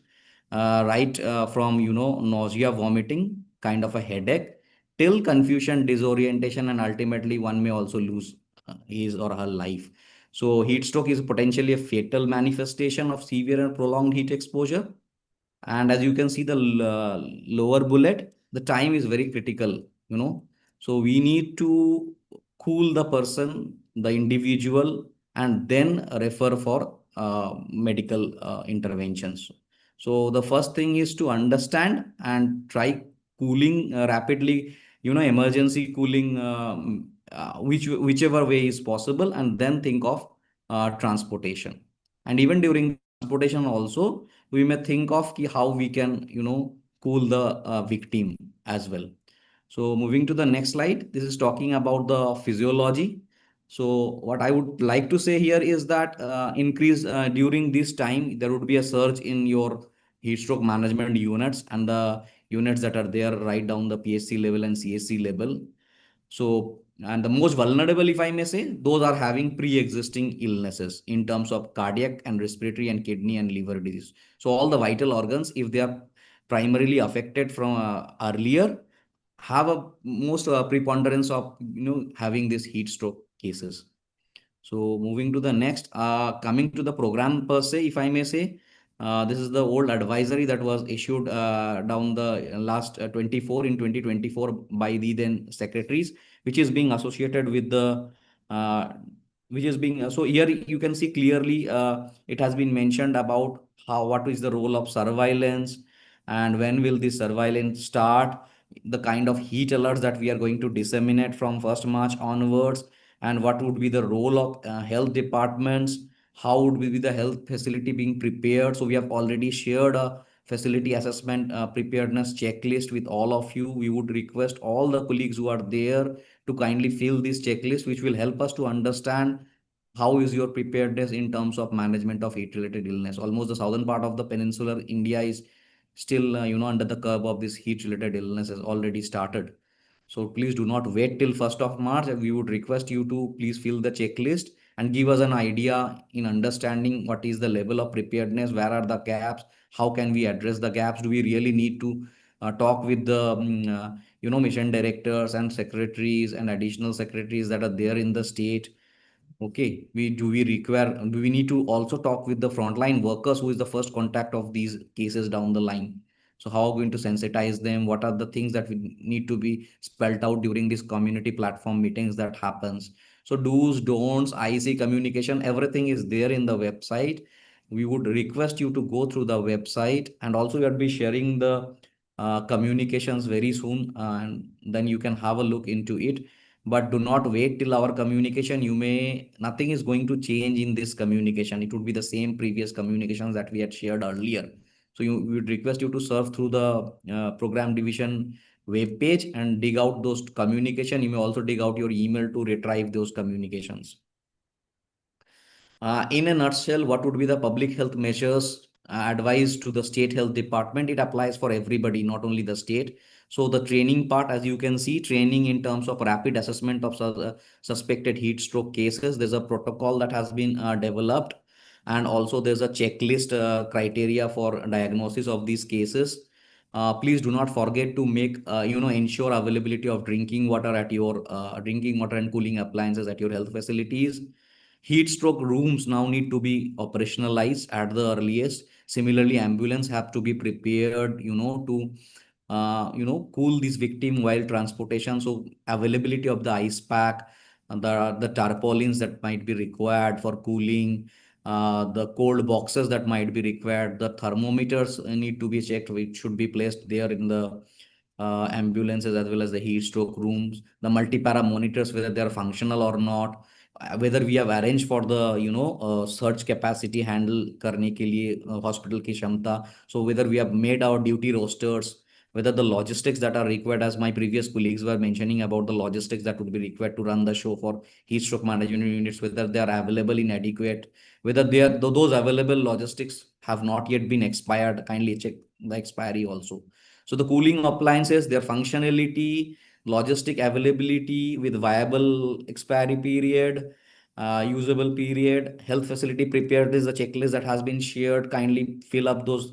right from nausea, vomiting, kind of a headache, till confusion, disorientation, and ultimately one may also lose his or her life. So heat stroke is potentially a fatal manifestation of severe and prolonged heat exposure. And as you can see the lower bullet, the time is very critical. So we need to cool the person, the individual, and then refer for medical interventions. So the first thing is to understand and try cooling rapidly, emergency cooling, whichever way is possible, and then think of transportation. And even during transportation also, we may think of how we can cool the victim as well. So moving to the next slide, this is talking about the physiology. So what I would like to say here is that increase during this time, there would be a surge in your heat stroke management units and the units that are there right down the PSC level and CSC level. So, and the most vulnerable, if I may say, those are having pre-existing illnesses in terms of cardiac and respiratory and kidney and liver disease. So all the vital organs, if they are primarily affected from earlier, have a most preponderance of having these heat stroke cases. So moving to the next, coming to the program per se, if I may say, this is the old advisory that was issued down the last 24 in 2024 by the then secretaries, which is being associated with the uh, which is being so here you can see clearly it has been mentioned about what is the role of surveillance and when will this surveillance start, the kind of heat alerts that we are going to disseminate from 1st March onwards, and what would be the role of health departments, how would be the health facility being prepared. So we have already shared a facility assessment preparedness checklist with all of you. We would request all the colleagues who are there to kindly fill this checklist, which will help us to understand how is your preparedness in terms of management of heat related illness. Almost the southern part of the peninsular India is still under the curve of this heat related illness has already started. So please do not wait till 1st of March. We would request you to please fill the checklist and give us an idea in understanding what is the level of preparedness, where are the gaps, how can we address the gaps, do we really need to talk with the mission directors and secretaries and additional secretaries that are there in the state. Okay, we require, do we need to also talk with the frontline workers who is the first contact of these cases down the line? So how are we going to sensitize them? What are the things that we need to be spelled out during these community platform meetings that happens? So do's, don'ts, IC communication, everything is there in the website. We would request you to go through the website, and also we will be sharing the communications very soon, and then you can have a look into it. But do not wait till our communication. You may, nothing is going to change in this communication. It would be the same previous communications that we had shared earlier. So we would request you to surf through the program division web page and dig out those communication. You may also dig out your email to retrieve those communications. In a nutshell, what would be the public health measures advised to the state health department? It applies for everybody, not only the state. So the training part, as you can see, training in terms of rapid assessment of suspected heat stroke cases. There's a protocol that has been developed, and also there's a checklist criteria for diagnosis of these cases. Please do not forget to make ensure availability of drinking water at your drinking water and cooling appliances at your health facilities. Heat stroke rooms now need to be operationalized at the earliest. Similarly, ambulance have to be prepared, to cool this victim while transportation. So availability of the ice pack, the tarpaulins that might be required for cooling, the cold boxes that might be required, the thermometers need to be checked, which should be placed there in the ambulances as well as the heat stroke rooms. The multi-para monitors, whether they are functional or not, whether we have arranged for the surge capacity handle करने के लिए hospital की क्षमता. So whether we have made our duty rosters, whether the logistics that are required, as my previous colleagues were mentioning about the logistics that would be required to run the show for heat stroke management units, whether they are available in adequate, whether they are those available logistics have not yet been expired, kindly check the expiry also. So the cooling appliances, their functionality, logistic availability with viable expiry period, usable period, health facility prepared is a checklist that has been shared. Kindly fill up those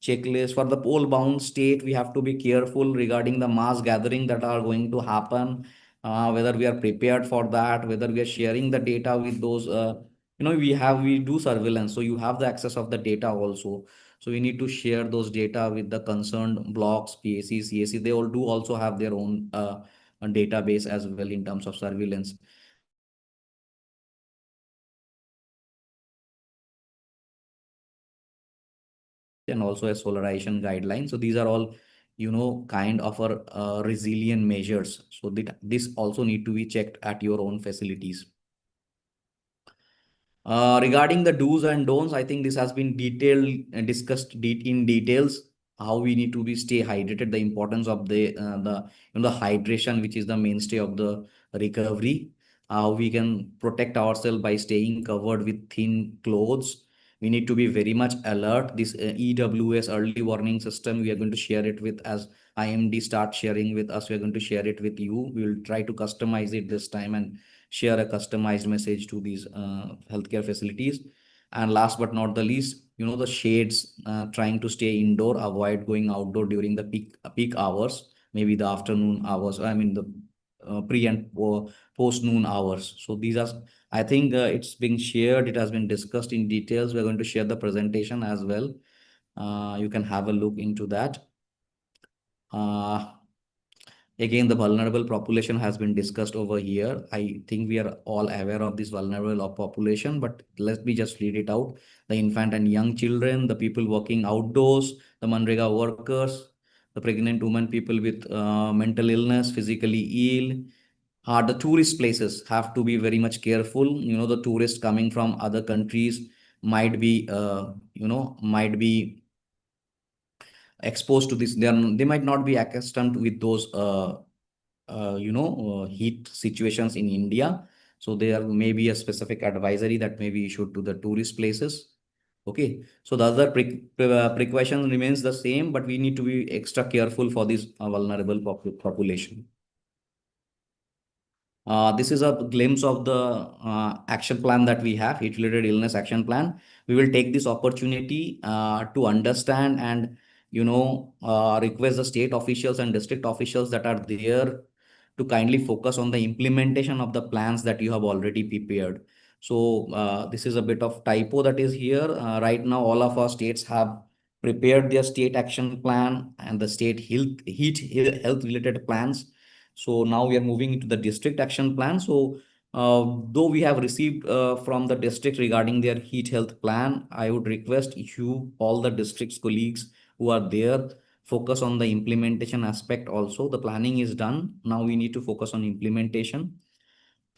checklists. For the pole bound state, we have to be careful regarding the mass gathering that are going to happen, whether we are prepared for that, whether we are sharing the data with those, we do surveillance. So you have the access of the data also. So we need to share those data with the concerned blocks, PAC, CAC. They all do also have their own database as well in terms of surveillance. And also a solarization guideline. So these are all, kind of resilient measures. So that this also need to be checked at your own facilities. Regarding the do's and don'ts, I think this has been discussed in details. How we need to be stay hydrated, the importance of the hydration, which is the mainstay of the recovery. How we can protect ourselves by staying covered with thin clothes. We need to be very much alert. This EWS early warning system, we are going to share it with, as IMD start sharing with us. We are going to share it with you. We will try to customize it this time and share a customized message to these healthcare facilities. And last but not the least, the shades, trying to stay indoor, avoid going outdoor during the peak hours, maybe the afternoon hours, I mean the pre and post noon hours. So these are, I think it's been shared, it has been discussed in details. We're going to share the presentation as well. You can have a look into that. Again, the vulnerable population has been discussed over here. I think we are all aware of this vulnerable population, but let me just read it out. The infant and young children, the people working outdoors, the Manrega workers, the pregnant women, people with mental illness, physically ill. The tourist places have to be very much careful. The tourists coming from other countries might be, might be exposed to this. They might not be accustomed with those heat situations in India. So there may be a specific advisory that may be issued to the tourist places. Okay, so the other precaution remains the same, but we need to be extra careful for this vulnerable population. This is a glimpse of the action plan that we have, heat-related illness action plan. We will take this opportunity to understand and request the state officials and district officials that are there to kindly focus on the implementation of the plans that you have already prepared. So this is a bit of typo that is here. Right now, all of our states have prepared their state action plan and the state health related plans. So now we are moving into the district action plan. So though we have received from the district regarding their heat health plan, I would request you, all the districts colleagues who are there, focus on the implementation aspect also. The planning is done. Now we need to focus on implementation.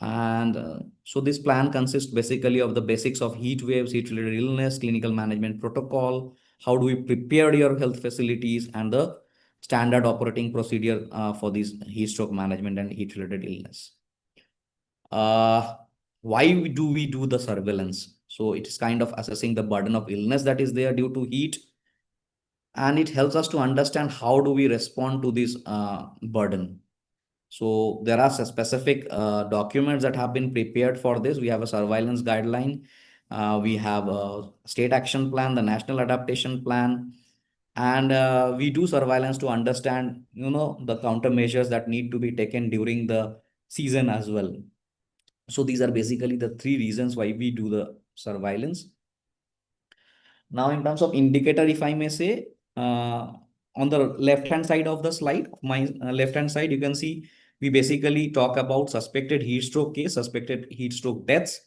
And so this plan consists basically of the basics of heat waves, heat-related illness, clinical management protocol, how do we prepare your health facilities, and the standard operating procedure for this heat stroke management and heat-related illness. Why do we do the surveillance? So it is kind of assessing the burden of illness that is there due to heat. and it helps us to understand how do we respond to this burden. So there are specific documents that have been prepared for this. We have a surveillance guideline. We have a state action plan, the national adaptation plan, and we do surveillance to understand, the countermeasures that need to be taken during the season as well. So these are basically the three reasons why we do the surveillance. Now, in terms of indicator, if I may say, on the left hand side of the slide, my left hand side, you can see we basically talk about suspected heat stroke case, suspected heat stroke deaths,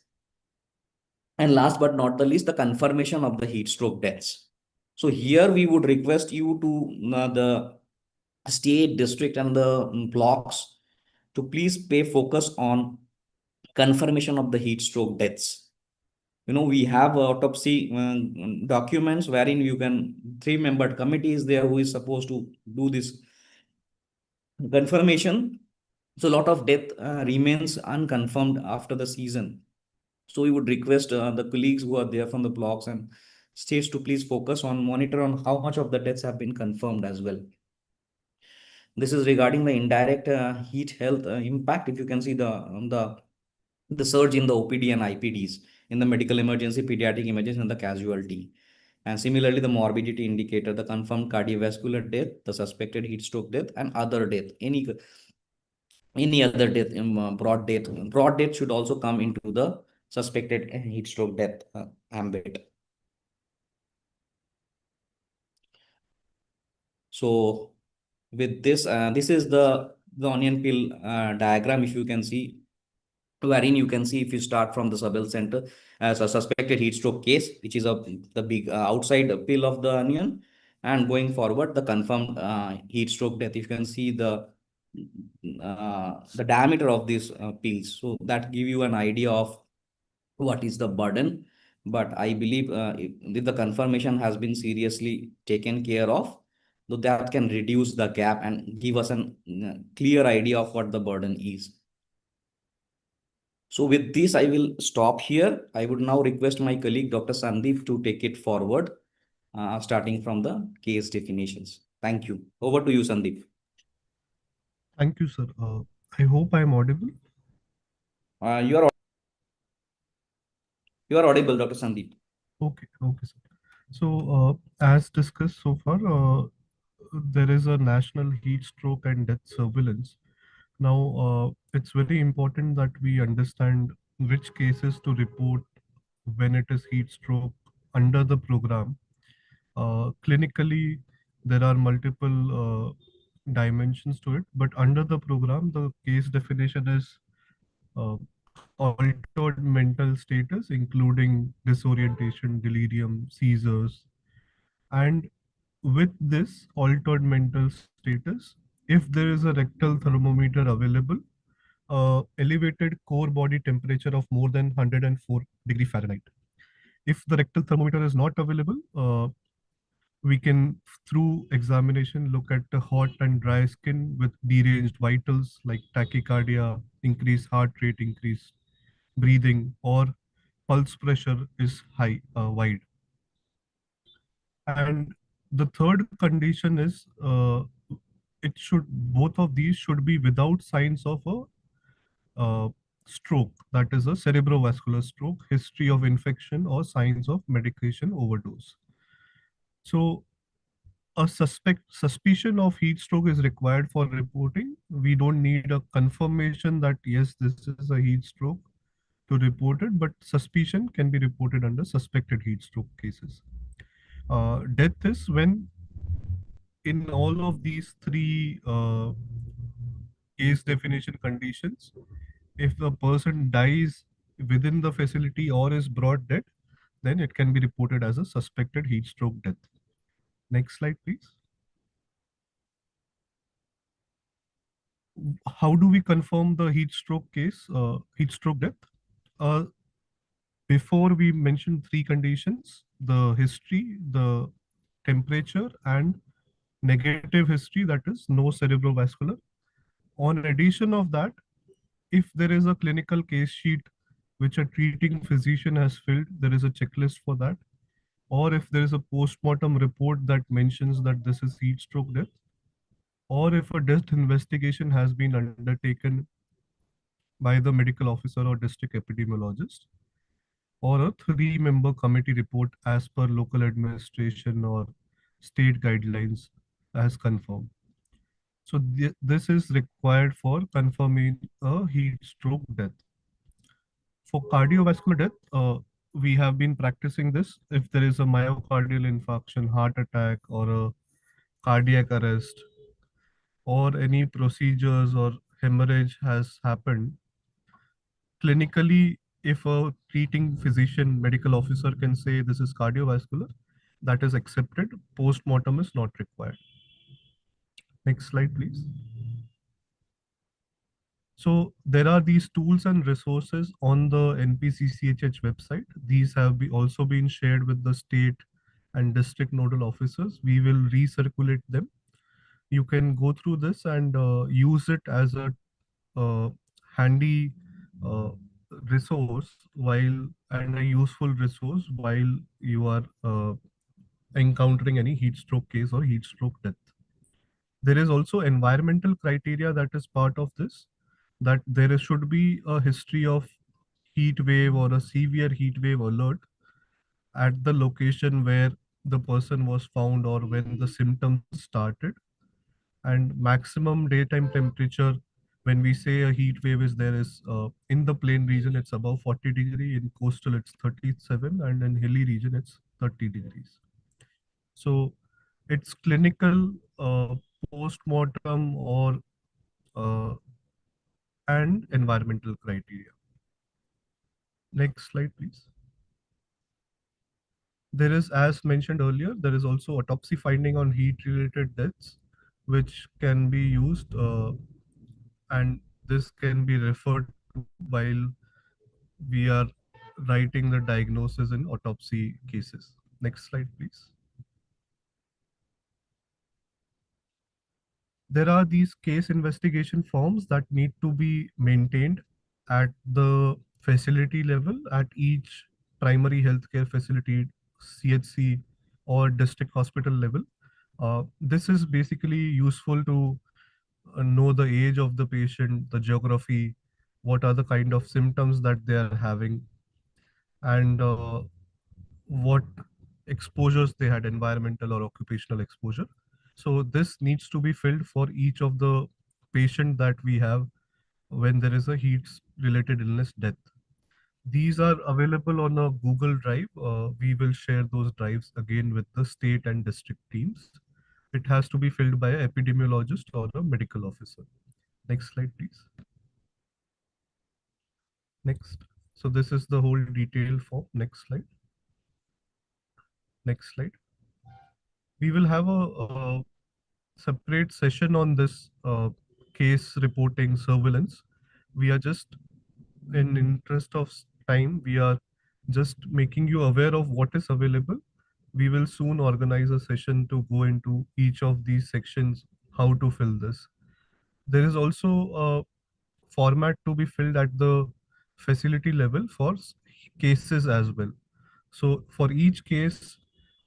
and last but not the least, the confirmation of the heat stroke deaths. So here we would request you to the state, district, and the blocks to please pay focus on confirmation of the heat stroke deaths. We have autopsy documents wherein you can, three-membered committee is there who is supposed to do this confirmation. So a lot of death remains unconfirmed after the season. So we would request the colleagues who are there from the blocks and states to please focus on monitor on how much of the deaths have been confirmed as well. This is regarding the indirect heat health impact. If you can see the surge in the OPD and IPDs in the medical emergency, pediatric emergency, and the casualty. And similarly, the morbidity indicator, the confirmed cardiovascular death, the suspected heat stroke death, and other death, any other death, broad death. Broad death should also come into the suspected heat stroke death ambit. So with this, this is the onion peel diagram, if you can see, wherein you can see if you start from the subel center as a suspected heat stroke case, which is the big outside peel of the onion, and going forward the confirmed heat stroke death. You can see the diameter of these peels, so that give you an idea of what is the burden. But I believe if the confirmation has been seriously taken care of, so that can reduce the gap and give us a clear idea of what the burden is. So with this, I will stop here. I would now request my colleague, Dr. Sandeep, to take it forward, starting from the case definitions. Thank you. Over to you, Sandeep. Thank you, sir. I hope I'm audible. You are audible, Dr. Sandeep. Okay, okay, sir. So, as discussed so far, there is a national heat stroke and death surveillance. Now, it's very important that we understand which cases to report when it is heat stroke under the program. Clinically, there are multiple dimensions to it, but under the program, the case definition is uh, altered mental status, including disorientation, delirium, seizures. And with this altered mental status, if there is a rectal thermometer available, elevated core body temperature of more than 104 degree Fahrenheit. If the rectal thermometer is not available, we can, through examination, look at the hot and dry skin with deranged vitals like tachycardia, increased heart rate, increased breathing, or pulse pressure is high, wide. And the third condition is it should, both of these should be without signs of a stroke, that is a cerebrovascular stroke, history of infection, or signs of medication overdose. So a suspicion of heat stroke is required for reporting. We don't need a confirmation that yes, this is a heat stroke to report it, but suspicion can be reported under suspected heat stroke cases. Death is when, in all of these three case definition conditions, if the person dies within the facility or is brought dead, then it can be reported as a suspected heat stroke death. Next slide, please. How do we confirm the heat stroke case, heat stroke death? Uh, Before we mentioned three conditions: the history, the temperature, and negative history, that is no cerebrovascular. On addition of that, if there is a clinical case sheet which a treating physician has filled, there is a checklist for that. or if there is a post-mortem report that mentions that this is heat stroke death, or if a death investigation has been undertaken by the medical officer or district epidemiologist, or a three-member committee report as per local administration or state guidelines as confirmed. So this is required for confirming a heat stroke death. For cardiovascular death, we have been practicing this. If there is a myocardial infarction, heart attack, or a cardiac arrest, or any procedures or hemorrhage has happened, clinically, if a treating physician, medical officer can say this is cardiovascular, that is accepted. Post-mortem is not required. Next slide, please. So there are these tools and resources on the NPCCHH website. These have also been shared with the state and district nodal officers. We will recirculate them. You can go through this and use it as a handy uh, resource while and a useful resource while you are encountering any heat stroke case or heat stroke death. There is also environmental criteria that is part of this, that should be a history of heat wave or a severe heat wave alert at the location where the person was found or when the symptoms started, and maximum daytime temperature when we say a heat wave is there is in the plain region it's above 40 degree, in coastal it's 37, and in hilly region it's 30 degrees. So it's clinical, post-mortem, or uh, and environmental criteria. Next slide, please. There is, as mentioned earlier, there is also autopsy finding on heat-related deaths, which can be used, and this can be referred to while we are writing the diagnosis in autopsy cases. Next slide, please. There are these case investigation forms that need to be maintained at the facility level at each primary healthcare facility, CHC, or district hospital level. This is basically useful to know the age of the patient, the geography, what are the kind of symptoms that they are having, and what exposures they had, environmental or occupational exposure. So this needs to be filled for each of the patient that we have when there is a heat related illness death. These are available on a Google Drive. We will share those drives again with the state and district teams. It has to be filled by an epidemiologist or a medical officer. Next slide, please. Next. So this is the whole detail form. Next slide. Next slide. We will have a separate session on this case reporting surveillance. We are just, in interest of time, we are just making you aware of what is available. We will soon organize a session to go into each of these sections, how to fill this. There is also a format to be filled at the facility level for cases as well. So for each case,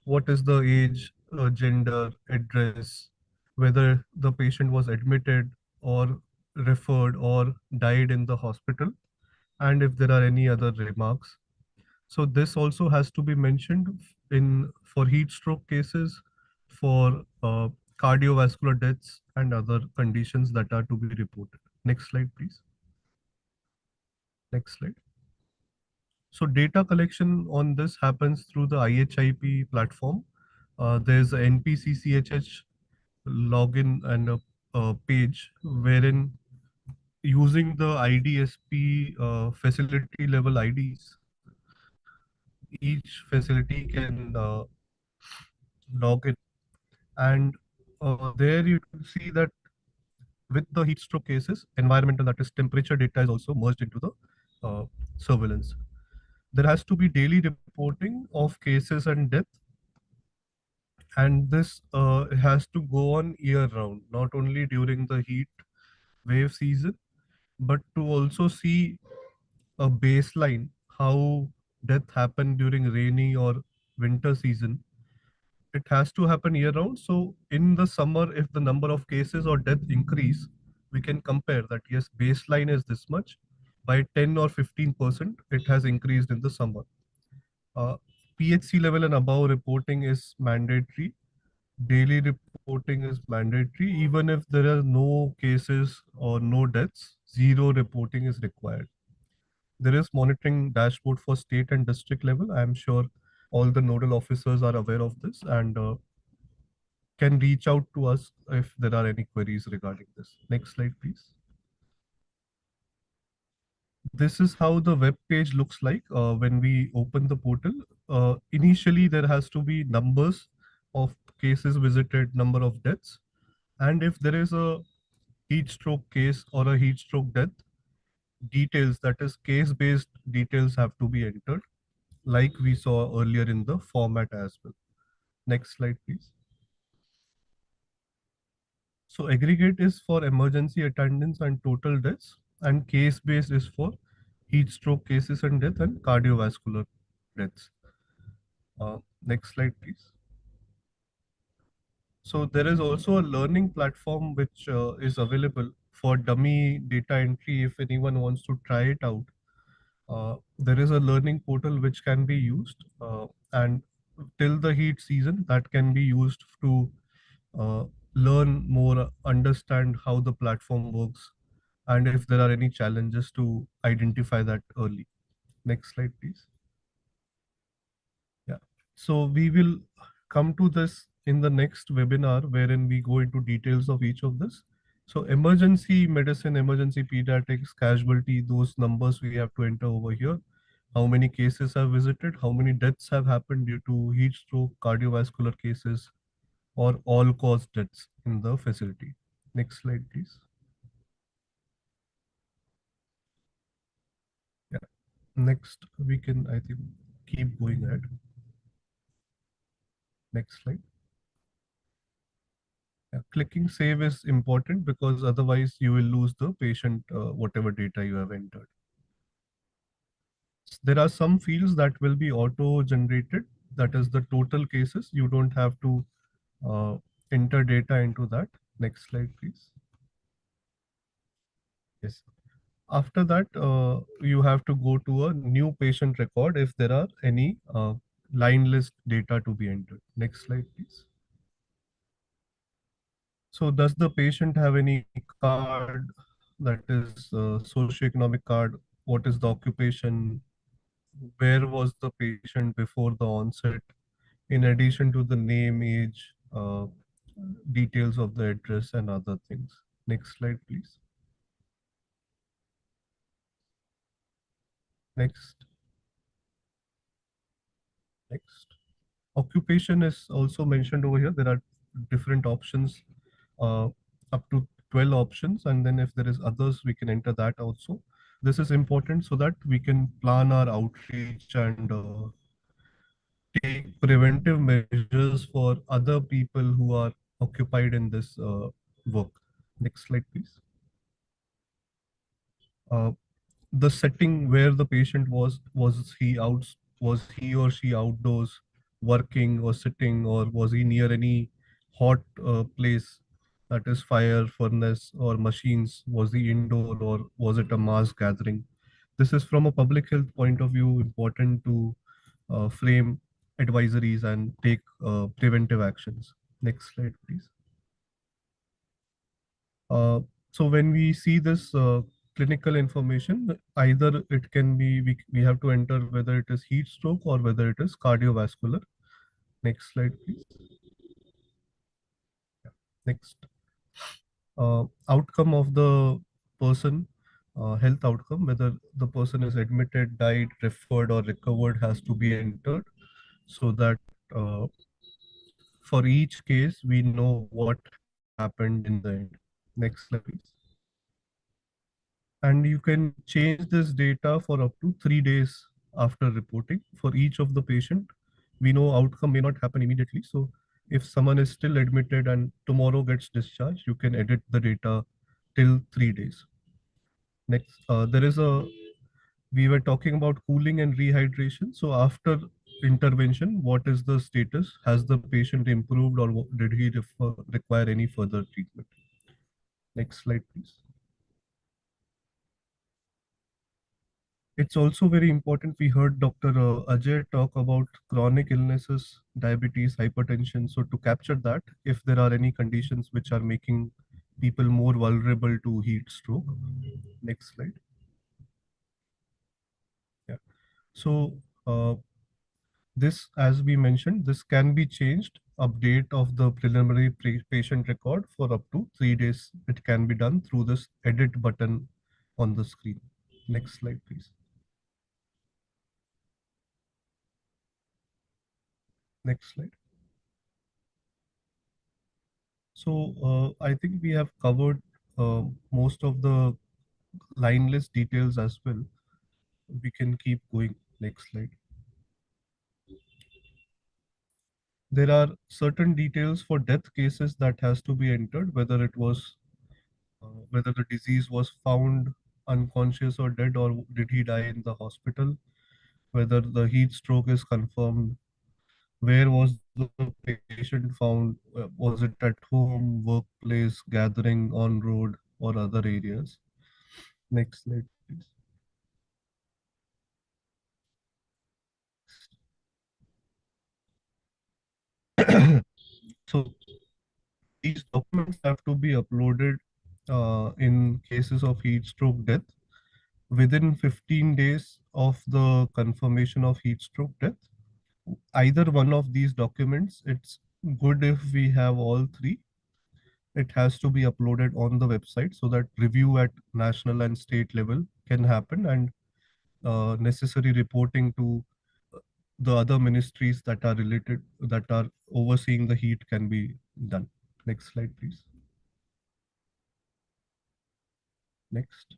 what is the age, gender, address, whether the patient was admitted or referred or died in the hospital, and if there are any other remarks. So this also has to be mentioned in for heat stroke cases, for cardiovascular deaths and other conditions that are to be reported. Next slide, please. Next slide. So data collection on this happens through the IHIP platform. There's a NPCCHH login and a page wherein using the IDSP facility level IDs, each facility can log in, and there you can see that with the heat stroke cases, environmental, that is temperature data, is also merged into the surveillance. There has to be daily reporting of cases and death, and this has to go on year round, not only during the heat wave season, but to also see a baseline how death happened during rainy or winter season, it has to happen year round. So in the summer, if the number of cases or death increase, we can compare that yes, baseline is this much. By 10 or 15%, it has increased in the summer. Uh, PHC level and above reporting is mandatory. Daily reporting is mandatory. Even if there are no cases or no deaths, zero reporting is required. There is monitoring dashboard for state and district level. I'm sure all the nodal officers are aware of this and can reach out to us if there are any queries regarding this. Next slide, please. This is how the web page looks like when we open the portal. Initially, there has to be numbers of cases visited, number of deaths. And if there is a heat stroke case or a heat stroke death, details, that is case-based details, have to be entered, like we saw earlier in the format as well. Next slide, please. So aggregate is for emergency attendance and total deaths, and case-based is for heat stroke cases and death and cardiovascular deaths. Next slide, please. So there is also a learning platform which is available for dummy data entry if anyone wants to try it out. There is a learning portal which can be used, and till the heat season that can be used to uh, learn more, understand how the platform works, and if there are any challenges to identify that early. Next slide, please. Yeah. So we will come to this in the next webinar wherein we go into details of each of this. So emergency medicine, emergency pediatrics, casualty, those numbers we have to enter over here. How many cases have visited, how many deaths have happened due to heat stroke, cardiovascular cases, or all cause deaths in the facility. Next slide, please. Yeah. Next, we can, I think, keep going ahead. Next slide. Yeah, clicking save is important because otherwise you will lose the patient, whatever data you have entered. There are some fields that will be auto generated. That is the total cases. You don't have to enter data into that. Next slide, please. Yes. After that, you have to go to a new patient record if there are any line list data to be entered. Next slide, please. So does the patient have any card, that is socioeconomic card? What is the occupation? Where was the patient before the onset? In addition to the name, age, details of the address and other things. Next slide, please. Next. Next. Occupation is also mentioned over here. There are different options, uh, up to 12 options. And then if there is others, we can enter that also. This is important so that we can plan our outreach and take preventive measures for other people who are occupied in this work. Next slide, please. Uh, the setting where the patient was he or she outdoors working or sitting, or was he near any hot place, that is fire furnace or machines? Was he indoor or was it a mass gathering? This is from a public health point of view important to frame advisories and take preventive actions. Next slide, please. Uh, so when we see this clinical information, either it can be, we have to enter whether it is heat stroke or whether it is cardiovascular. Next slide, please. Yeah. Next. Outcome of the person, health outcome, whether the person is admitted, died, referred, or recovered, has to be entered so that for each case, we know what happened in the end. Next slide, please. And you can change this data for up to 3 days after reporting for each of the patient. We know outcome may not happen immediately. So if someone is still admitted and tomorrow gets discharged, you can edit the data till 3 days. Next, we were talking about cooling and rehydration. So after intervention, what is the status? Has the patient improved, or did he require any further treatment? Next slide, please. It's also very important. We heard Dr. Ajay talk about chronic illnesses, diabetes, hypertension. So to capture that, if there are any conditions which are making people more vulnerable to heat stroke. Next slide. Yeah. So this, as we mentioned, this can be changed. Update of the preliminary patient record for up to 3 days. It can be done through this edit button on the screen. Next slide, please. Next slide. So I think we have covered most of the line list details as well. We can keep going. Next slide. There are certain details for death cases that has to be entered, whether it was whether the disease was found unconscious or dead, or did he die in the hospital, whether the heat stroke is confirmed, where was the patient found, was it at home, workplace, gathering, on road, or other areas. Next slide, please. So these documents have to be uploaded in cases of heat stroke death within 15 days of the confirmation of heat stroke death. Either one of these documents, it's good if we have all three. It has to be uploaded on the website so that review at national and state level can happen, and necessary reporting to the other ministries that are related, that are overseeing the heat, can be done. Next slide, please. Next.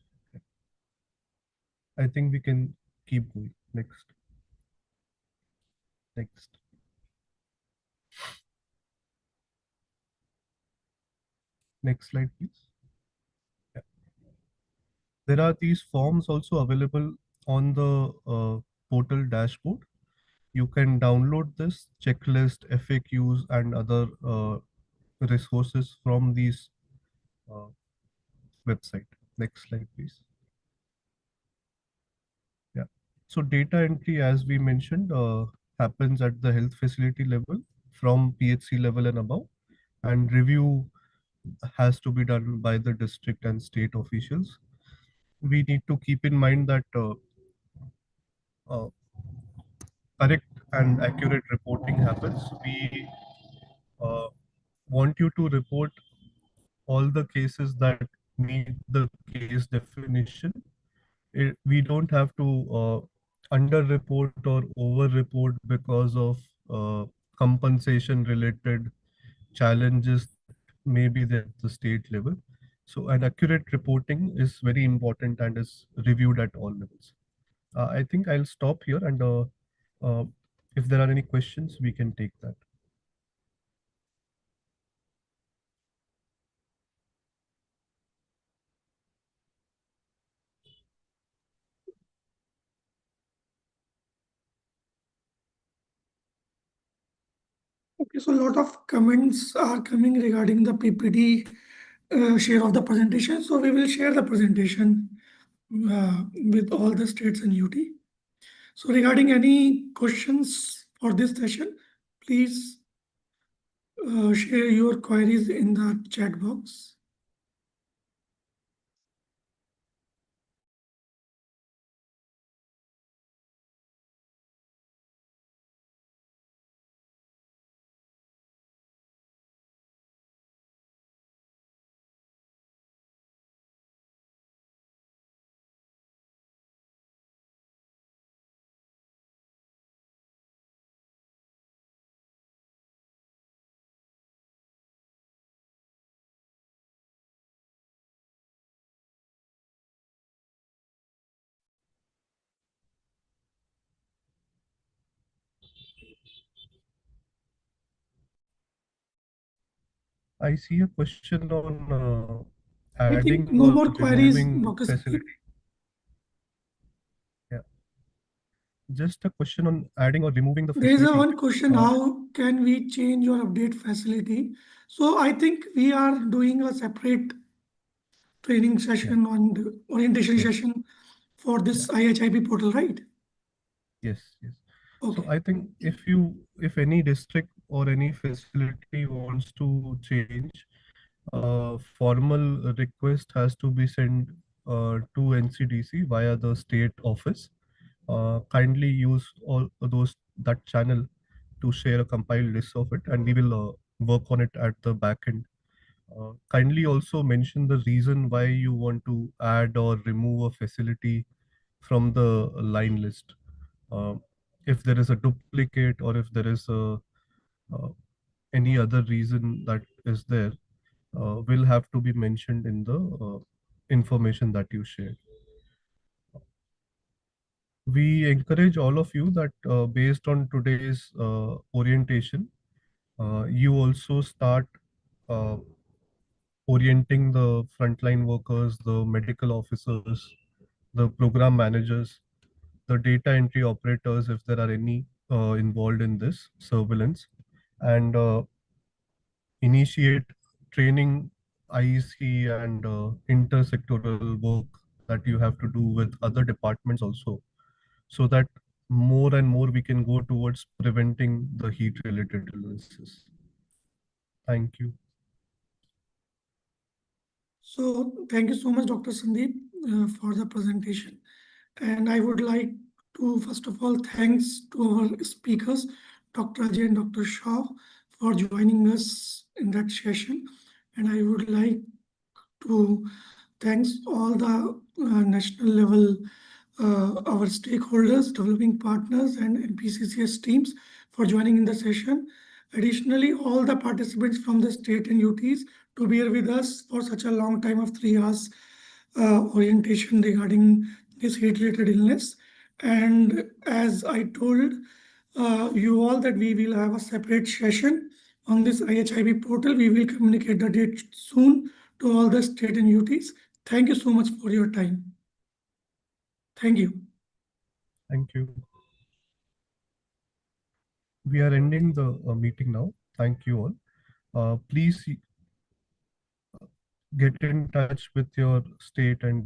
I think we can keep going. Next. Next. Next slide, please. Yeah. There are these forms also available on the portal dashboard. You can download this checklist, FAQs, and other resources from these uh, website. Next slide, please. Yeah. So data entry, as we mentioned, happens at the health facility level from PHC level and above, and review has to be done by the district and state officials. We need to keep in mind that uh, correct and accurate reporting happens. We uh, want you to report all the cases that meet the case definition. We don't have to under-report or over-report because of compensation-related challenges that may be there at the state level. So an accurate reporting is very important and is reviewed at all levels. I think I'll stop here, and uh, if there are any questions, we can take that. Okay, so a lot of comments are coming regarding the PPT share of the presentation. So we will share the presentation with all the states and UT. So regarding any questions for this session, please share your queries in the chat box. I see a question on I adding think no or more queries, removing Dr. Sandeep. facility. Yeah. just a question on adding or removing the There is a facility. one question, how can we change or update facility? So I think we are doing a separate training session on the orientation Yes. session for this IHIP portal, right? Yes, yes. So Okay. I think if any district or any facility wants to change, formal request has to be sent to NCDC via the state office. Kindly use all those that channel to share a compiled list of it, and we will work on it at the back end. Kindly also mention the reason why you want to add or remove a facility from the line list. Uh, if there is a duplicate or if there is uh, any other reason that is there, will have to be mentioned in the information that you share. We encourage all of you that based on today's orientation, you also start uh, orienting the frontline workers, the medical officers, the program managers, the data entry operators, if there are any involved in this surveillance, and initiate training IEC and intersectoral work that you have to do with other departments also, so that more and more we can go towards preventing the heat related illnesses. Thank you. So thank you so much, Dr. Sandeep, for the presentation. And I would like to, first of all, thanks to our speakers, Dr. Ajay and Dr. Shah, for joining us in that session. And I would like to thanks all the national level our stakeholders, developing partners, and NPCCS teams for joining in the session. Additionally, all the participants from the state and UTs to be here with us for such a long time of 3 hours orientation regarding this heat-related illness. And as I told you all that we will have a separate session on this IHIB portal. We will communicate the date soon to all the state and UTs. Thank you so much for your time. Thank you. Thank you. We are ending the meeting now. Thank you all. Please get in touch with your state and